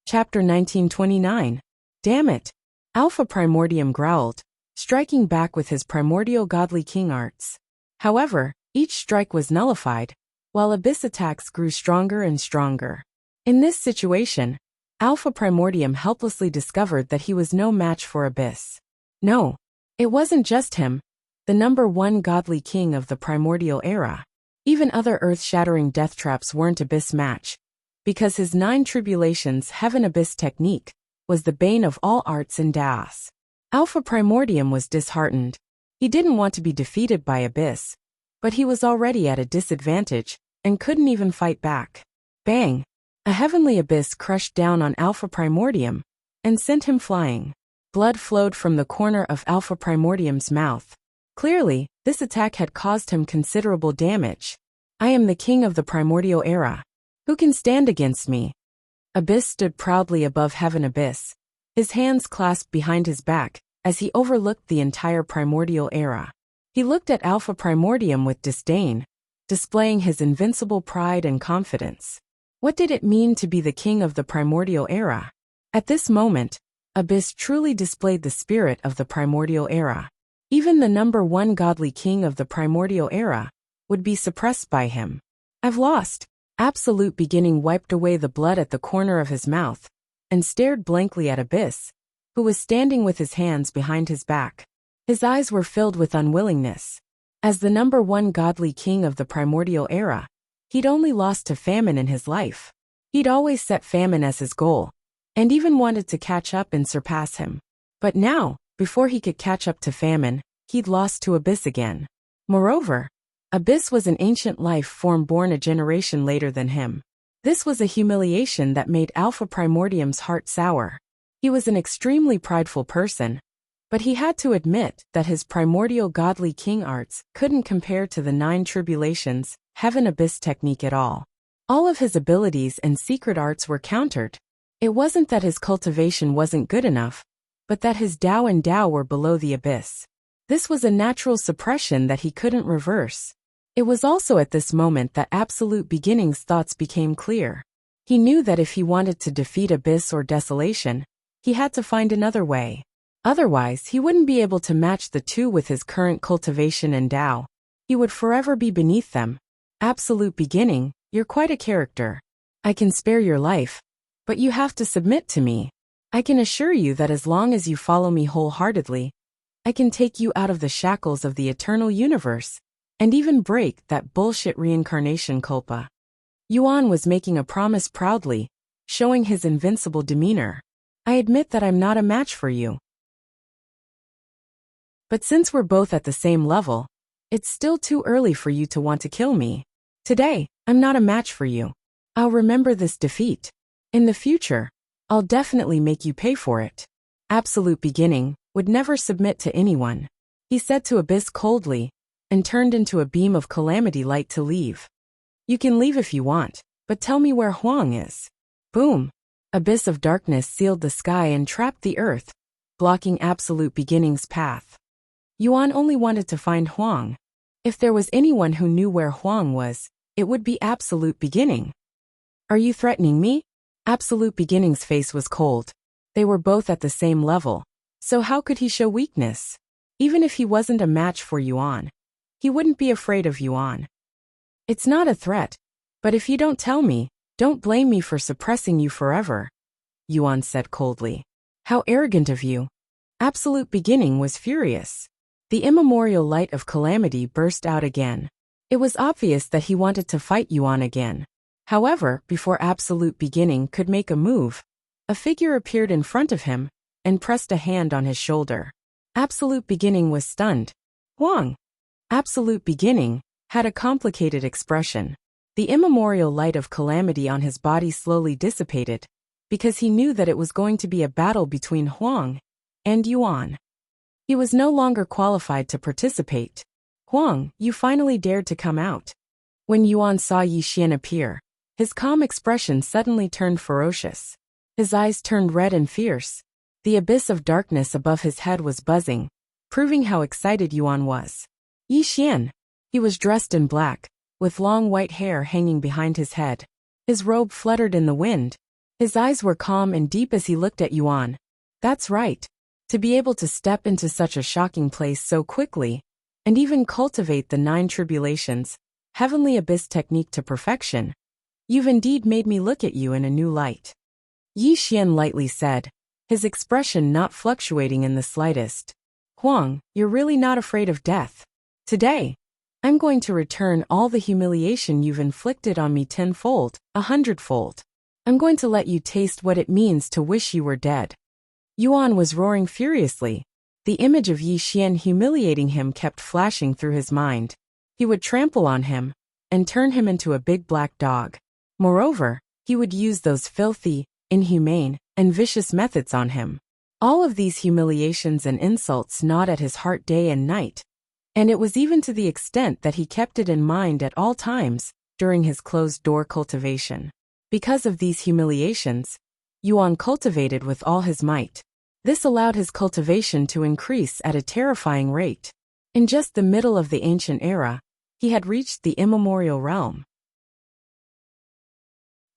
Chapter 1929. Damn it! Alpha Primordium growled, striking back with his primordial godly king arts. However, each strike was nullified, while Abyss attacks grew stronger and stronger. In this situation, Alpha Primordium helplessly discovered that he was no match for Abyss. No, it wasn't just him, the number one godly king of the primordial era. Even other earth-shattering death traps weren't Abyss match, because his 9 tribulations Heaven Abyss technique was the bane of all arts in Daos. Alpha Primordium was disheartened. He didn't want to be defeated by Abyss, but he was already at a disadvantage and couldn't even fight back. Bang! A heavenly abyss crushed down on Alpha Primordium and sent him flying. Blood flowed from the corner of Alpha Primordium's mouth. Clearly, this attack had caused him considerable damage. I am the king of the primordial era. Who can stand against me? Abyss stood proudly above Heaven Abyss, his hands clasped behind his back as he overlooked the entire primordial era. He looked at Alpha Primordium with disdain, displaying his invincible pride and confidence. What did it mean to be the king of the primordial era? At this moment, Abyss truly displayed the spirit of the primordial era. Even the number one godly king of the primordial era would be suppressed by him. I've lost. Absolute Beginning wiped away the blood at the corner of his mouth and stared blankly at Abyss, who was standing with his hands behind his back. His eyes were filled with unwillingness. As the number one godly king of the primordial era, he'd only lost to famine in his life. He'd always set famine as his goal, and even wanted to catch up and surpass him. But now, before he could catch up to famine, he'd lost to Abyss again. Moreover, Abyss was an ancient life form born a generation later than him. This was a humiliation that made Alpha Primordium's heart sour. He was an extremely prideful person, but he had to admit that his primordial godly king arts couldn't compare to the 9 tribulations Heaven Abyss technique at all. All of his abilities and secret arts were countered. It wasn't that his cultivation wasn't good enough, but that his Tao and Tao were below the Abyss. This was a natural suppression that he couldn't reverse. It was also at this moment that Absolute Beginning's thoughts became clear. He knew that if he wanted to defeat Abyss or Desolation, he had to find another way. Otherwise, he wouldn't be able to match the two with his current cultivation and Tao. He would forever be beneath them. Absolute Beginning, you're quite a character. I can spare your life, but you have to submit to me. I can assure you that as long as you follow me wholeheartedly, I can take you out of the shackles of the eternal universe, and even break that bullshit reincarnation culpa. Yuan was making a promise proudly, showing his invincible demeanor. I admit that I'm not a match for you. But since we're both at the same level, it's still too early for you to want to kill me. Today, I'm not a match for you. I'll remember this defeat. In the future, I'll definitely make you pay for it. Absolute Beginning would never submit to anyone. He said to Abyss coldly, and turned into a beam of calamity light to leave. You can leave if you want, but tell me where Huang is. Boom! Abyss of darkness sealed the sky and trapped the earth, blocking Absolute Beginning's path. Yuan only wanted to find Huang. If there was anyone who knew where Huang was, it would be Absolute Beginning. Are you threatening me? Absolute Beginning's face was cold. They were both at the same level, so how could he show weakness? Even if he wasn't a match for Yuan, he wouldn't be afraid of Yuan. It's not a threat, but if you don't tell me, don't blame me for suppressing you forever, Yuan said coldly. How arrogant of you. Absolute Beginning was furious. The immemorial light of calamity burst out again. It was obvious that he wanted to fight Yuan again. However, before Absolute Beginning could make a move, a figure appeared in front of him and pressed a hand on his shoulder. Absolute Beginning was stunned. Huang! Absolute Beginning had a complicated expression. The immemorial light of calamity on his body slowly dissipated, because he knew that it was going to be a battle between Huang and Yuan. He was no longer qualified to participate. Huang, you finally dared to come out. When Yuan saw Yi Xian appear, his calm expression suddenly turned ferocious. His eyes turned red and fierce. The abyss of darkness above his head was buzzing, proving how excited Yuan was. Yi Xian. He was dressed in black, with long white hair hanging behind his head. His robe fluttered in the wind. His eyes were calm and deep as he looked at Yuan. That's right. To be able to step into such a shocking place so quickly, and even cultivate the 9 tribulations, heavenly abyss technique to perfection, you've indeed made me look at you in a new light. Yi Xian lightly said, his expression not fluctuating in the slightest. Huang, you're really not afraid of death. Today, I'm going to return all the humiliation you've inflicted on me 10-fold, 100-fold. I'm going to let you taste what it means to wish you were dead. Yuan was roaring furiously. The image of Yi Xian humiliating him kept flashing through his mind. He would trample on him and turn him into a big black dog. Moreover, he would use those filthy, inhumane, and vicious methods on him. All of these humiliations and insults gnawed at his heart day and night, and it was even to the extent that he kept it in mind at all times during his closed-door cultivation. Because of these humiliations, Yuan cultivated with all his might. This allowed his cultivation to increase at a terrifying rate. In just the middle of the ancient era, he had reached the immemorial realm.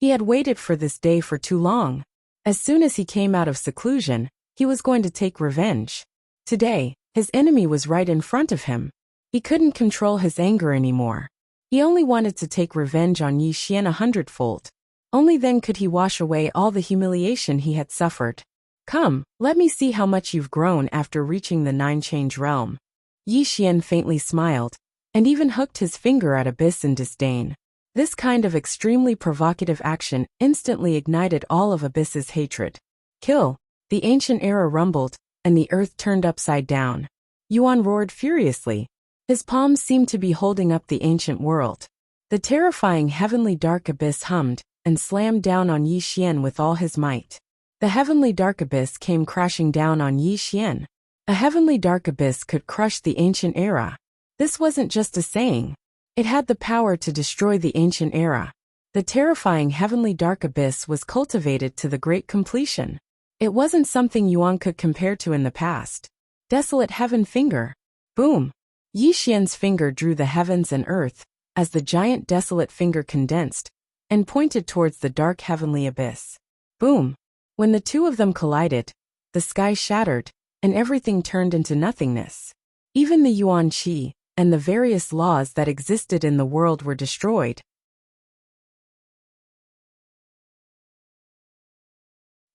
He had waited for this day for too long. As soon as he came out of seclusion, he was going to take revenge. Today, his enemy was right in front of him. He couldn't control his anger anymore. He only wanted to take revenge on Yi Xian 100-fold. Only then could he wash away all the humiliation he had suffered. Come, let me see how much you've grown after reaching the 9-change realm. Yi Xian faintly smiled, and even hooked his finger at Abyss in disdain. This kind of extremely provocative action instantly ignited all of Abyss's hatred. Kill! The ancient era rumbled, and the earth turned upside down. Yuan roared furiously. His palms seemed to be holding up the ancient world. The terrifying heavenly dark abyss hummed and slammed down on Yi Xian with all his might. The heavenly dark abyss came crashing down on Yi Xian. A heavenly dark abyss could crush the ancient era. This wasn't just a saying. It had the power to destroy the ancient era. The terrifying heavenly dark abyss was cultivated to the great completion. It wasn't something Yuan could compare to in the past. Desolate heaven finger. Boom! Yi Xian's finger drew the heavens and earth, as the giant desolate finger condensed, and pointed towards the dark heavenly abyss. Boom! When the two of them collided, the sky shattered, and everything turned into nothingness. Even the Yuan Qi and the various laws that existed in the world were destroyed.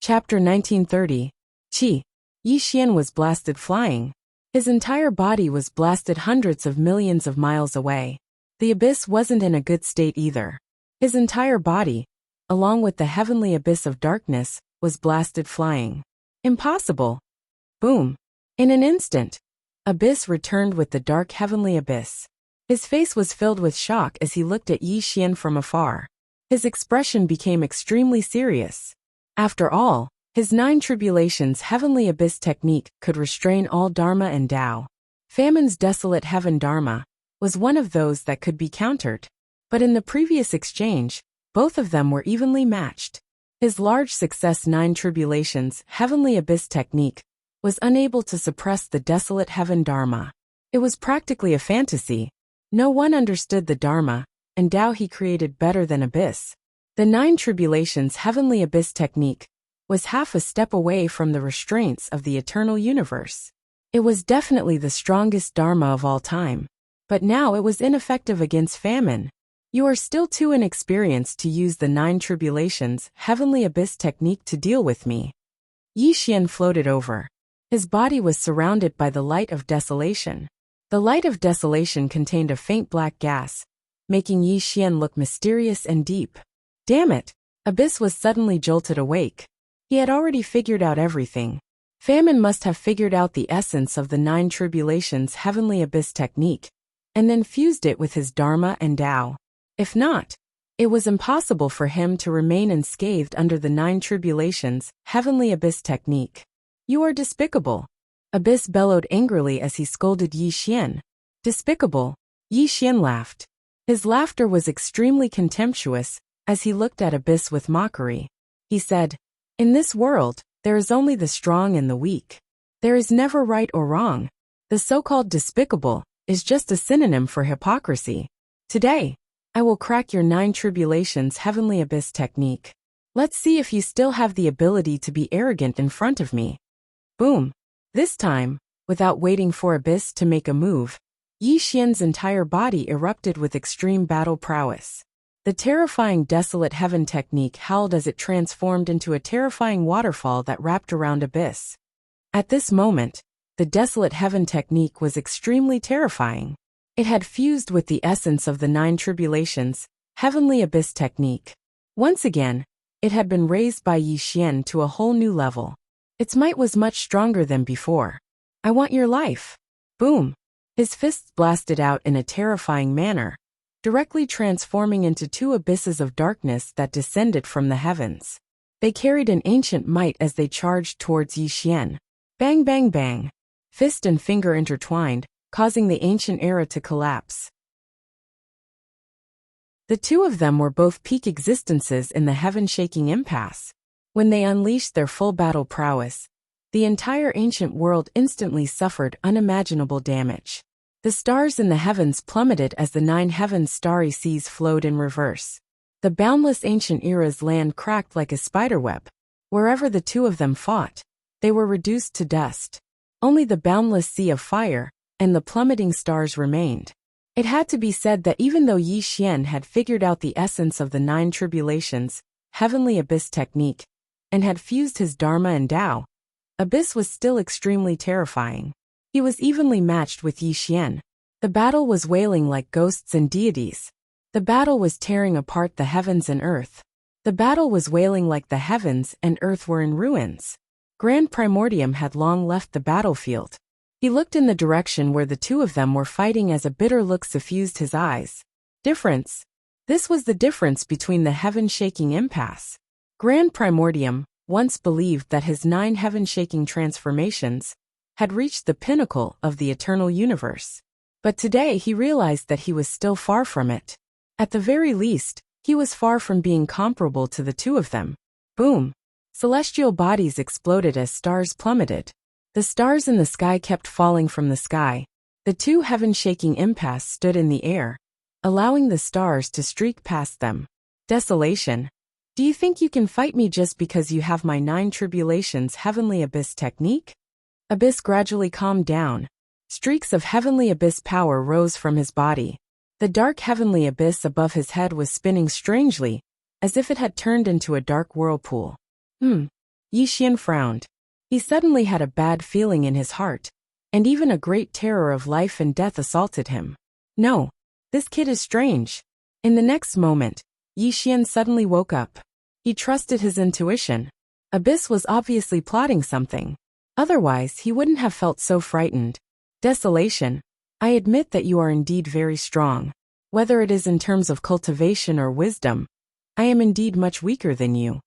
Chapter 1930. Qi. Yi Xian was blasted flying. His entire body was blasted hundreds of millions of miles away. The abyss wasn't in a good state either. His entire body, along with the heavenly abyss of darkness, was blasted flying. Impossible. Boom. In an instant, Abyss returned with the dark heavenly abyss. His face was filled with shock as he looked at Yi Xian from afar. His expression became extremely serious. After all, His 9 tribulations heavenly abyss technique could restrain all dharma and Tao. Famine's desolate heaven dharma was one of those that could be countered. But in the previous exchange, both of them were evenly matched. His large success 9 tribulations heavenly abyss technique was unable to suppress the desolate heaven dharma. It was practically a fantasy. No one understood the dharma and Tao he created better than abyss. The 9 tribulations heavenly abyss technique was half a step away from the restraints of the eternal universe. It was definitely the strongest dharma of all time. But now it was ineffective against famine. You are still too inexperienced to use the 9 tribulations heavenly abyss technique to deal with me. Yi Xian floated over. His body was surrounded by the light of desolation. The light of desolation contained a faint black gas, making Yi Xian look mysterious and deep. Damn it! Abyss was suddenly jolted awake. He had already figured out everything. Famine must have figured out the essence of the 9 tribulations heavenly abyss technique, and then fused it with his dharma and Tao. If not, it was impossible for him to remain unscathed under the 9 tribulations heavenly abyss technique. You are despicable. Abyss bellowed angrily as he scolded Yi Xian. Despicable? Yi Xian laughed. His laughter was extremely contemptuous as he looked at Abyss with mockery. He said, "In this world, there is only the strong and the weak. There is never right or wrong. The so-called despicable is just a synonym for hypocrisy. Today, I will crack your 9 tribulations heavenly abyss technique. Let's see if you still have the ability to be arrogant in front of me." Boom. This time, without waiting for Abyss to make a move, Yi Xian's entire body erupted with extreme battle prowess. The terrifying desolate heaven technique howled as it transformed into a terrifying waterfall that wrapped around Abyss. At this moment, the desolate heaven technique was extremely terrifying. It had fused with the essence of the 9 tribulations heavenly abyss technique. Once again, it had been raised by Yi Xian to a whole new level. Its might was much stronger than before. "I want your life." Boom. His fists blasted out in a terrifying manner, directly transforming into 2 abysses of darkness that descended from the heavens. They carried an ancient might as they charged towards Yi Xian. Bang bang bang. Fist and finger intertwined, causing the ancient era to collapse. The 2 of them were both peak existences in the heaven-shaking impasse. When they unleashed their full battle prowess, the entire ancient world instantly suffered unimaginable damage. The stars in the heavens plummeted as the 9 heavens' starry seas flowed in reverse. The boundless ancient era's land cracked like a spiderweb. Wherever the 2 of them fought, they were reduced to dust. Only the boundless sea of fire and the plummeting stars remained. It had to be said that even though Yi Xian had figured out the essence of the 9 tribulations heavenly abyss technique, and had fused his dharma and Tao, Abyss was still extremely terrifying. He was evenly matched with Yi Xian. The battle was wailing like ghosts and deities. The battle was tearing apart the heavens and earth. The battle was wailing like the heavens and earth were in ruins. Grand Primordium had long left the battlefield. He looked in the direction where the 2 of them were fighting as a bitter look suffused his eyes. Difference. This was the difference between the heaven-shaking impasse. Grand Primordium once believed that his 9 heaven-shaking transformations had reached the pinnacle of the eternal universe. But today he realized that he was still far from it. At the very least, he was far from being comparable to the 2 of them. Boom! Celestial bodies exploded as stars plummeted. The stars in the sky kept falling from the sky. The 2 heaven-shaking impasse stood in the air, allowing the stars to streak past them. Desolation. Do you think you can fight me just because you have my 9 tribulations heavenly abyss technique? Abyss gradually calmed down. Streaks of heavenly abyss power rose from his body. The dark heavenly abyss above his head was spinning strangely, as if it had turned into a dark whirlpool. Yi Xian frowned. He suddenly had a bad feeling in his heart, and even a great terror of life and death assaulted him. No, this kid is strange. In the next moment, Yi Xian suddenly woke up. He trusted his intuition. Abyss was obviously plotting something. Otherwise, he wouldn't have felt so frightened. Desolation. I admit that you are indeed very strong. Whether it is in terms of cultivation or wisdom, I am indeed much weaker than you.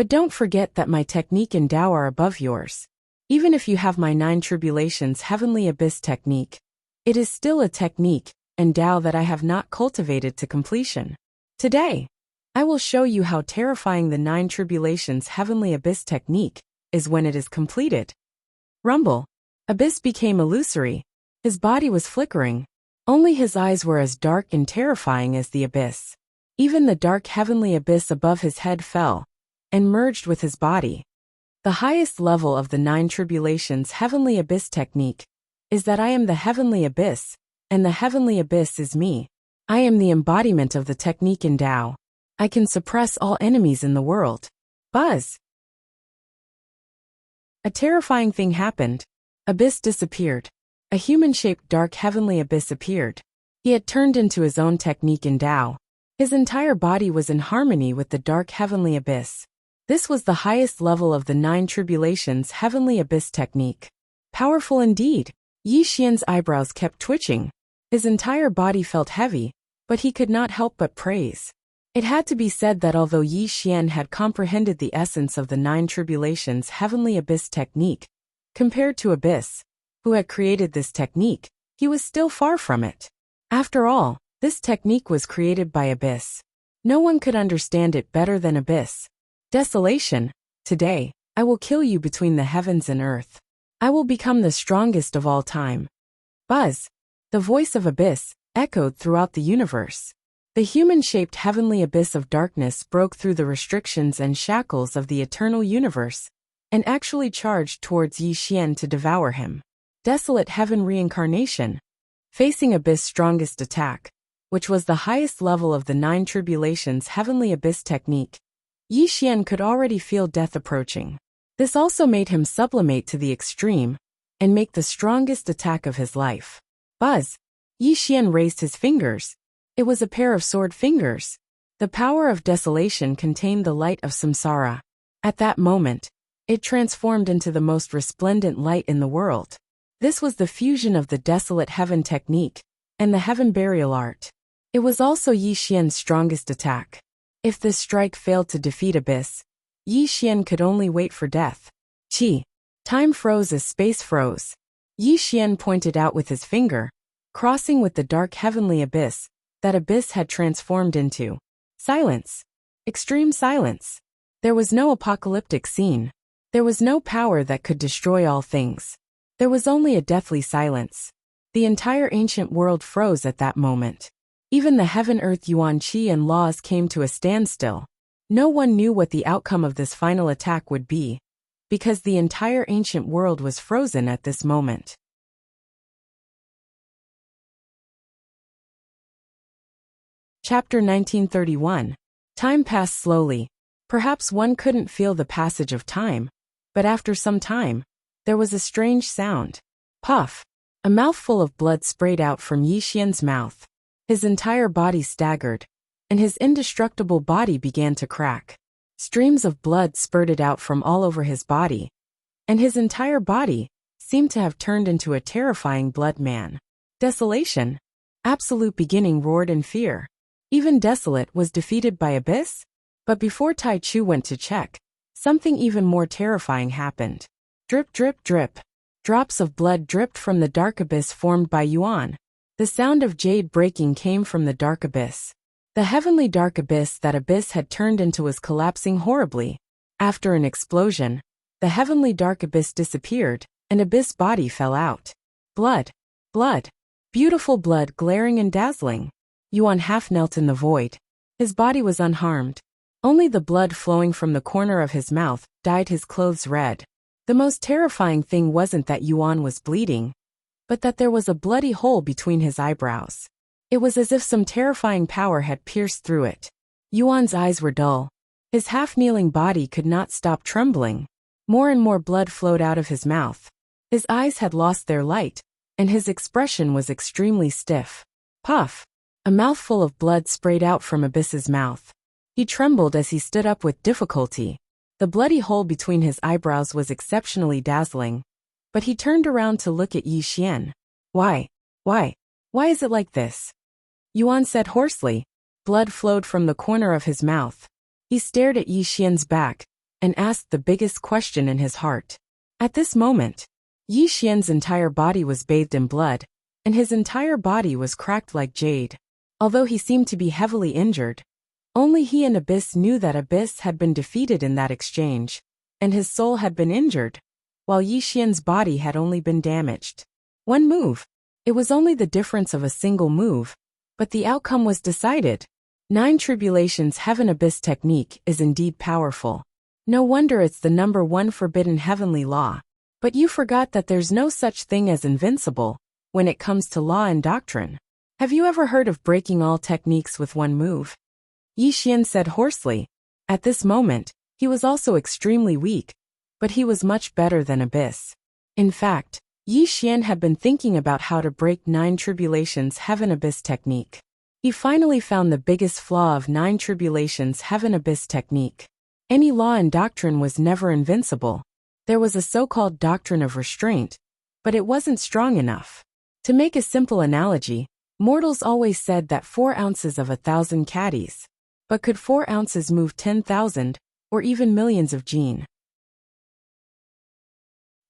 But don't forget that my technique and Tao are above yours. Even if you have my 9 tribulations heavenly abyss technique, it is still a technique and Tao that I have not cultivated to completion. Today, I will show you how terrifying the 9 tribulations heavenly abyss technique is when it is completed. Rumble. Abyss became illusory. His body was flickering. Only his eyes were as dark and terrifying as the abyss. Even the dark heavenly abyss above his head fell and merged with his body. The highest level of the 9 tribulations heavenly abyss technique is that I am the heavenly abyss, and the heavenly abyss is me. I am the embodiment of the technique in Tao. I can suppress all enemies in the world. Buzz. A terrifying thing happened. Abyss disappeared. A human-shaped dark heavenly abyss appeared. He had turned into his own technique in Tao. His entire body was in harmony with the dark heavenly abyss. This was the highest level of the 9 tribulations heavenly abyss technique. Powerful indeed. Yi Xian's eyebrows kept twitching. His entire body felt heavy, but he could not help but praise. It had to be said that although Yi Xian had comprehended the essence of the 9 tribulations heavenly abyss technique, compared to Abyss, who had created this technique, he was still far from it. After all, this technique was created by Abyss. No one could understand it better than Abyss. Desolation. Today, I will kill you between the heavens and earth. I will become the strongest of all time. Buzz. The voice of Abyss echoed throughout the universe. The human-shaped heavenly abyss of darkness broke through the restrictions and shackles of the eternal universe and actually charged towards Yi Xian to devour him. Desolate heaven reincarnation. Facing Abyss' strongest attack, which was the highest level of the 9 tribulations heavenly abyss technique, Yi Xian could already feel death approaching. This also made him sublimate to the extreme and make the strongest attack of his life. Buzz. Yi Xian raised his fingers. It was a pair of sword fingers. The power of desolation contained the light of samsara. At that moment, it transformed into the most resplendent light in the world. This was the fusion of the desolate heaven technique and the heaven burial art. It was also Yi Xian's strongest attack. If this strike failed to defeat Abyss, Yi Xian could only wait for death. Qi. Time froze as space froze. Yi Xian pointed out with his finger, crossing with the dark heavenly abyss, that Abyss had transformed into. Silence. Extreme silence. There was no apocalyptic scene. There was no power that could destroy all things. There was only a deathly silence. The entire ancient world froze at that moment. Even the heaven, earth, yuan, qi and laws came to a standstill. No one knew what the outcome of this final attack would be, because the entire ancient world was frozen at this moment. Chapter 1931. Time passed slowly. Perhaps one couldn't feel the passage of time, but after some time, there was a strange sound. Puff. A mouthful of blood sprayed out from Yi Xian's mouth. His entire body staggered, and his indestructible body began to crack. Streams of blood spurted out from all over his body, and his entire body seemed to have turned into a terrifying blood man. Desolation. Absolute beginning roared in fear. Even Desolate was defeated by Abyss? But before Tai Chu went to check, something even more terrifying happened. Drip, drip, drip. Drops of blood dripped from the dark abyss formed by Yuan. The sound of jade breaking came from the dark abyss. The heavenly dark abyss that Abyss had turned into was collapsing horribly. After an explosion, the heavenly dark abyss disappeared, and Abyss' body fell out. Blood. Blood. Beautiful blood glaring and dazzling. Yuan half knelt in the void. His body was unharmed. Only the blood flowing from the corner of his mouth dyed his clothes red. The most terrifying thing wasn't that Yuan was bleeding, but that there was a bloody hole between his eyebrows. It was as if some terrifying power had pierced through it. Yuan's eyes were dull. His half-kneeling body could not stop trembling. More and more blood flowed out of his mouth. His eyes had lost their light, and his expression was extremely stiff. Puff. A mouthful of blood sprayed out from Abyss's mouth. He trembled as he stood up with difficulty. The bloody hole between his eyebrows was exceptionally dazzling, but he turned around to look at Yi Xian. Why is it like this? Yuan said hoarsely. Blood flowed from the corner of his mouth. He stared at Yi Xian's back, and asked the biggest question in his heart. At this moment, Yi Xian's entire body was bathed in blood, and his entire body was cracked like jade. Although he seemed to be heavily injured, only he and Abyss knew that Abyss had been defeated in that exchange, and his soul had been injured, while Yi Xian's body had only been damaged. One move. It was only the difference of a single move, but the outcome was decided. 9 Tribulations Heaven Abyss technique is indeed powerful. No wonder it's the #1 forbidden heavenly law. But you forgot that there's no such thing as invincible when it comes to law and doctrine. Have you ever heard of breaking all techniques with one move? Yi Xian said hoarsely. At this moment, he was also extremely weak, but he was much better than Abyss. In fact, Yi Xian had been thinking about how to break 9 Tribulations Heaven Abyss technique. He finally found the biggest flaw of 9 Tribulations Heaven Abyss technique. Any law and doctrine was never invincible. There was a so-called doctrine of restraint, but it wasn't strong enough. To make a simple analogy, mortals always said that 4 ounces of 1,000 caddies. But could 4 ounces move 10,000, or even millions of jin?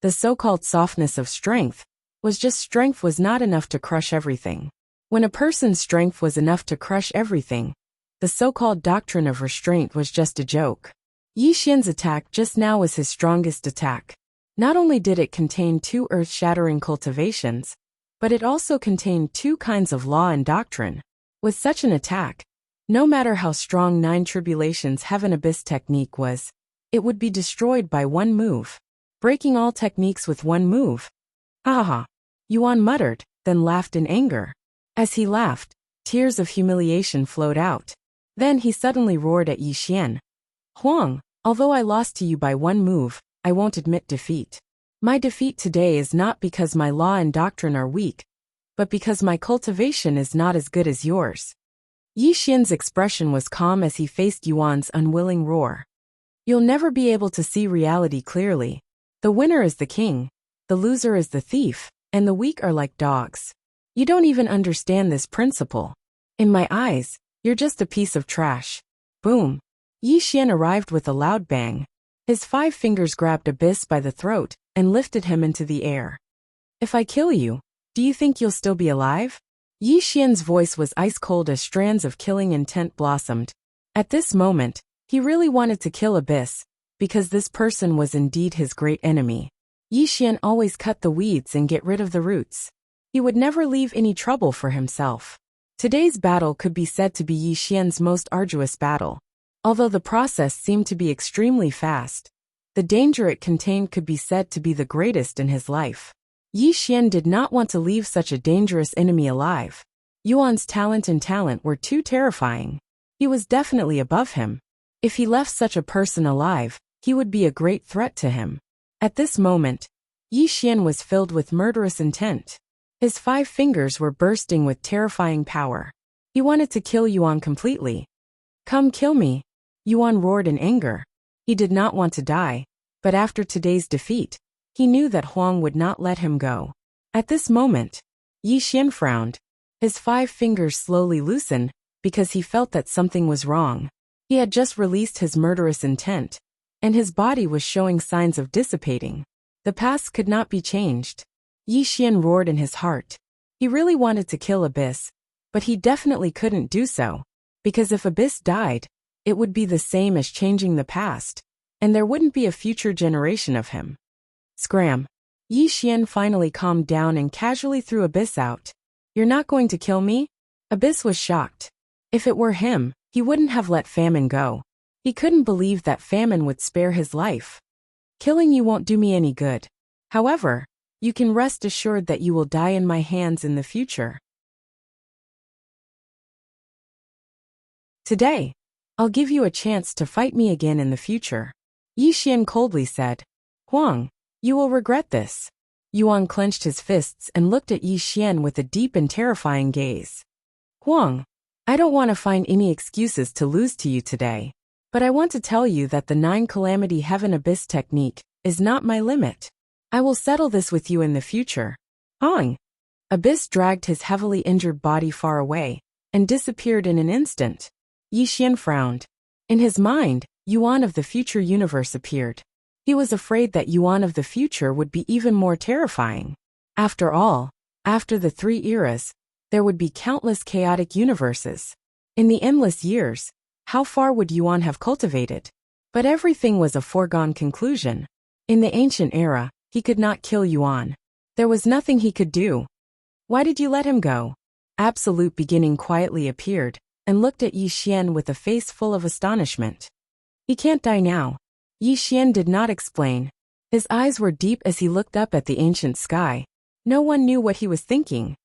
The so-called softness of strength was just strength was not enough to crush everything. When a person's strength was enough to crush everything, the so-called doctrine of restraint was just a joke. Yi Xian's attack just now was his strongest attack. Not only did it contain 2 earth-shattering cultivations, but it also contained 2 kinds of law and doctrine. With such an attack, no matter how strong 9 Tribulations Heaven Abyss technique was, it would be destroyed by one move. Breaking all techniques with one move. Ha ha ha. Yuan muttered, then laughed in anger. As he laughed, tears of humiliation flowed out. Then he suddenly roared at Yi Xian. Huang, although I lost to you by one move, I won't admit defeat. My defeat today is not because my law and doctrine are weak, but because my cultivation is not as good as yours. Yi Xian's expression was calm as he faced Yuan's unwilling roar. You'll never be able to see reality clearly. The winner is the king, the loser is the thief, and the weak are like dogs. You don't even understand this principle. In my eyes, you're just a piece of trash. Boom. Yi Xian arrived with a loud bang. His 5 fingers grabbed Abyss by the throat and lifted him into the air. If I kill you, do you think you'll still be alive? Yi Xian's voice was ice-cold as strands of killing intent blossomed. At this moment, he really wanted to kill Abyss, because this person was indeed his great enemy. Yi Xian always cut the weeds and get rid of the roots. He would never leave any trouble for himself. Today's battle could be said to be Yi Xian's most arduous battle. Although the process seemed to be extremely fast, the danger it contained could be said to be the greatest in his life. Yi Xian did not want to leave such a dangerous enemy alive. Yuan's talent were too terrifying. He was definitely above him. If he left such a person alive, he would be a great threat to him. At this moment, Yi Xian was filled with murderous intent. His 5 fingers were bursting with terrifying power. He wanted to kill Yuan completely. Come kill me, Yuan roared in anger. He did not want to die, but after today's defeat, he knew that Huang would not let him go. At this moment, Yi Xian frowned. His 5 fingers slowly loosened, because he felt that something was wrong. He had just released his murderous intent, and his body was showing signs of dissipating. The past could not be changed. Yi Xian roared in his heart. He really wanted to kill Abyss, but he definitely couldn't do so, because if Abyss died, it would be the same as changing the past, and there wouldn't be a future generation of him. Scram. Yi Xian finally calmed down and casually threw Abyss out. You're not going to kill me? Abyss was shocked. If it were him, he wouldn't have let Famine go. He couldn't believe that Famine would spare his life. Killing you won't do me any good. However, you can rest assured that you will die in my hands in the future. Today, I'll give you a chance to fight me again in the future. Yi Xian coldly said. Huang, you will regret this. Yuan clenched his fists and looked at Yi Xian with a deep and terrifying gaze. Huang, I don't want to find any excuses to lose to you today. But I want to tell you that the 9 Calamity Heaven Abyss technique is not my limit. I will settle this with you in the future. Huang. Abyss dragged his heavily injured body far away and disappeared in an instant. Yi Xian frowned. In his mind, Yuan of the future universe appeared. He was afraid that Yuan of the future would be even more terrifying. After all, after the 3 eras, there would be countless chaotic universes. In the endless years, how far would Yuan have cultivated? But everything was a foregone conclusion. In the ancient era, he could not kill Yuan. There was nothing he could do. Why did you let him go? Absolute Beginning quietly appeared and looked at Yi Xian with a face full of astonishment. He can't die now. Yi Xian did not explain. His eyes were deep as he looked up at the ancient sky. No one knew what he was thinking.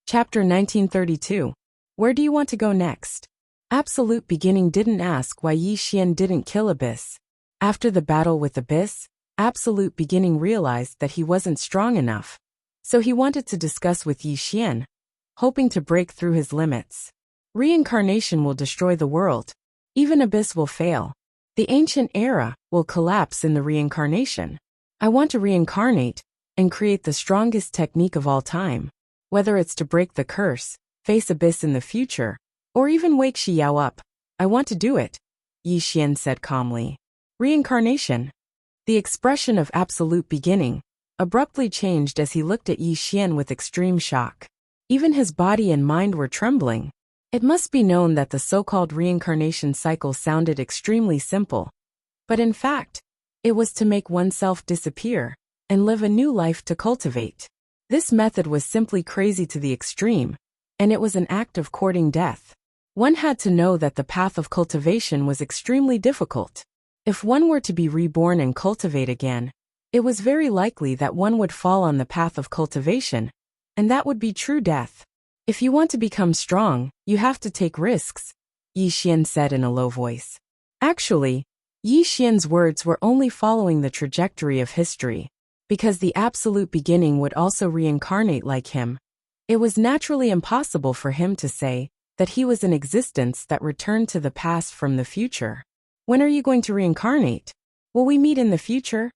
Chapter 1932. Where do you want to go next? Absolute Beginning didn't ask why Yi Xian didn't kill Abyss. After the battle with Abyss, Absolute Beginning realized that he wasn't strong enough. So he wanted to discuss with Yi Xian, hoping to break through his limits. Reincarnation will destroy the world. Even Abyss will fail. The ancient era will collapse in the reincarnation. I want to reincarnate and create the strongest technique of all time. Whether it's to break the curse, face Abyss in the future, or even wake Xiao up, I want to do it, Yi Xian said calmly. Reincarnation. The expression of Absolute Beginning abruptly changed as he looked at Yi Xian with extreme shock. Even his body and mind were trembling. It must be known that the so-called reincarnation cycle sounded extremely simple. But in fact, it was to make oneself disappear and live a new life to cultivate. This method was simply crazy to the extreme, and it was an act of courting death. One had to know that the path of cultivation was extremely difficult. If one were to be reborn and cultivate again, it was very likely that one would fall on the path of cultivation, and that would be true death. If you want to become strong, you have to take risks, Yi Xian said in a low voice. Actually, Yi Xian's words were only following the trajectory of history. Because the Absolute Beginning would also reincarnate like him, it was naturally impossible for him to say that he was an existence that returned to the past from the future. When are you going to reincarnate? Will we meet in the future?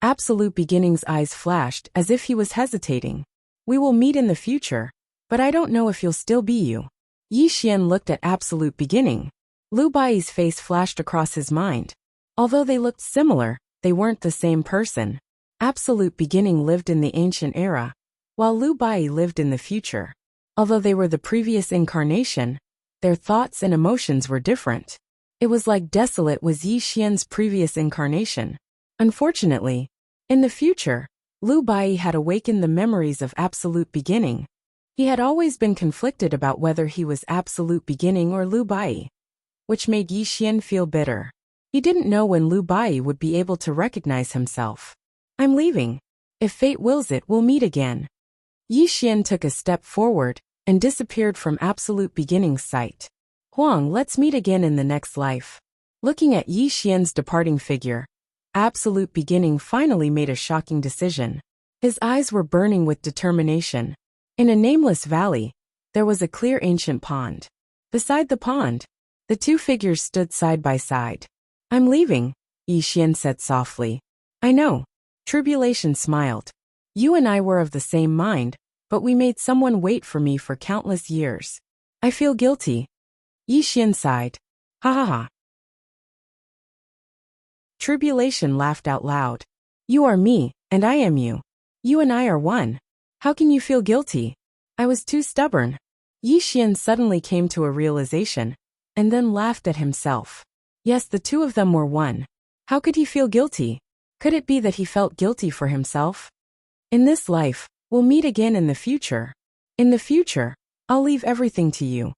Absolute Beginning's eyes flashed as if he was hesitating. We will meet in the future, but I don't know if you'll still be you. Yi Xian looked at Absolute Beginning. Lu Bai's face flashed across his mind. Although they looked similar, they weren't the same person. Absolute Beginning lived in the ancient era, while Lu Bai lived in the future. Although they were the previous incarnation, their thoughts and emotions were different. It was like Desolate was Yi Xian's previous incarnation. Unfortunately, in the future, Lu Bai had awakened the memories of Absolute Beginning. He had always been conflicted about whether he was Absolute Beginning or Lu Bai, which made Yi Xian feel bitter. He didn't know when Lu Bai would be able to recognize himself. I'm leaving. If fate wills it, we'll meet again. Yi Xian took a step forward and disappeared from Absolute Beginning's sight. Huang, let's meet again in the next life. Looking at Yi Xian's departing figure, Absolute Beginning finally made a shocking decision. His eyes were burning with determination. In a nameless valley, there was a clear ancient pond. Beside the pond, the two figures stood side by side. I'm leaving, Yi Xian said softly. I know. Tribulation smiled. You and I were of the same mind, but we made someone wait for me for countless years. I feel guilty. Yi Xian sighed. Ha ha ha. Tribulation laughed out loud. You are me, and I am you. You and I are one. How can you feel guilty? I was too stubborn. Yi Xian suddenly came to a realization, and then laughed at himself. Yes, the two of them were one. How could he feel guilty? Could it be that he felt guilty for himself? In this life, we'll meet again in the future. In the future, I'll leave everything to you.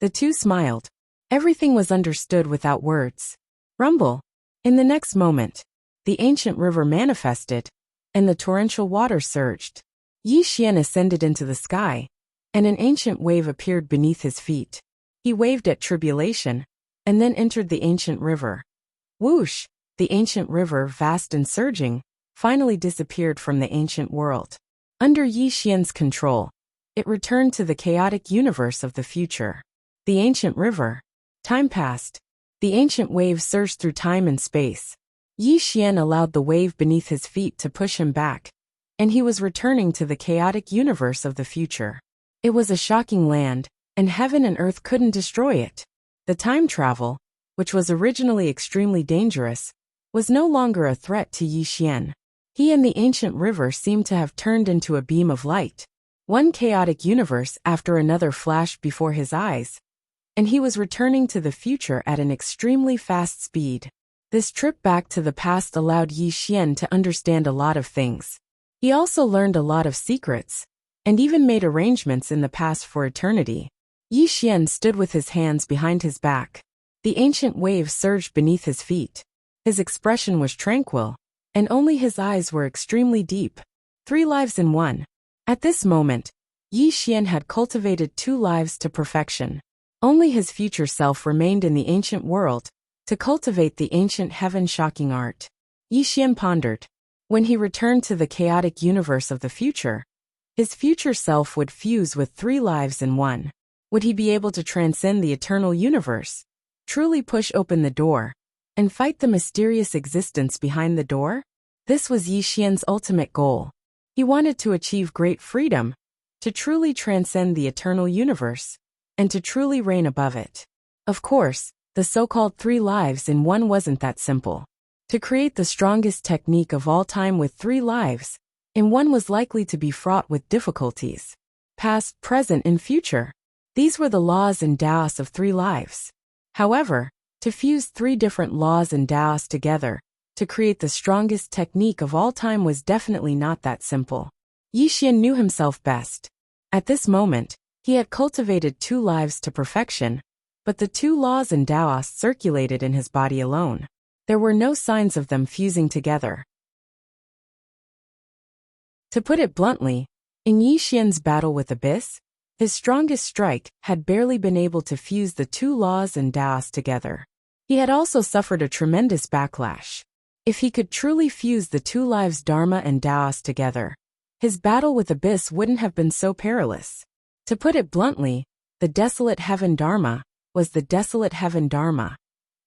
The two smiled. Everything was understood without words. Rumble. In the next moment, the ancient river manifested, and the torrential water surged. Yi Xian ascended into the sky, and an ancient wave appeared beneath his feet. He waved at Tribulation, and then entered the ancient river. Whoosh! The ancient river, vast and surging, finally disappeared from the ancient world. Under Yi Xian's control, it returned to the chaotic universe of the future. The ancient river. Time passed. The ancient wave surged through time and space. Yi Xian allowed the wave beneath his feet to push him back, and he was returning to the chaotic universe of the future. It was a shocking land, and heaven and earth couldn't destroy it. The time travel, which was originally extremely dangerous, was no longer a threat to Yi Xian. He and the ancient river seemed to have turned into a beam of light. One chaotic universe after another flashed before his eyes, and he was returning to the future at an extremely fast speed. This trip back to the past allowed Yi Xian to understand a lot of things. He also learned a lot of secrets, and even made arrangements in the past for eternity. Yi Xian stood with his hands behind his back. The ancient waves surged beneath his feet. His expression was tranquil, and only his eyes were extremely deep. 3 lives in one. At this moment, Yi Xian had cultivated 2 lives to perfection. Only his future self remained in the ancient world, to cultivate the ancient heaven-shocking art. Yi Xian pondered. When he returned to the chaotic universe of the future, his future self would fuse with 3 lives in one. Would he be able to transcend the eternal universe, truly push open the door, and fight the mysterious existence behind the door? This was Yi Xian's ultimate goal. He wanted to achieve great freedom, to truly transcend the eternal universe, and to truly reign above it. Of course, the so-called 3 lives in one wasn't that simple. To create the strongest technique of all time with 3 lives in one was likely to be fraught with difficulties. Past, present, and future. These were the laws and Taoists of 3 lives. However, to fuse 3 different laws and Taoists together, to create the strongest technique of all time was definitely not that simple. Yi Xian knew himself best. At this moment, he had cultivated 2 lives to perfection, but the 2 laws and Taoists circulated in his body alone. There were no signs of them fusing together. To put it bluntly, in Yi Xian's battle with Abyss, his strongest strike had barely been able to fuse the 2 laws and Taoists together. He had also suffered a tremendous backlash. If he could truly fuse the 2 lives Dharma and Taoists together, his battle with Abyss wouldn't have been so perilous. To put it bluntly, the desolate heaven Dharma was the desolate heaven Dharma,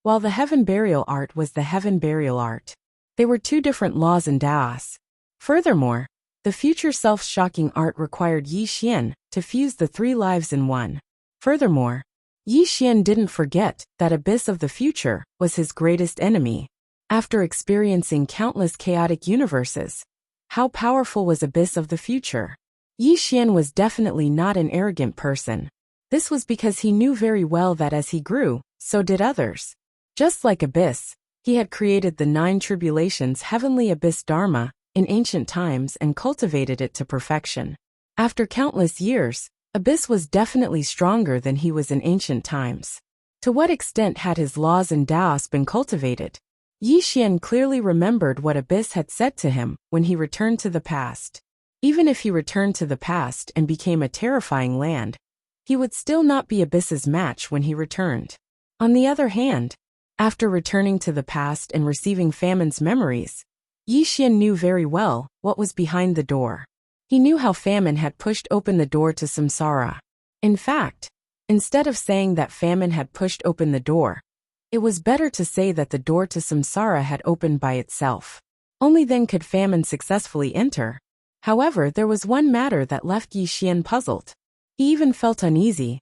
while the heaven burial art was the heaven burial art. They were 2 different laws and Taoists. Furthermore, the future self-shocking art required Yi Xian to fuse the 3 lives in one. Furthermore, Yi Xian didn't forget that Abyss of the future was his greatest enemy. After experiencing countless chaotic universes, how powerful was Abyss of the future? Yi Xian was definitely not an arrogant person. This was because he knew very well that as he grew, so did others. Just like Abyss, he had created the 9 tribulations heavenly Abyss Dharma in ancient times and cultivated it to perfection. After countless years, Abyss was definitely stronger than he was in ancient times. To what extent had his laws and Taoists been cultivated? Yi Xian clearly remembered what Abyss had said to him when he returned to the past. Even if he returned to the past and became a terrifying land, he would still not be Abyss's match when he returned. On the other hand, after returning to the past and receiving Famine's memories, Yi Xian knew very well what was behind the door. He knew how Famine had pushed open the door to samsara. In fact, instead of saying that Famine had pushed open the door, it was better to say that the door to samsara had opened by itself. Only then could Famine successfully enter. However, there was one matter that left Yi Xian puzzled. He even felt uneasy.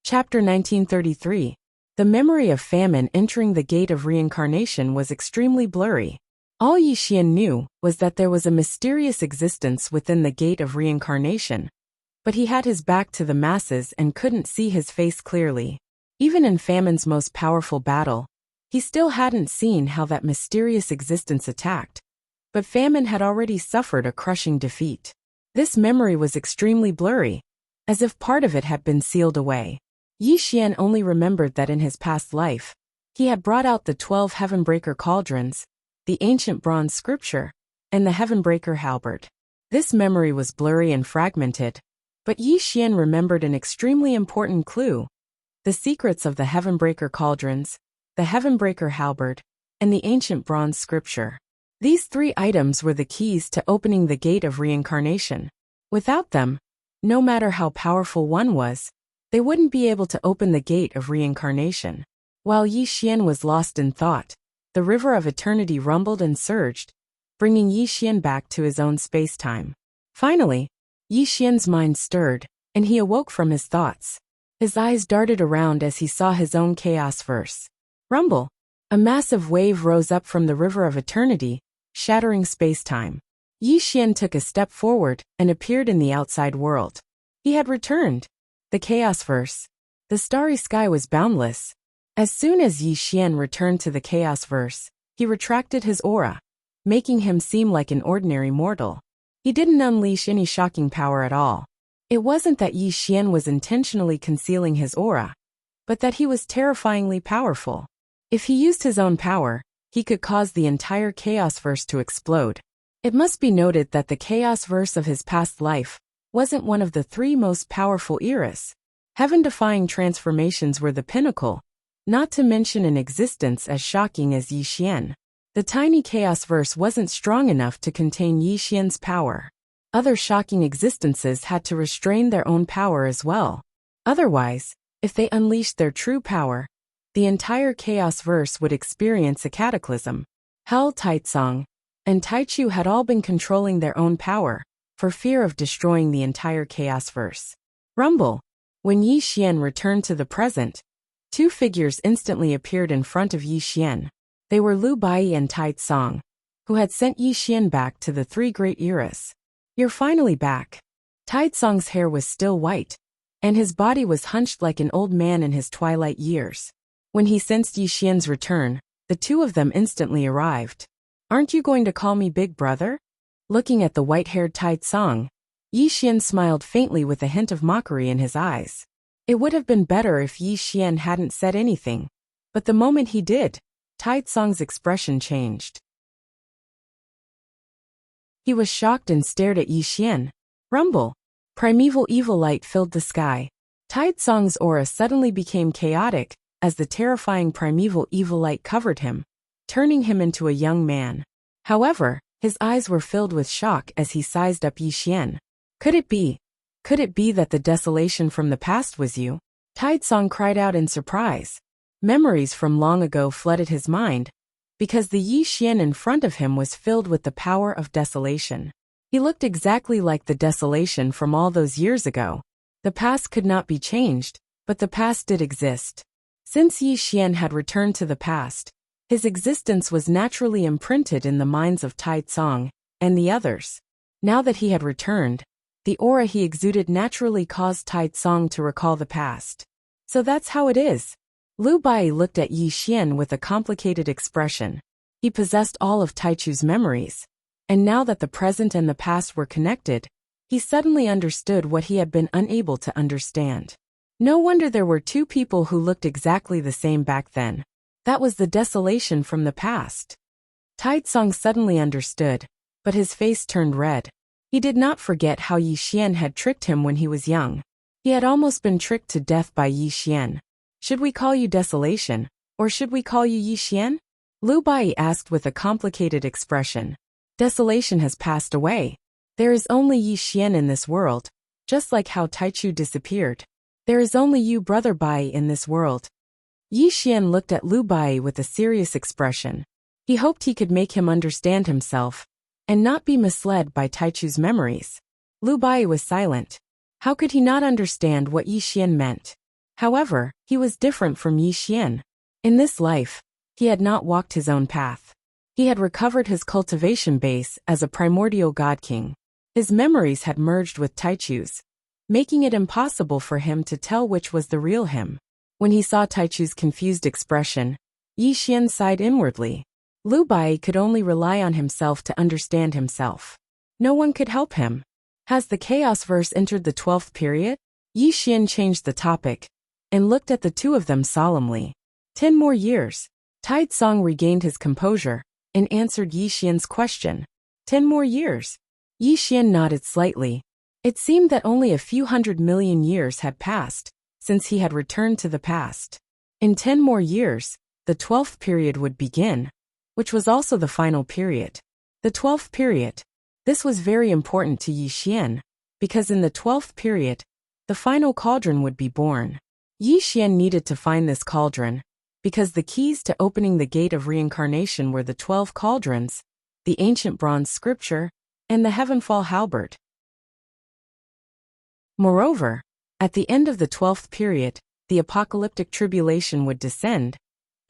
Chapter 1933. The memory of Famine entering the gate of reincarnation was extremely blurry. All Yi Xian knew was that there was a mysterious existence within the gate of reincarnation, but he had his back to the masses and couldn't see his face clearly. Even in Famine's most powerful battle, he still hadn't seen how that mysterious existence attacked, but Famine had already suffered a crushing defeat. This memory was extremely blurry, as if part of it had been sealed away. Yi Xian only remembered that in his past life, he had brought out the 12 Heavenbreaker cauldrons, the ancient bronze scripture, and the Heavenbreaker halberd. This memory was blurry and fragmented, but Yi Xian remembered an extremely important clue: the secrets of the Heavenbreaker cauldrons, the Heavenbreaker halberd, and the ancient bronze scripture. These 3 items were the keys to opening the gate of reincarnation. Without them, no matter how powerful one was, they wouldn't be able to open the gate of reincarnation. While Yi Xian was lost in thought, the river of eternity rumbled and surged, bringing Yi Xian back to his own space-time. Finally, Yi Xian's mind stirred, and he awoke from his thoughts. His eyes darted around as he saw his own chaos verse. Rumble! A massive wave rose up from the river of eternity, shattering space-time. Yi Xian took a step forward and appeared in the outside world. He had returned. The chaos verse. The starry sky was boundless. As soon as Yi Xian returned to the chaos verse, he retracted his aura, making him seem like an ordinary mortal. He didn't unleash any shocking power at all. It wasn't that Yi Xian was intentionally concealing his aura, but that he was terrifyingly powerful. If he used his own power, he could cause the entire chaos verse to explode. It must be noted that the chaos verse of his past life wasn't one of the 3 most powerful eras. Heaven-defying transformations were the pinnacle, not to mention an existence as shocking as Yi Xian. The tiny chaos verse wasn't strong enough to contain Yi Xian's power. Other shocking existences had to restrain their own power as well. Otherwise, if they unleashed their true power, the entire chaos verse would experience a cataclysm. Hell, Taitsong, and Taichu had all been controlling their own power, for fear of destroying the entire chaos verse. Rumble! When Yi Xian returned to the present, 2 figures instantly appeared in front of Yi Xian. They were Lu Bai and Taitsong, who had sent Yi Xian back to the 3 great eras. You're finally back. Taitsong's hair was still white, and his body was hunched like an old man in his twilight years. When he sensed Yi Xian's return, the 2 of them instantly arrived. Aren't you going to call me big brother? Looking at the white-haired Taitsong, Yi Xian smiled faintly with a hint of mockery in his eyes. It would have been better if Yi Xian hadn't said anything, but the moment he did, Taitsong's expression changed. He was shocked and stared at Yi Xian. Rumble! Primeval evil light filled the sky. Taitsong's aura suddenly became chaotic as the terrifying primeval evil light covered him, turning him into a young man. However, his eyes were filled with shock as he sized up Yi Xian. Could it be that the desolation from the past was you? Taitsong cried out in surprise. Memories from long ago flooded his mind, because the Yi Xian in front of him was filled with the power of desolation. He looked exactly like the desolation from all those years ago. The past could not be changed, but the past did exist. Since Yi Xian had returned to the past, his existence was naturally imprinted in the minds of Taitsong and the others. Now that he had returned, the aura he exuded naturally caused Taitsong to recall the past. So that's how it is. Lu Bai looked at Yi Xian with a complicated expression. He possessed all of Taichu's memories, and now that the present and the past were connected, he suddenly understood what he had been unable to understand. No wonder there were 2 people who looked exactly the same back then. That was the desolation from the past. Taitsong suddenly understood, but his face turned red. He did not forget how Yi Xian had tricked him when he was young. He had almost been tricked to death by Yi Xian. Should we call you Desolation, or should we call you Yi Xian? Lu Bai asked with a complicated expression. Desolation has passed away. There is only Yi Xian in this world, just like how Taichu disappeared. There is only you, Brother Bai, in this world. Yi Xian looked at Lu Bai with a serious expression. He hoped he could make him understand himself, and not be misled by Taichu's memories. Lu Bai was silent. How could he not understand what Yi Xian meant? However, he was different from Yi Xian. In this life, he had not walked his own path. He had recovered his cultivation base as a primordial god king. His memories had merged with Taichu's, making it impossible for him to tell which was the real him. When he saw Taichu's confused expression, Yi Xian sighed inwardly. Lu Bai could only rely on himself to understand himself. No one could help him. Has the chaos verse entered the 12th period? Yi Xian changed the topic and looked at the 2 of them solemnly. 10 more years. Taitsong regained his composure and answered Yi Xian's question. 10 more years. Yi Xian nodded slightly. It seemed that only a few 100 million years had passed since he had returned to the past. In 10 more years, the 12th period would begin, which was also the final period. The 12th period. This was very important to Yi Xian, because in the 12th period, the final cauldron would be born. Yi Xian needed to find this cauldron, because the keys to opening the gate of reincarnation were the 12 cauldrons, the ancient bronze scripture, and the heavenfall halberd. Moreover, at the end of the 12th period, the apocalyptic tribulation would descend,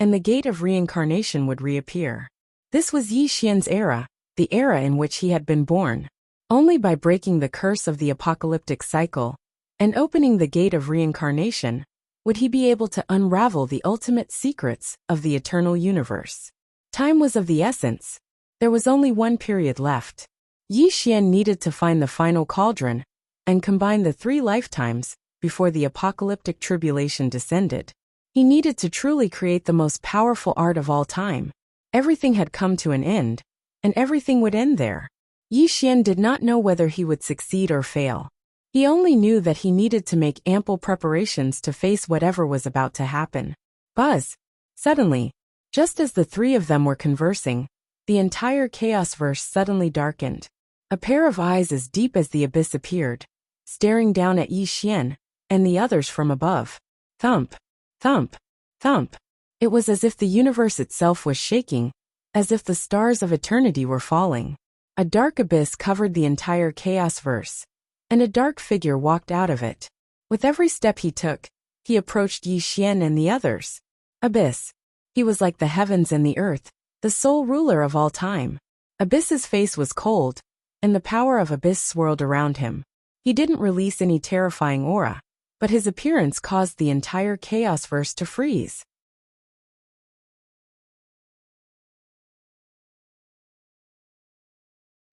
and the gate of reincarnation would reappear. This was Yi Xian's era, the era in which he had been born. Only by breaking the curse of the apocalyptic cycle and opening the gate of reincarnation would he be able to unravel the ultimate secrets of the eternal universe. Time was of the essence. There was only one period left. Yi Xian needed to find the final cauldron and combine the 3 lifetimes before the apocalyptic tribulation descended. He needed to truly create the most powerful art of all time. Everything had come to an end, and everything would end there. Yi Xian did not know whether he would succeed or fail. He only knew that he needed to make ample preparations to face whatever was about to happen. Buzz! Suddenly, just as the 3 of them were conversing, the entire chaos-verse suddenly darkened. A pair of eyes as deep as the abyss appeared, staring down at Yi Xian and the others from above. Thump! Thump! Thump! It was as if the universe itself was shaking, as if the stars of eternity were falling. A dark abyss covered the entire chaos-verse, and a dark figure walked out of it. With every step he took, he approached Yi Xian and the others. Abyss. He was like the heavens and the earth, the sole ruler of all time. Abyss's face was cold, and the power of Abyss swirled around him. He didn't release any terrifying aura, but his appearance caused the entire chaos-verse to freeze.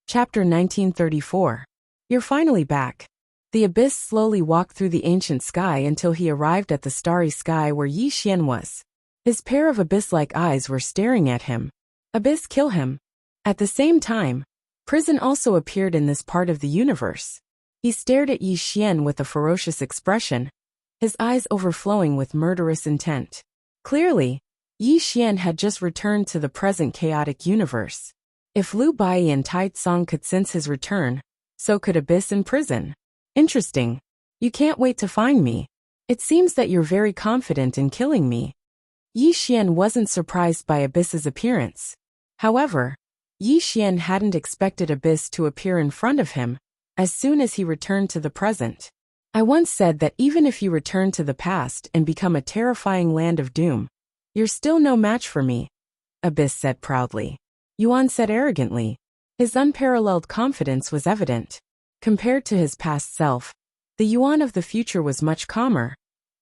Chapter 1934. You're finally back. The Abyss slowly walked through the ancient sky until he arrived at the starry sky where Yi Xian was. His pair of abyss-like eyes were staring at him. Abyss, kill him. At the same time, Prison also appeared in this part of the universe. He stared at Yi Xian with a ferocious expression, his eyes overflowing with murderous intent. Clearly, Yi Xian had just returned to the present chaotic universe. If Liu Bai and Tai Tsong could sense his return, so could Abyss and Prison. Interesting. You can't wait to find me. It seems that you're very confident in killing me. Yi Xian wasn't surprised by Abyss's appearance. However, Yi Xian hadn't expected Abyss to appear in front of him as soon as he returned to the present. I once said that even if you return to the past and become a terrifying land of doom, you're still no match for me, Abyss said proudly. Yuan said arrogantly. His unparalleled confidence was evident. Compared to his past self, the Yuan of the future was much calmer,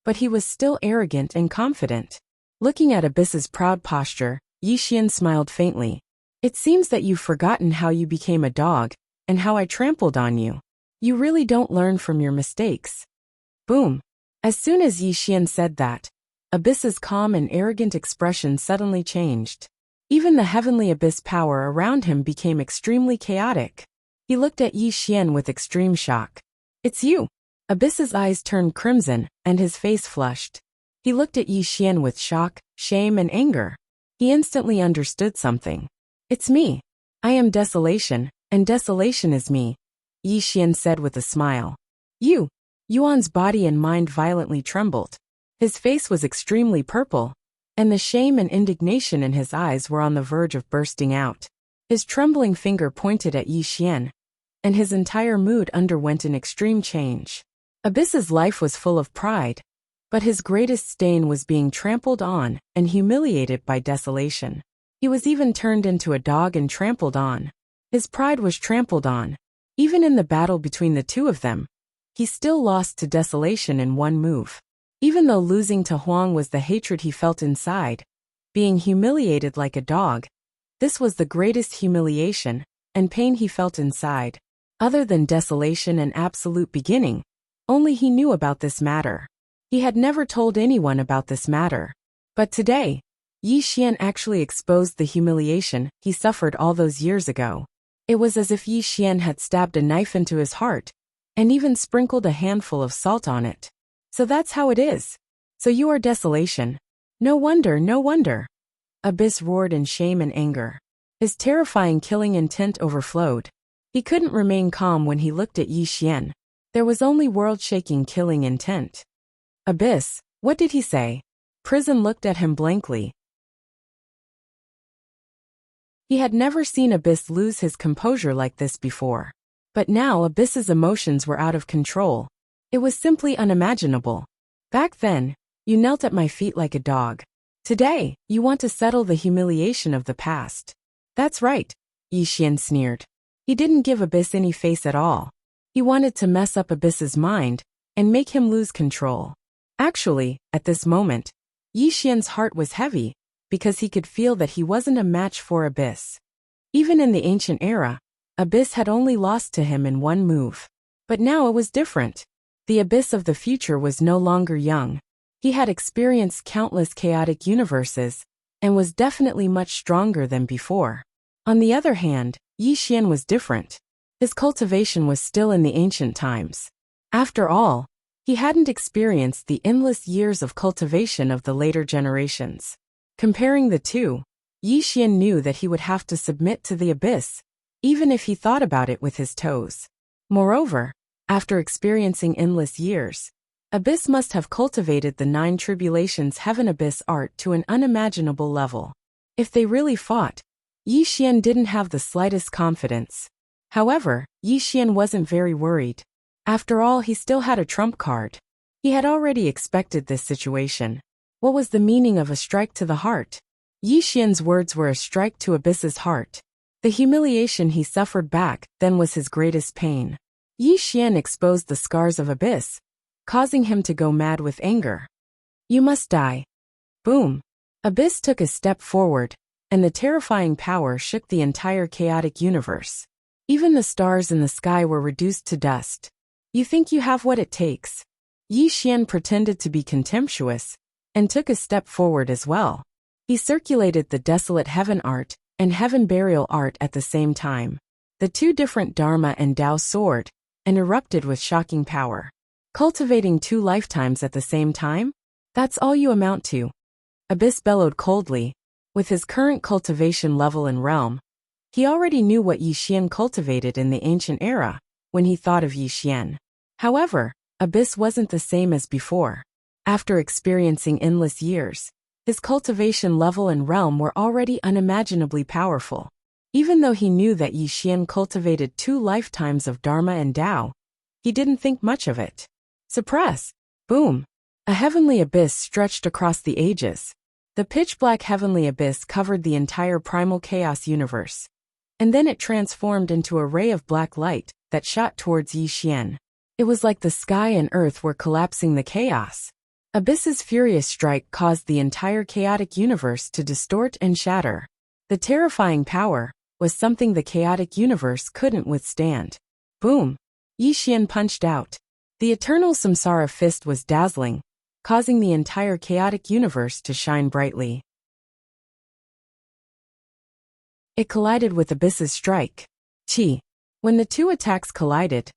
but he was still arrogant and confident. Looking at Abyss's proud posture, Yi Xian smiled faintly. It seems that you've forgotten how you became a dog, and how I trampled on you. You really don't learn from your mistakes. Boom. As soon as Yi Xian said that, Abyss's calm and arrogant expression suddenly changed. Even the heavenly abyss power around him became extremely chaotic. He looked at Yi Xian with extreme shock. It's you. Abyss's eyes turned crimson, and his face flushed. He looked at Yi Xian with shock, shame and anger. He instantly understood something. It's me. I am Desolation, and Desolation is me, Yi Xian said with a smile. Yuan's body and mind violently trembled. His face was extremely purple, and the shame and indignation in his eyes were on the verge of bursting out. His trembling finger pointed at Yi Xian, and his entire mood underwent an extreme change. Abyss's life was full of pride, but his greatest stain was being trampled on and humiliated by Desolation. He was even turned into a dog and trampled on. His pride was trampled on. Even in the battle between the two of them, he still lost to Desolation in one move. Even though losing to Huang was the hatred he felt inside, being humiliated like a dog, this was the greatest humiliation and pain he felt inside. Other than Desolation and absolute beginning, only he knew about this matter. He had never told anyone about this matter. But today, Yi Xian actually exposed the humiliation he suffered all those years ago. It was as if Yi Xian had stabbed a knife into his heart, and even sprinkled a handful of salt on it. So that's how it is. So you are Desolation. No wonder, no wonder. Abyss roared in shame and anger. His terrifying killing intent overflowed. He couldn't remain calm when he looked at Yi Xian. There was only world-shaking killing intent. Abyss, what did he say? Prison looked at him blankly. He had never seen Abyss lose his composure like this before. But now Abyss's emotions were out of control. It was simply unimaginable. Back then, you knelt at my feet like a dog. Today, you want to settle the humiliation of the past. That's right, Yi Xian sneered. He didn't give Abyss any face at all. He wanted to mess up Abyss's mind and make him lose control. Actually, at this moment, Yi Xian's heart was heavy because he could feel that he wasn't a match for Abyss. Even in the ancient era, Abyss had only lost to him in one move. But now it was different. The Abyss of the future was no longer young. He had experienced countless chaotic universes and was definitely much stronger than before. On the other hand, Yi Xian was different. His cultivation was still in the ancient times. After all, he hadn't experienced the endless years of cultivation of the later generations. Comparing the two, Yi Xian knew that he would have to submit to the Abyss, even if he thought about it with his toes. Moreover, after experiencing endless years, Abyss must have cultivated the 9 tribulations Heaven Abyss art to an unimaginable level. If they really fought, Yi Xian didn't have the slightest confidence. However, Yi Xian wasn't very worried. After all, he still had a trump card. He had already expected this situation. What was the meaning of a strike to the heart? Yi Xian's words were a strike to Abyss's heart. The humiliation he suffered back then was his greatest pain. Yi Xian exposed the scars of Abyss, causing him to go mad with anger. You must die. Boom. Abyss took a step forward, and the terrifying power shook the entire chaotic universe. Even the stars in the sky were reduced to dust. You think you have what it takes? Yi Xian pretended to be contemptuous, and took a step forward as well. He circulated the desolate heaven art and heaven burial art at the same time. The two different Dharma and Tao soared, and erupted with shocking power. Cultivating 2 lifetimes at the same time? That's all you amount to. Abyss bellowed coldly. With his current cultivation level and realm, he already knew what Yi Xian cultivated in the ancient era when he thought of Yi Xian. However, Abyss wasn't the same as before. After experiencing endless years, his cultivation level and realm were already unimaginably powerful. Even though he knew that Yi Xian cultivated 2 lifetimes of Dharma and Tao, he didn't think much of it. Suppress. Boom. A heavenly abyss stretched across the ages. The pitch-black heavenly abyss covered the entire primal chaos universe. And then it transformed into a ray of black light that shot towards Yi Xian. It was like the sky and earth were collapsing the chaos. Abyss's furious strike caused the entire chaotic universe to distort and shatter. The terrifying power was something the chaotic universe couldn't withstand. Boom! Yi Xian punched out. The eternal samsara fist was dazzling, causing the entire chaotic universe to shine brightly. It collided with Abyss's strike. Chi. When the two attacks collided,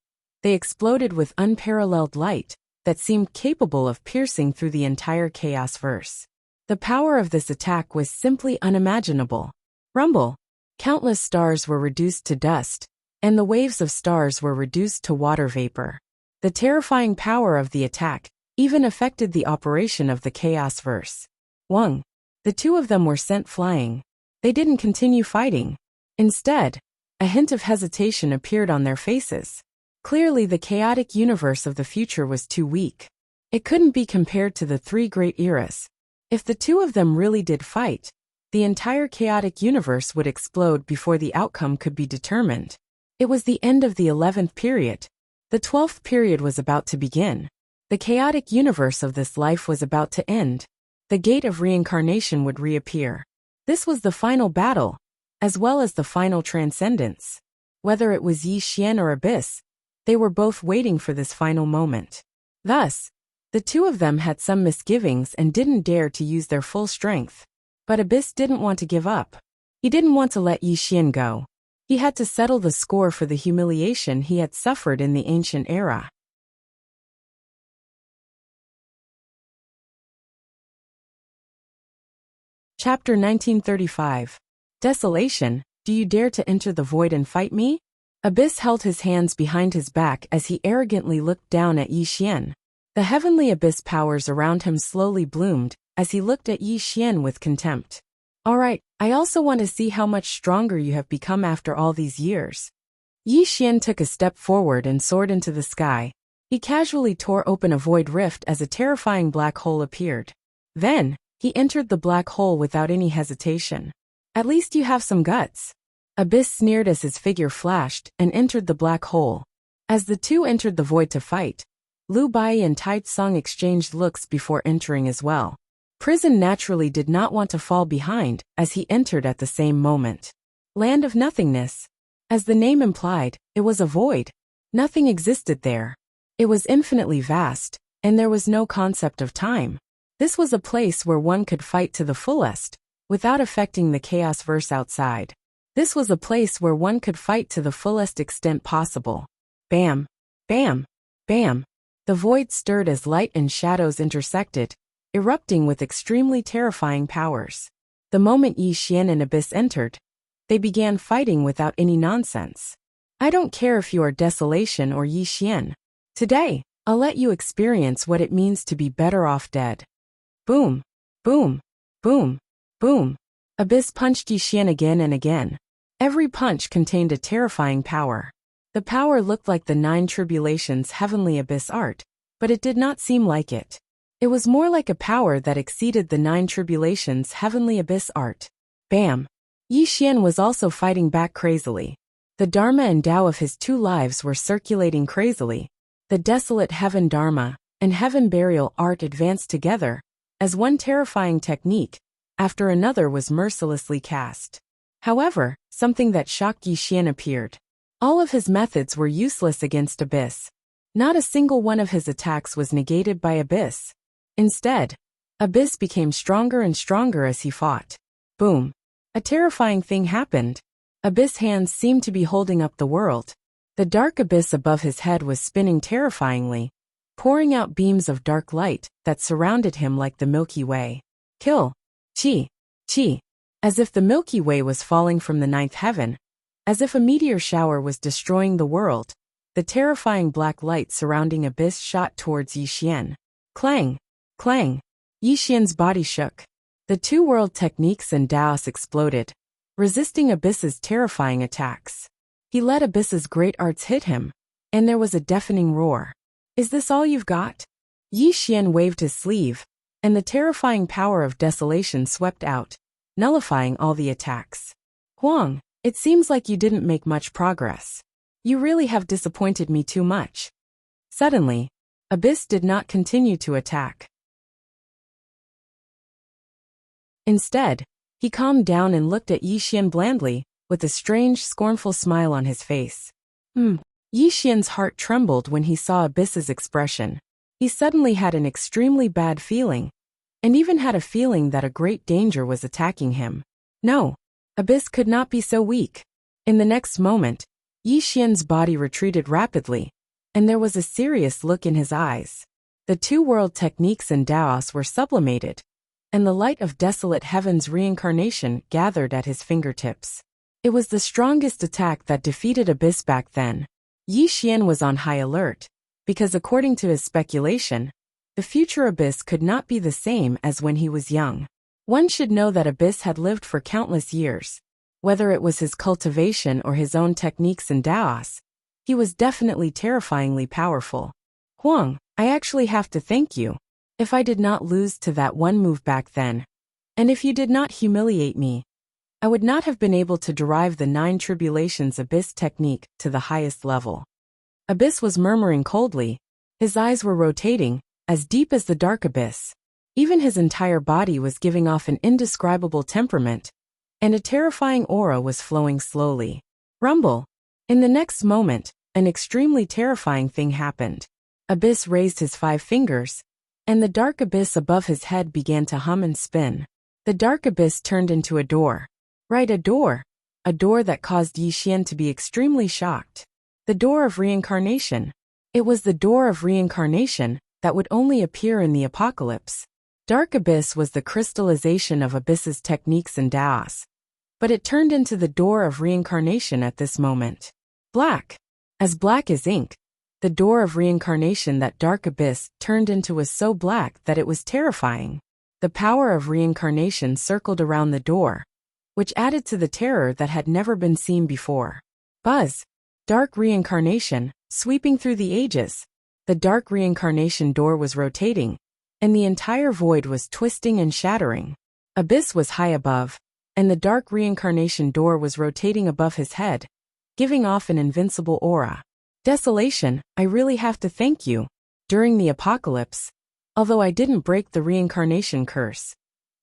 they exploded with unparalleled light that seemed capable of piercing through the entire chaos verse. The power of this attack was simply unimaginable. Rumble. Countless stars were reduced to dust, and the waves of stars were reduced to water vapor. The terrifying power of the attack even affected the operation of the chaos verse. Wang. The two of them were sent flying. They didn't continue fighting. Instead, a hint of hesitation appeared on their faces. Clearly, the chaotic universe of the future was too weak. It couldn't be compared to the 3 great eras. If the two of them really did fight, the entire chaotic universe would explode before the outcome could be determined. It was the end of the 11th period. The 12th period was about to begin. The chaotic universe of this life was about to end. The gate of reincarnation would reappear. This was the final battle, as well as the final transcendence. Whether it was Yi Xian or Abyss, they were both waiting for this final moment. Thus, the two of them had some misgivings and didn't dare to use their full strength. But Abyss didn't want to give up. He didn't want to let Yi Xian go. He had to settle the score for the humiliation he had suffered in the ancient era. Chapter 1935. Desolation, do you dare to enter the void and fight me? Abyss held his hands behind his back as he arrogantly looked down at Yi Xian. The heavenly abyss powers around him slowly bloomed as he looked at Yi Xian with contempt. Alright, I also want to see how much stronger you have become after all these years. Yi Xian took a step forward and soared into the sky. He casually tore open a void rift as a terrifying black hole appeared. Then, he entered the black hole without any hesitation. At least you have some guts. Abyss sneered as his figure flashed and entered the black hole. As the two entered the void to fight, Lu Bai and Tai Tsung exchanged looks before entering as well. Prison naturally did not want to fall behind as he entered at the same moment. Land of Nothingness. As the name implied, it was a void. Nothing existed there. It was infinitely vast, and there was no concept of time. This was a place where one could fight to the fullest, without affecting the chaos verse outside. This was a place where one could fight to the fullest extent possible. Bam! Bam! Bam! The void stirred as light and shadows intersected, erupting with extremely terrifying powers. The moment Yi Xian and Abyss entered, they began fighting without any nonsense. I don't care if you are Desolation or Yi Xian. Today, I'll let you experience what it means to be better off dead. Boom! Boom! Boom! Boom! Abyss punched Yi Xian again and again. Every punch contained a terrifying power. The power looked like the 9 Tribulations' heavenly abyss art, but it did not seem like it. It was more like a power that exceeded the 9 Tribulations' heavenly abyss art. Bam! Yi Xian was also fighting back crazily. The Dharma and Tao of his 2 lives were circulating crazily. The desolate heaven Dharma and heaven burial art advanced together, as one terrifying technique, after another was mercilessly cast. However, something that shocked Yi Xian appeared. All of his methods were useless against Abyss. Not a single one of his attacks was negated by Abyss. Instead, Abyss became stronger and stronger as he fought. Boom! A terrifying thing happened. Abyss' hands seemed to be holding up the world. The dark abyss above his head was spinning terrifyingly, pouring out beams of dark light that surrounded him like the Milky Way. Kill! Chi! Chi! As if the Milky Way was falling from the 9th heaven, as if a meteor shower was destroying the world, the terrifying black light surrounding Abyss shot towards Yi Xian. Clang! Clang! Yi Xian's body shook. The 2 world techniques and Daos exploded, resisting Abyss's terrifying attacks. He let Abyss's great arts hit him, and there was a deafening roar. Is this all you've got? Yi Xian waved his sleeve, and the terrifying power of desolation swept out, nullifying all the attacks. Huang, it seems like you didn't make much progress. You really have disappointed me too much. Suddenly, Abyss did not continue to attack. Instead, he calmed down and looked at Yi Xian blandly, with a strange, scornful smile on his face. Yi Xian's heart trembled when he saw Abyss's expression. He suddenly had an extremely bad feeling, and even had a feeling that a great danger was attacking him. No, Abyss could not be so weak. In the next moment, Yi Xian's body retreated rapidly, and there was a serious look in his eyes. The 2 world techniques and Daos were sublimated, and the light of desolate heaven's reincarnation gathered at his fingertips. It was the strongest attack that defeated Abyss back then. Yi Xian was on high alert, because according to his speculation, the future Abyss could not be the same as when he was young. One should know that Abyss had lived for countless years. Whether it was his cultivation or his own techniques and Daos, he was definitely terrifyingly powerful. Huang, I actually have to thank you. If I did not lose to that one move back then, and if you did not humiliate me, I would not have been able to derive the 9 Tribulations Abyss technique to the highest level. Abyss was murmuring coldly. His eyes were rotating, as deep as the dark abyss. Even his entire body was giving off an indescribable temperament, and a terrifying aura was flowing slowly. Rumble! In the next moment, an extremely terrifying thing happened. Abyss raised his 5 fingers, and the dark abyss above his head began to hum and spin. The dark abyss turned into a door. Right, a door that caused Yi Xian to be extremely shocked. The door of reincarnation. It was the door of reincarnation that would only appear in the apocalypse. Dark abyss was the crystallization of Abyss's techniques and Daos, but it turned into the door of reincarnation at this moment. Black. As black as ink. The door of reincarnation that dark abyss turned into was so black that it was terrifying. The power of reincarnation circled around the door, which added to the terror that had never been seen before. Buzz. Dark reincarnation, sweeping through the ages. The dark reincarnation door was rotating, and the entire void was twisting and shattering. Abyss was high above, and the dark reincarnation door was rotating above his head, giving off an invincible aura. Desolation, I really have to thank you. During the apocalypse, although I didn't break the reincarnation curse,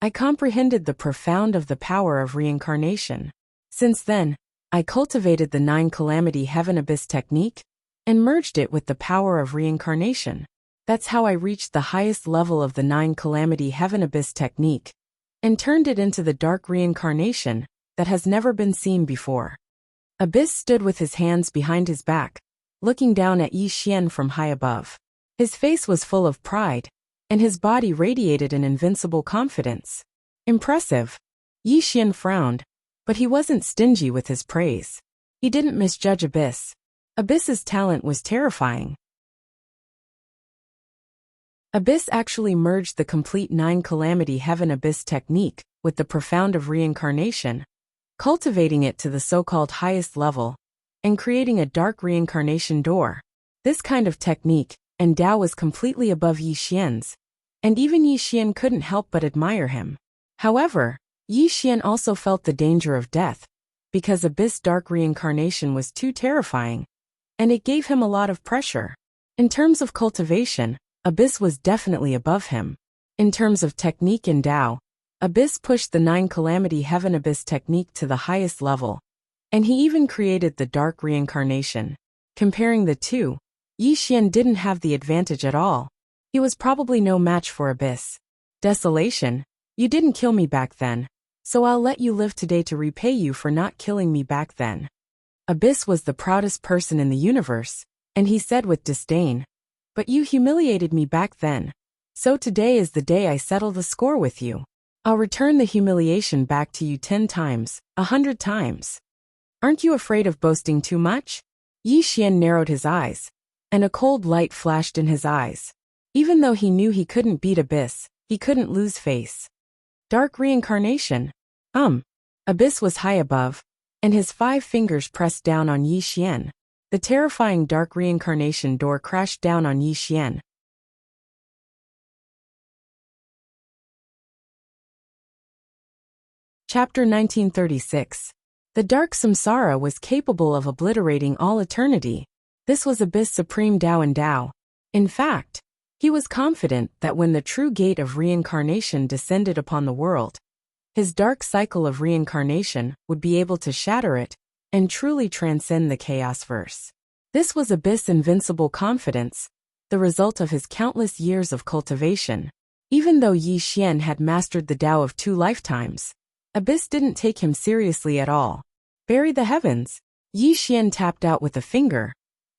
I comprehended the profound of the power of reincarnation. Since then, I cultivated the 9 Calamity Heaven Abyss technique and merged it with the power of reincarnation. That's how I reached the highest level of the 9 Calamity Heaven Abyss technique and turned it into the dark reincarnation that has never been seen before. Abyss stood with his hands behind his back, looking down at Yi Xian from high above. His face was full of pride, and his body radiated an invincible confidence. Impressive. Yi Xian frowned, but he wasn't stingy with his praise. He didn't misjudge Abyss. Abyss's talent was terrifying. Abyss actually merged the complete 9 Calamity Heaven Abyss technique with the profound of reincarnation, cultivating it to the so-called highest level, and creating a dark reincarnation door. This kind of technique and Tao was completely above Yi Xian's, and even Yi Xian couldn't help but admire him. However, Yi Xian also felt the danger of death, because Abyss dark reincarnation was too terrifying, and it gave him a lot of pressure. In terms of cultivation, Abyss was definitely above him. In terms of technique and Tao, Abyss pushed the 9 Calamity Heaven Abyss technique to the highest level, and he even created the dark reincarnation. Comparing the two, Yi Xian didn't have the advantage at all. He was probably no match for Abyss. Desolation, you didn't kill me back then, so I'll let you live today to repay you for not killing me back then. Abyss was the proudest person in the universe, and he said with disdain, but you humiliated me back then, so today is the day I settle the score with you. I'll return the humiliation back to you 10 times, 100 times. Aren't you afraid of boasting too much? Yi Xian narrowed his eyes, and a cold light flashed in his eyes. Even though he knew he couldn't beat Abyss, he couldn't lose face. Dark reincarnation. Abyss was high above, and his 5 fingers pressed down on Yi Xian. The terrifying dark reincarnation door crashed down on Yi Xian. Chapter 1936. The dark samsara was capable of obliterating all eternity. This was Abyss Supreme Tao and Tao. In fact, he was confident that when the true gate of reincarnation descended upon the world, his dark cycle of reincarnation would be able to shatter it and truly transcend the chaos verse. This was Abyss' invincible confidence, the result of his countless years of cultivation. Even though Yi Xian had mastered the Tao of 2 lifetimes, Abyss didn't take him seriously at all. Bury the heavens. Yi Xian tapped out with a finger,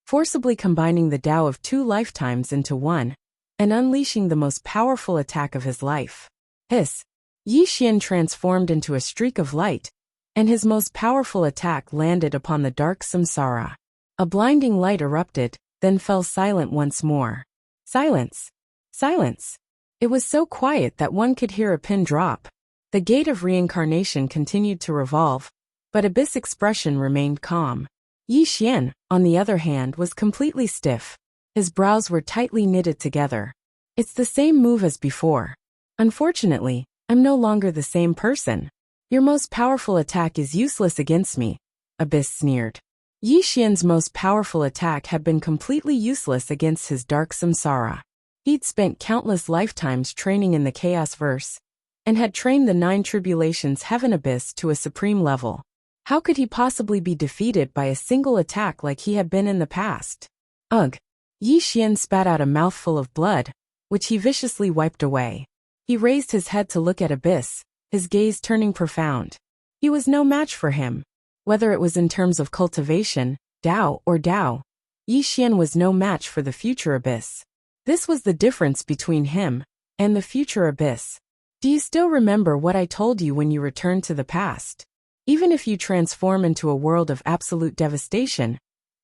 forcibly combining the Tao of 2 lifetimes into one, and unleashing the most powerful attack of his life. Hiss. Yi Xian transformed into a streak of light, and his most powerful attack landed upon the dark samsara. A blinding light erupted, then fell silent once more. Silence. Silence. It was so quiet that one could hear a pin drop. The gate of reincarnation continued to revolve, but Abyss' expression remained calm. Yi Xian, on the other hand, was completely stiff. His brows were tightly knitted together. It's the same move as before. Unfortunately, I'm no longer the same person. Your most powerful attack is useless against me, Abyss sneered. Yi Xian's most powerful attack had been completely useless against his dark samsara. He'd spent countless lifetimes training in the chaos verse, and had trained the 9 tribulations heaven abyss to a supreme level. How could he possibly be defeated by a single attack like he had been in the past? Ugh! Yi Xian spat out a mouthful of blood, which he viciously wiped away. He raised his head to look at Abyss, his gaze turning profound. He was no match for him. Whether it was in terms of cultivation, Tao, or Tao, Yi Xian was no match for the future Abyss. This was the difference between him and the future Abyss. Do you still remember what I told you when you returned to the past? Even if you transform into a world of absolute devastation,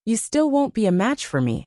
you still won't be a match for me,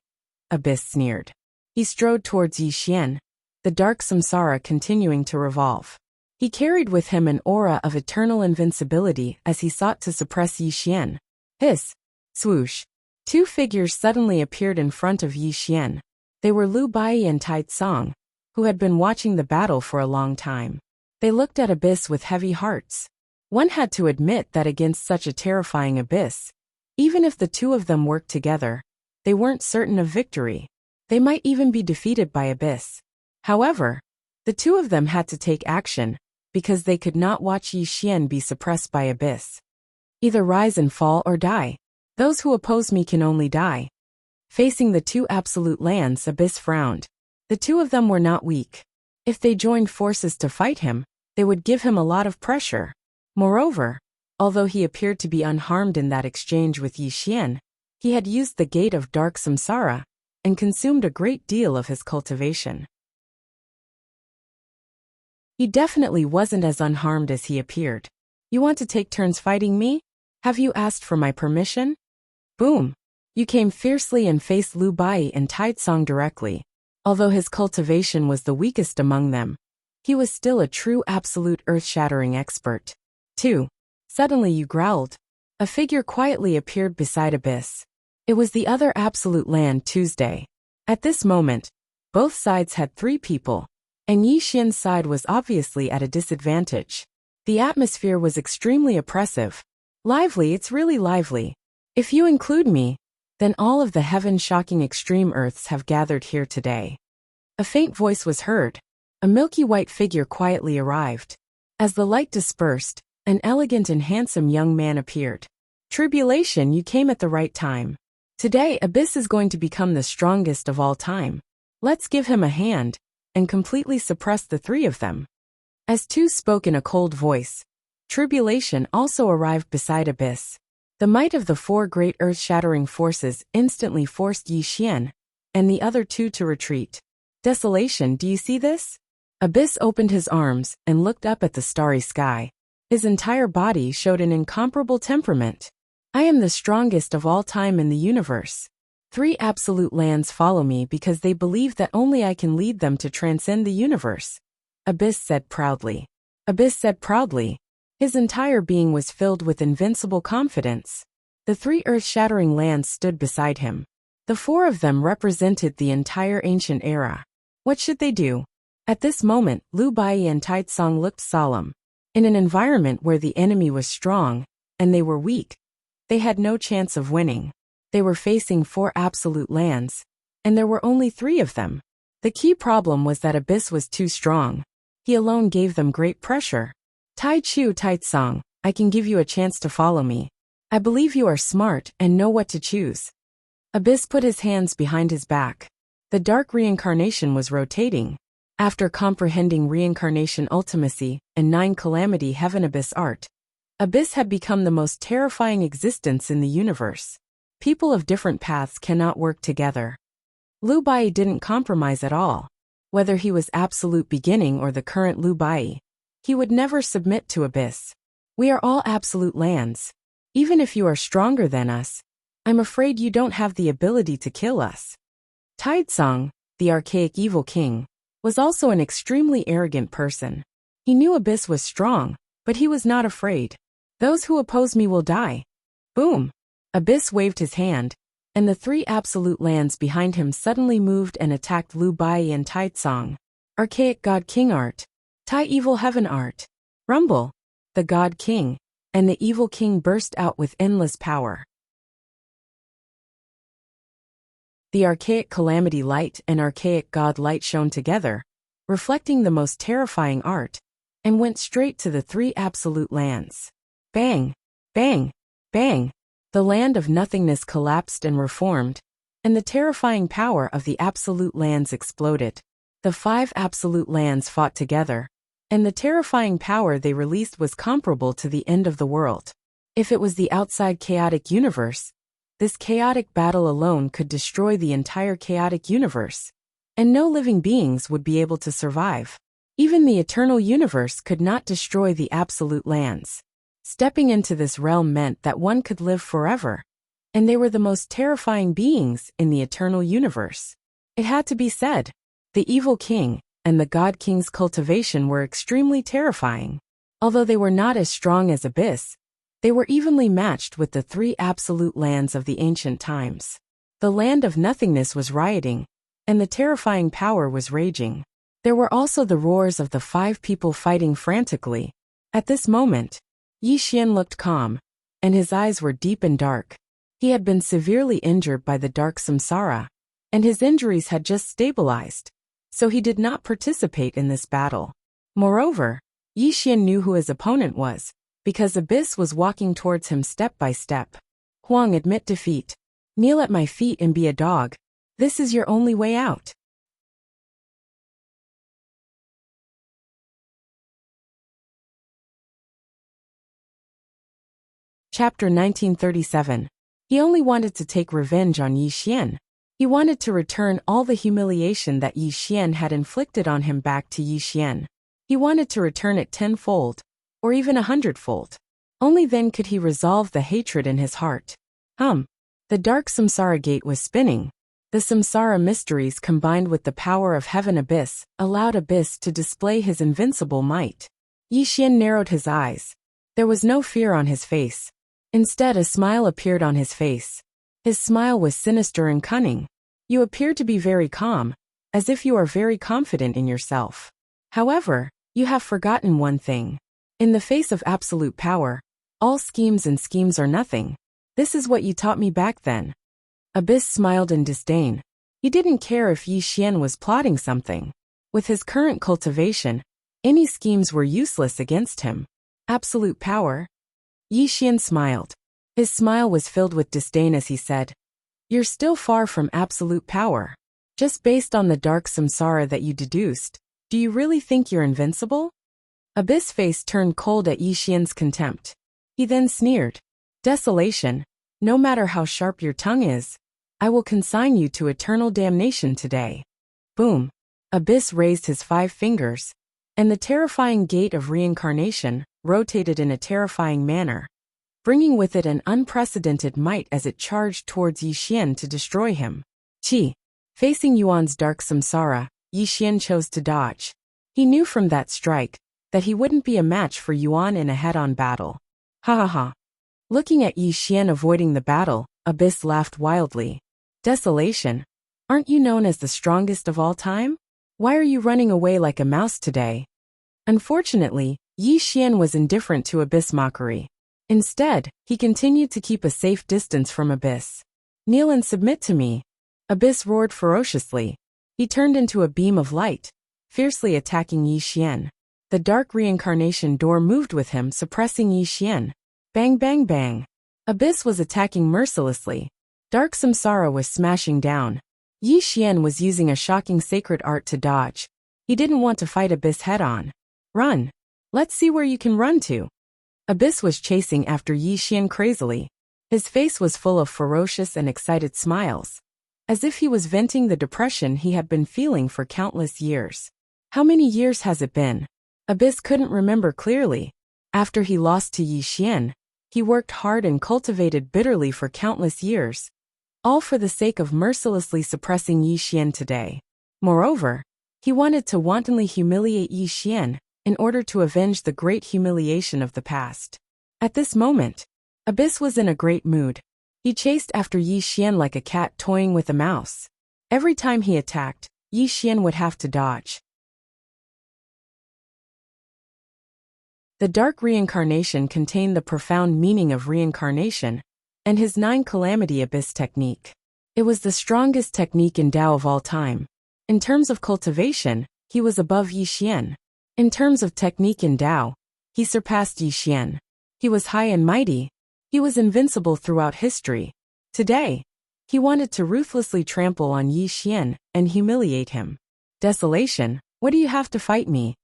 Abyss sneered. He strode towards Yi Xian, the dark samsara continuing to revolve. He carried with him an aura of eternal invincibility as he sought to suppress Yi Xian. Hiss! Swoosh! Two figures suddenly appeared in front of Yi Xian. They were Lu Bai and Tai Tsong, who had been watching the battle for a long time. They looked at Abyss with heavy hearts. One had to admit that against such a terrifying Abyss, even if the two of them worked together, they weren't certain of victory. They might even be defeated by Abyss. However, the two of them had to take action, because they could not watch Yi Xian be suppressed by Abyss. Either rise and fall or die. Those who oppose me can only die. Facing the two absolute lands, Abyss frowned. The two of them were not weak. If they joined forces to fight him, they would give him a lot of pressure. Moreover, although he appeared to be unharmed in that exchange with Yi Xian, he had used the gate of dark samsara and consumed a great deal of his cultivation. He definitely wasn't as unharmed as he appeared. You want to take turns fighting me? Have you asked for my permission? Boom! You came fiercely and faced Lu Bai and Tai Tsong directly. Although his cultivation was the weakest among them, he was still a true absolute earth-shattering expert. 2. Suddenly you growled. A figure quietly appeared beside Abyss. It was the other absolute land Tuesday. At this moment, both sides had 3 people, and Yi Xian's side was obviously at a disadvantage. The atmosphere was extremely oppressive. Lively, it's really lively. If you include me, then all of the heaven-shocking extreme Earths have gathered here today. A faint voice was heard. A milky white figure quietly arrived. As the light dispersed, an elegant and handsome young man appeared. Tribulation, you came at the right time. Today, Abyss is going to become the strongest of all time. Let's give him a hand, and completely suppress the 3 of them. As two spoke in a cold voice, Tribulation also arrived beside Abyss. The might of the 4 great earth-shattering forces instantly forced Yi Xian and the other 2 to retreat. Desolation, do you see this? Abyss opened his arms and looked up at the starry sky. His entire body showed an incomparable temperament. I am the strongest of all time in the universe. 3 absolute lands follow me because they believe that only I can lead them to transcend the universe. Abyss said proudly. Abyss said proudly. His entire being was filled with invincible confidence. The 3 earth-shattering lands stood beside him. The 4 of them represented the entire ancient era. What should they do? At this moment, Lu Bai and Tai Tsong looked solemn. In an environment where the enemy was strong, and they were weak, they had no chance of winning. They were facing 4 absolute lands, and there were only 3 of them. The key problem was that Abyss was too strong. He alone gave them great pressure. Tai Tsong, I can give you a chance to follow me. I believe you are smart and know what to choose. Abyss put his hands behind his back. The dark reincarnation was rotating. After comprehending reincarnation ultimacy and 9 calamity heaven Abyss art, Abyss had become the most terrifying existence in the universe. People of different paths cannot work together. Lu Bai didn't compromise at all. Whether he was absolute beginning or the current Lu Bai, he would never submit to Abyss. We are all absolute lands. Even if you are stronger than us, I'm afraid you don't have the ability to kill us. Tai Tsong, the archaic evil king, was also an extremely arrogant person. He knew Abyss was strong, but he was not afraid. Those who oppose me will die. Boom! Abyss waved his hand, and the 3 absolute lands behind him suddenly moved and attacked Lu Bai and Tai Tsong. Archaic God King art. Tai Evil Heaven art. Rumble! The God King and the Evil King burst out with endless power. The archaic calamity light and archaic God light shone together, reflecting the most terrifying art, and went straight to the 3 absolute lands. Bang! Bang! Bang! The land of nothingness collapsed and reformed, and the terrifying power of the absolute lands exploded. The 5 absolute lands fought together, and the terrifying power they released was comparable to the end of the world. If it was the outside chaotic universe, this chaotic battle alone could destroy the entire chaotic universe, and no living beings would be able to survive. Even the eternal universe could not destroy the absolute lands. Stepping into this realm meant that one could live forever, and they were the most terrifying beings in the eternal universe. It had to be said. The evil king and the God King's cultivation were extremely terrifying. Although they were not as strong as Abyss, they were evenly matched with the three absolute lands of the ancient times. The land of nothingness was rioting, and the terrifying power was raging. There were also the roars of the 5 people fighting frantically. At this moment, Yi Xian looked calm, and his eyes were deep and dark. He had been severely injured by the dark samsara, and his injuries had just stabilized, so he did not participate in this battle. Moreover, Yi Xian knew who his opponent was, because Abyss was walking towards him step by step. Huang, admit defeat. Kneel at my feet and be a dog. This is your only way out. Chapter 1937. He only wanted to take revenge on Yi Xian. He wanted to return all the humiliation that Yi Xian had inflicted on him back to Yi Xian. He wanted to return it 10-fold, or even 100-fold. Only then could he resolve the hatred in his heart. The dark samsara gate was spinning. The samsara mysteries combined with the power of heaven Abyss allowed Abyss to display his invincible might. Yi Xian narrowed his eyes. There was no fear on his face. Instead, a smile appeared on his face. His smile was sinister and cunning. You appear to be very calm, as if you are very confident in yourself. However, you have forgotten one thing. In the face of absolute power, all schemes are nothing. This is what you taught me back then. Abyss smiled in disdain. He didn't care if Yi Xian was plotting something. With his current cultivation, any schemes were useless against him. Absolute power? Yi Xian smiled. His smile was filled with disdain as he said, "You're still far from absolute power. Just based on the dark samsara that you deduced, do you really think you're invincible?" Abyss' face turned cold at Yi Xian's contempt. He then sneered, "Desolation, no matter how sharp your tongue is, I will consign you to eternal damnation today." Boom! Abyss raised his 5 fingers, and the terrifying gate of reincarnation rotated in a terrifying manner, bringing with it an unprecedented might as it charged towards Yi Xian to destroy him. Qi. Facing Yuan's dark samsara, Yi Xian chose to dodge. He knew from that strike that he wouldn't be a match for Yuan in a head-on battle. Ha ha ha. Looking at Yi Xian avoiding the battle, Abyss laughed wildly. "Desolation? Aren't you known as the strongest of all time? Why are you running away like a mouse today?" Unfortunately, Yi Xian was indifferent to Abyss' mockery. Instead, he continued to keep a safe distance from Abyss. "Kneel and submit to me." Abyss roared ferociously. He turned into a beam of light, fiercely attacking Yi Xian. The dark reincarnation door moved with him, suppressing Yi Xian. Bang bang bang. Abyss was attacking mercilessly. Dark samsara was smashing down. Yi Xian was using a shocking sacred art to dodge. He didn't want to fight Abyss head-on. "Run. Let's see where you can run to." Abyss was chasing after Yi Xian crazily. His face was full of ferocious and excited smiles, as if he was venting the depression he had been feeling for countless years. How many years has it been? Abyss couldn't remember clearly. After he lost to Yi Xian, he worked hard and cultivated bitterly for countless years, all for the sake of mercilessly suppressing Yi Xian today. Moreover, he wanted to wantonly humiliate Yi Xian in order to avenge the great humiliation of the past. At this moment, Abyss was in a great mood. He chased after Yi Xian like a cat toying with a mouse. Every time he attacked, Yi Xian would have to dodge. The dark reincarnation contained the profound meaning of reincarnation and his 9 calamity Abyss technique. It was the strongest technique in Tao of all time. In terms of cultivation, he was above Yi Xian. In terms of technique in Tao, he surpassed Yi Xian. He was high and mighty. He was invincible throughout history. Today, he wanted to ruthlessly trample on Yi Xian and humiliate him. "Desolation, what do you have to fight me?"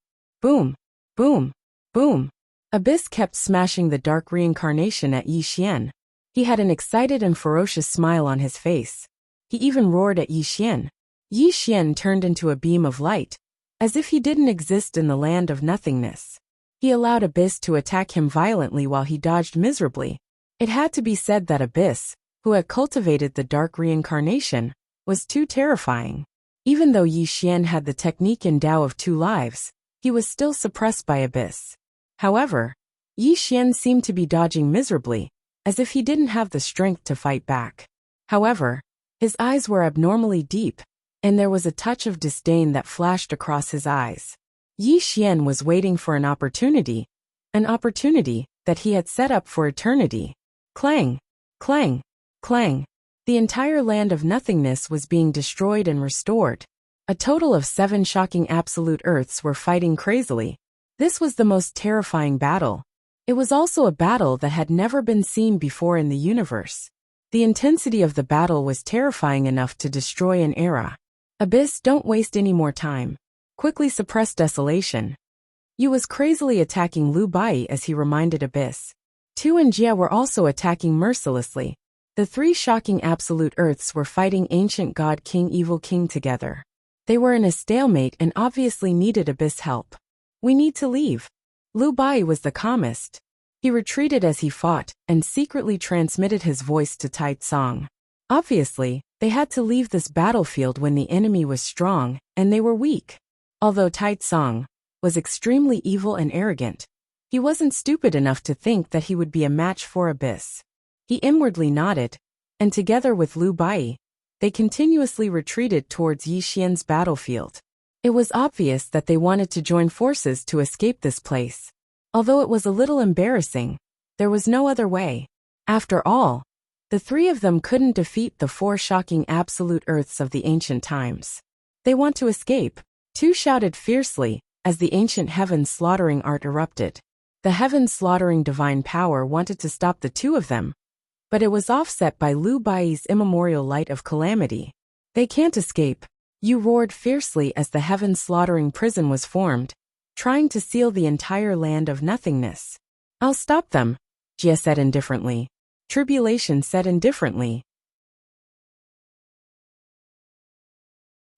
Boom, boom, boom. Abyss kept smashing the dark reincarnation at Yi Xian. He had an excited and ferocious smile on his face. He even roared at Yi Xian. Yi Xian turned into a beam of light, as if he didn't exist in the land of nothingness. He allowed Abyss to attack him violently while he dodged miserably. It had to be said that Abyss, who had cultivated the dark reincarnation, was too terrifying. Even though Yi Xian had the technique and Tao of 2 lives, he was still suppressed by Abyss. However, Yi Xian seemed to be dodging miserably, as if he didn't have the strength to fight back. However, his eyes were abnormally deep, and there was a touch of disdain that flashed across his eyes. Yi Xian was waiting for an opportunity that he had set up for eternity. Clang! Clang! Clang! The entire land of nothingness was being destroyed and restored. A total of 7 shocking absolute Earths were fighting crazily. This was the most terrifying battle. It was also a battle that had never been seen before in the universe. The intensity of the battle was terrifying enough to destroy an era. Abyss, don't waste any more time. Quickly suppress desolation. Yu was crazily attacking Lu Bai as he reminded Abyss. Tu and Jia were also attacking mercilessly. The 3 shocking absolute Earths were fighting Ancient God King Evil King together. They were in a stalemate and obviously needed Abyss help. We need to leave. Lu Bai was the calmest. He retreated as he fought, and secretly transmitted his voice to Tai Tsong. Obviously, they had to leave this battlefield when the enemy was strong, and they were weak. Although Tai Tsong was extremely evil and arrogant, he wasn't stupid enough to think that he would be a match for Abyss. He inwardly nodded, and together with Lu Bai, they continuously retreated towards Yi Xian's battlefield. It was obvious that they wanted to join forces to escape this place. Although it was a little embarrassing, there was no other way. After all, the 3 of them couldn't defeat the 4 shocking absolute Earths of the ancient times. They want to escape. Tu shouted fiercely, as the ancient heaven slaughtering art erupted. The heaven slaughtering divine power wanted to stop the 2 of them, but it was offset by Lu Bai's immemorial light of calamity. They can't escape. Yu roared fiercely as the heaven slaughtering prison was formed, trying to seal the entire land of nothingness. I'll stop them, Jia said indifferently. Tribulation said indifferently.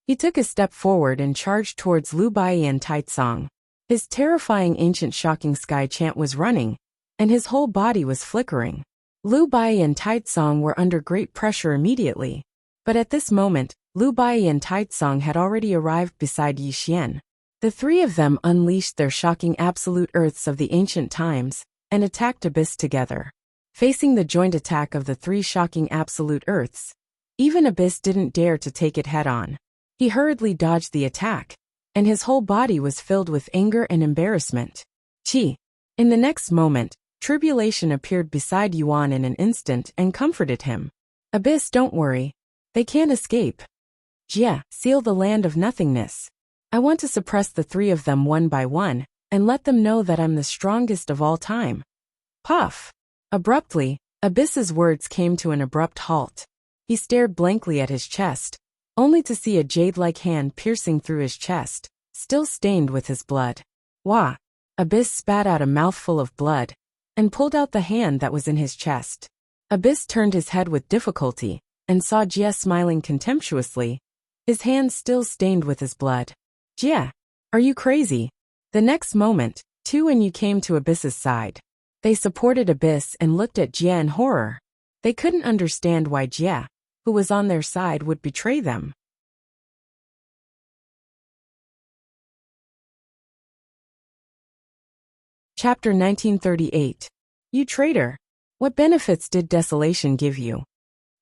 He took a step forward and charged towards Lu Bai and Tai Tsong. His terrifying ancient shocking sky chant was running, and his whole body was flickering. Lu Bai and Tai Tsong were under great pressure immediately. But at this moment, Lu Bai and Tai Tsong had already arrived beside Yi Xian. The 3 of them unleashed their shocking absolute Earths of the ancient times, and attacked Abyss together. Facing the joint attack of the 3 shocking absolute Earths, even Abyss didn't dare to take it head-on. He hurriedly dodged the attack, and his whole body was filled with anger and embarrassment. Chi. In the next moment, Tribulation appeared beside Yuan in an instant and comforted him. Abyss, don't worry. They can't escape. Jia, seal the land of nothingness. I want to suppress the 3 of them one by one, and let them know that I'm the strongest of all time. Puff. Abruptly, Abyss's words came to an abrupt halt. He stared blankly at his chest, only to see a jade-like hand piercing through his chest, still stained with his blood. Wah! Abyss spat out a mouthful of blood, and pulled out the hand that was in his chest. Abyss turned his head with difficulty, and saw Jia smiling contemptuously, his hand still stained with his blood. Jia, are you crazy? The next moment, Tu and Yu came to Abyss's side. They supported Abyss and looked at Jia in horror. They couldn't understand why Jia, who was on their side, would betray them. Chapter 1938. You traitor! What benefits did desolation give you?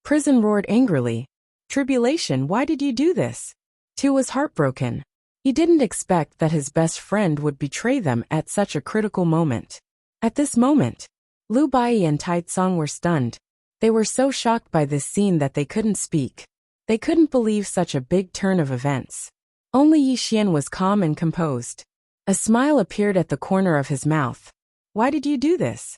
Prison roared angrily. Tribulation, why did you do this? Tu was heartbroken. He didn't expect that his best friend would betray them at such a critical moment. At this moment, Lu Bai and Tai Tsong were stunned. They were so shocked by this scene that they couldn't speak. They couldn't believe such a big turn of events. Only Yi Xian was calm and composed. A smile appeared at the corner of his mouth. Why did you do this?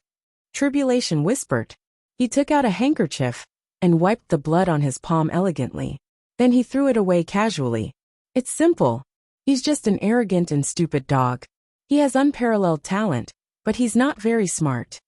Tribulation whispered. He took out a handkerchief and wiped the blood on his palm elegantly. Then he threw it away casually. It's simple. He's just an arrogant and stupid dog. He has unparalleled talent, but he's not very smart.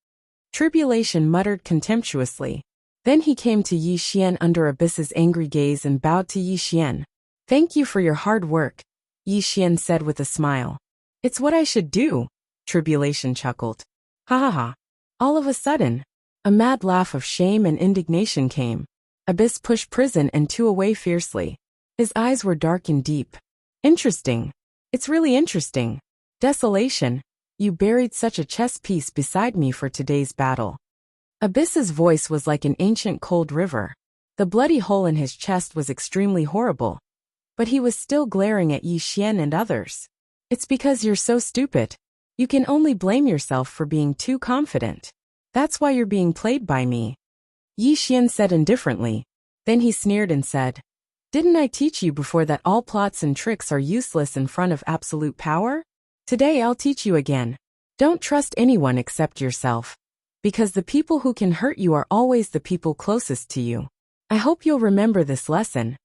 Tribulation muttered contemptuously. Then he came to Yi Xian under Abyss's angry gaze and bowed to Yi Xian. Thank you for your hard work, Yi Xian said with a smile. It's what I should do, Tribulation chuckled. Ha ha ha. All of a sudden, a mad laugh of shame and indignation came. Abyss pushed Prison and Tu away fiercely. His eyes were dark and deep. Interesting. It's really interesting. Desolation. You buried such a chess piece beside me for today's battle. Abyss's voice was like an ancient cold river. The bloody hole in his chest was extremely horrible. But he was still glaring at Yi Xian and others. It's because you're so stupid. You can only blame yourself for being too confident. That's why you're being played by me. Yi Xian said indifferently. Then he sneered and said, "Didn't I teach you before that all plots and tricks are useless in front of absolute power? Today I'll teach you again. Don't trust anyone except yourself. Because the people who can hurt you are always the people closest to you. I hope you'll remember this lesson."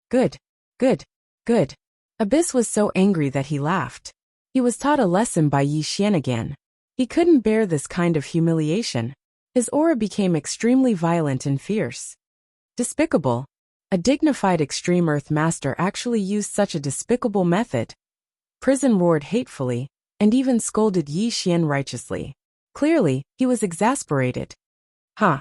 Good. Good. Good. Abyss was so angry that he laughed. He was taught a lesson by Yi Xian again. He couldn't bear this kind of humiliation. His aura became extremely violent and fierce. Despicable. A dignified extreme earth master actually used such a despicable method. Prison roared hatefully, and even scolded Yi Xian righteously. Clearly, he was exasperated. Ha!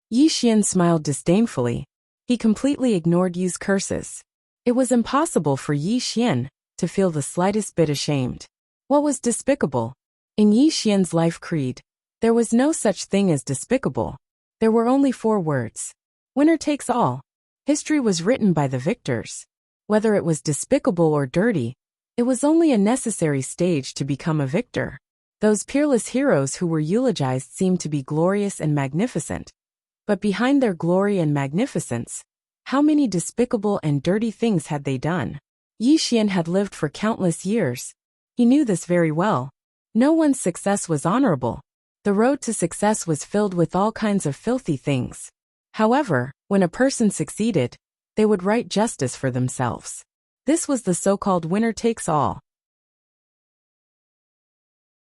Yi Xian smiled disdainfully. He completely ignored Yi's curses. It was impossible for Yi Xian to feel the slightest bit ashamed. What was despicable? In Yi Xian's life creed, there was no such thing as despicable. There were only 4 words. Winner takes all. History was written by the victors. Whether it was despicable or dirty, it was only a necessary stage to become a victor. Those peerless heroes who were eulogized seemed to be glorious and magnificent. But behind their glory and magnificence, how many despicable and dirty things had they done? Yi Xian had lived for countless years. He knew this very well. No one's success was honorable. The road to success was filled with all kinds of filthy things. However, when a person succeeded, they would write justice for themselves. This was the so-called winner takes all.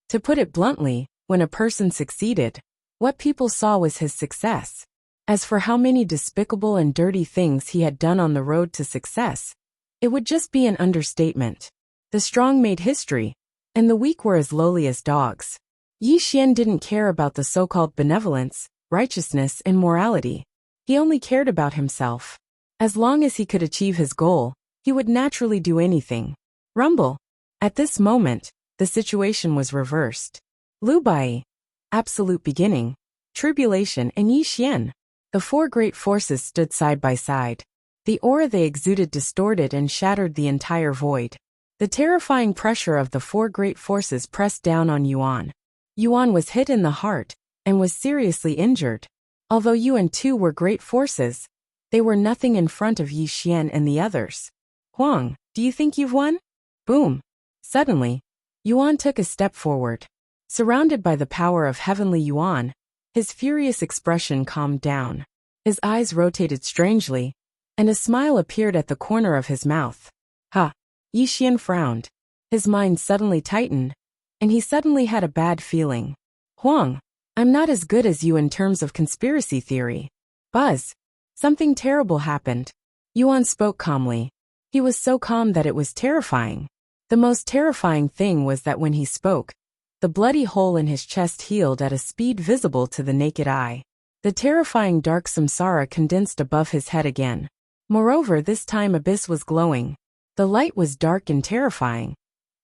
To put it bluntly, when a person succeeded, what people saw was his success. As for how many despicable and dirty things he had done on the road to success, it would just be an understatement. The strong made history, and the weak were as lowly as dogs. Yi Xian didn't care about the so-called benevolence, righteousness, and morality. He only cared about himself. As long as he could achieve his goal, he would naturally do anything. Rumble. At this moment, the situation was reversed. Lu Bai, absolute beginning, tribulation, and Yi Xian. The 4 great forces stood side by side. The aura they exuded distorted and shattered the entire void. The terrifying pressure of the 4 great forces pressed down on Yuan. Yuan was hit in the heart and was seriously injured. Although Yuan too were great forces, they were nothing in front of Yi Xian and the others. Huang, do you think you've won? Boom. Suddenly, Yuan took a step forward. Surrounded by the power of heavenly Yuan, his furious expression calmed down. His eyes rotated strangely, and a smile appeared at the corner of his mouth. Ha! Yi Xian frowned. His mind suddenly tightened, and he suddenly had a bad feeling. Huang, I'm not as good as you in terms of conspiracy theory. Buzz. Something terrible happened. Yuan spoke calmly. He was so calm that it was terrifying. The most terrifying thing was that when he spoke, the bloody hole in his chest healed at a speed visible to the naked eye. The terrifying dark samsara condensed above his head again. Moreover, this time Abyss was glowing. The light was dark and terrifying,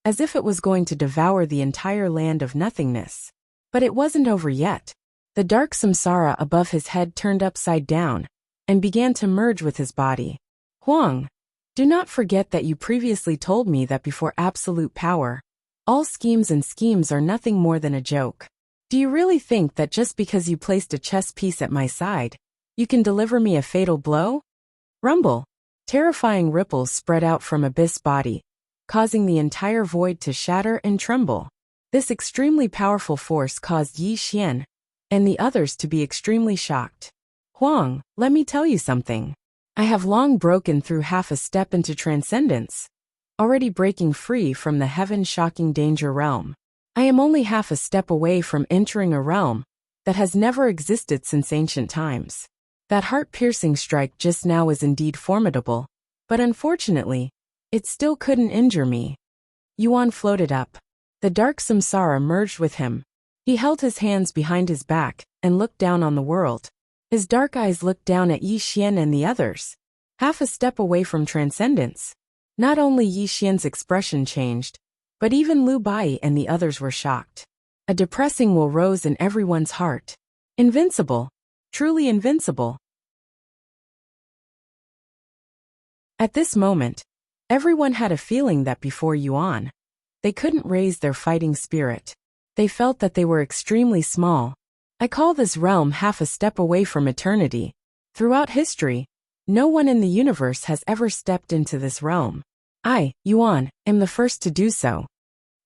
as if it was going to devour the entire land of nothingness. But it wasn't over yet. The dark samsara above his head turned upside down and began to merge with his body. Huang, do not forget that you previously told me that before absolute power, all schemes are nothing more than a joke. Do you really think that just because you placed a chess piece at my side, you can deliver me a fatal blow? Rumble. Terrifying ripples spread out from Abyss' body, causing the entire void to shatter and tremble. This extremely powerful force caused Yi Xian and the others to be extremely shocked. Huang, let me tell you something. I have long broken through half a step into transcendence, already breaking free from the heaven-shocking danger realm. I am only half a step away from entering a realm that has never existed since ancient times. That heart-piercing strike just now is indeed formidable, but unfortunately, it still couldn't injure me. Yuan floated up. The dark samsara merged with him. He held his hands behind his back and looked down on the world. His dark eyes looked down at Yi Xian and the others. half a step away from transcendence. Not only Yi Xian's expression changed, but even Lu Bai and the others were shocked. A depressing will rose in everyone's heart. Invincible. Truly invincible. At this moment, everyone had a feeling that before Yuan, they couldn't raise their fighting spirit. They felt that they were extremely small. I call this realm half a step away from eternity. Throughout history, no one in the universe has ever stepped into this realm. I, Yuan, am the first to do so.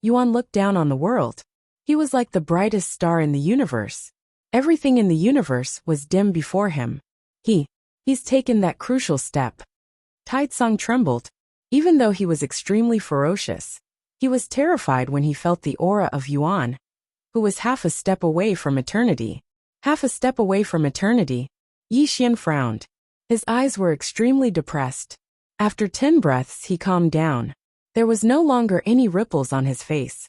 Yuan looked down on the world. He was like the brightest star in the universe. Everything in the universe was dim before him. He's taken that crucial step. Taizong trembled. Even though he was extremely ferocious, he was terrified when he felt the aura of Yuan, who was half a step away from eternity. Half a step away from eternity. Yi Xian frowned. His eyes were extremely depressed. After 10 breaths he calmed down. There was no longer any ripples on his face.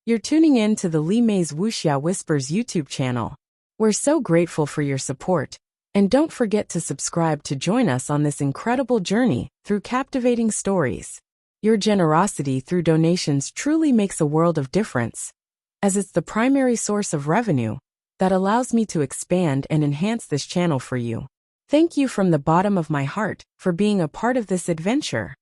You're tuning in to the Li Mei's Wuxia Whispers YouTube channel. We're so grateful for your support, and don't forget to subscribe to join us on this incredible journey through captivating stories. Your generosity through donations truly makes a world of difference, as it's the primary source of revenue that allows me to expand and enhance this channel for you. Thank you from the bottom of my heart for being a part of this adventure.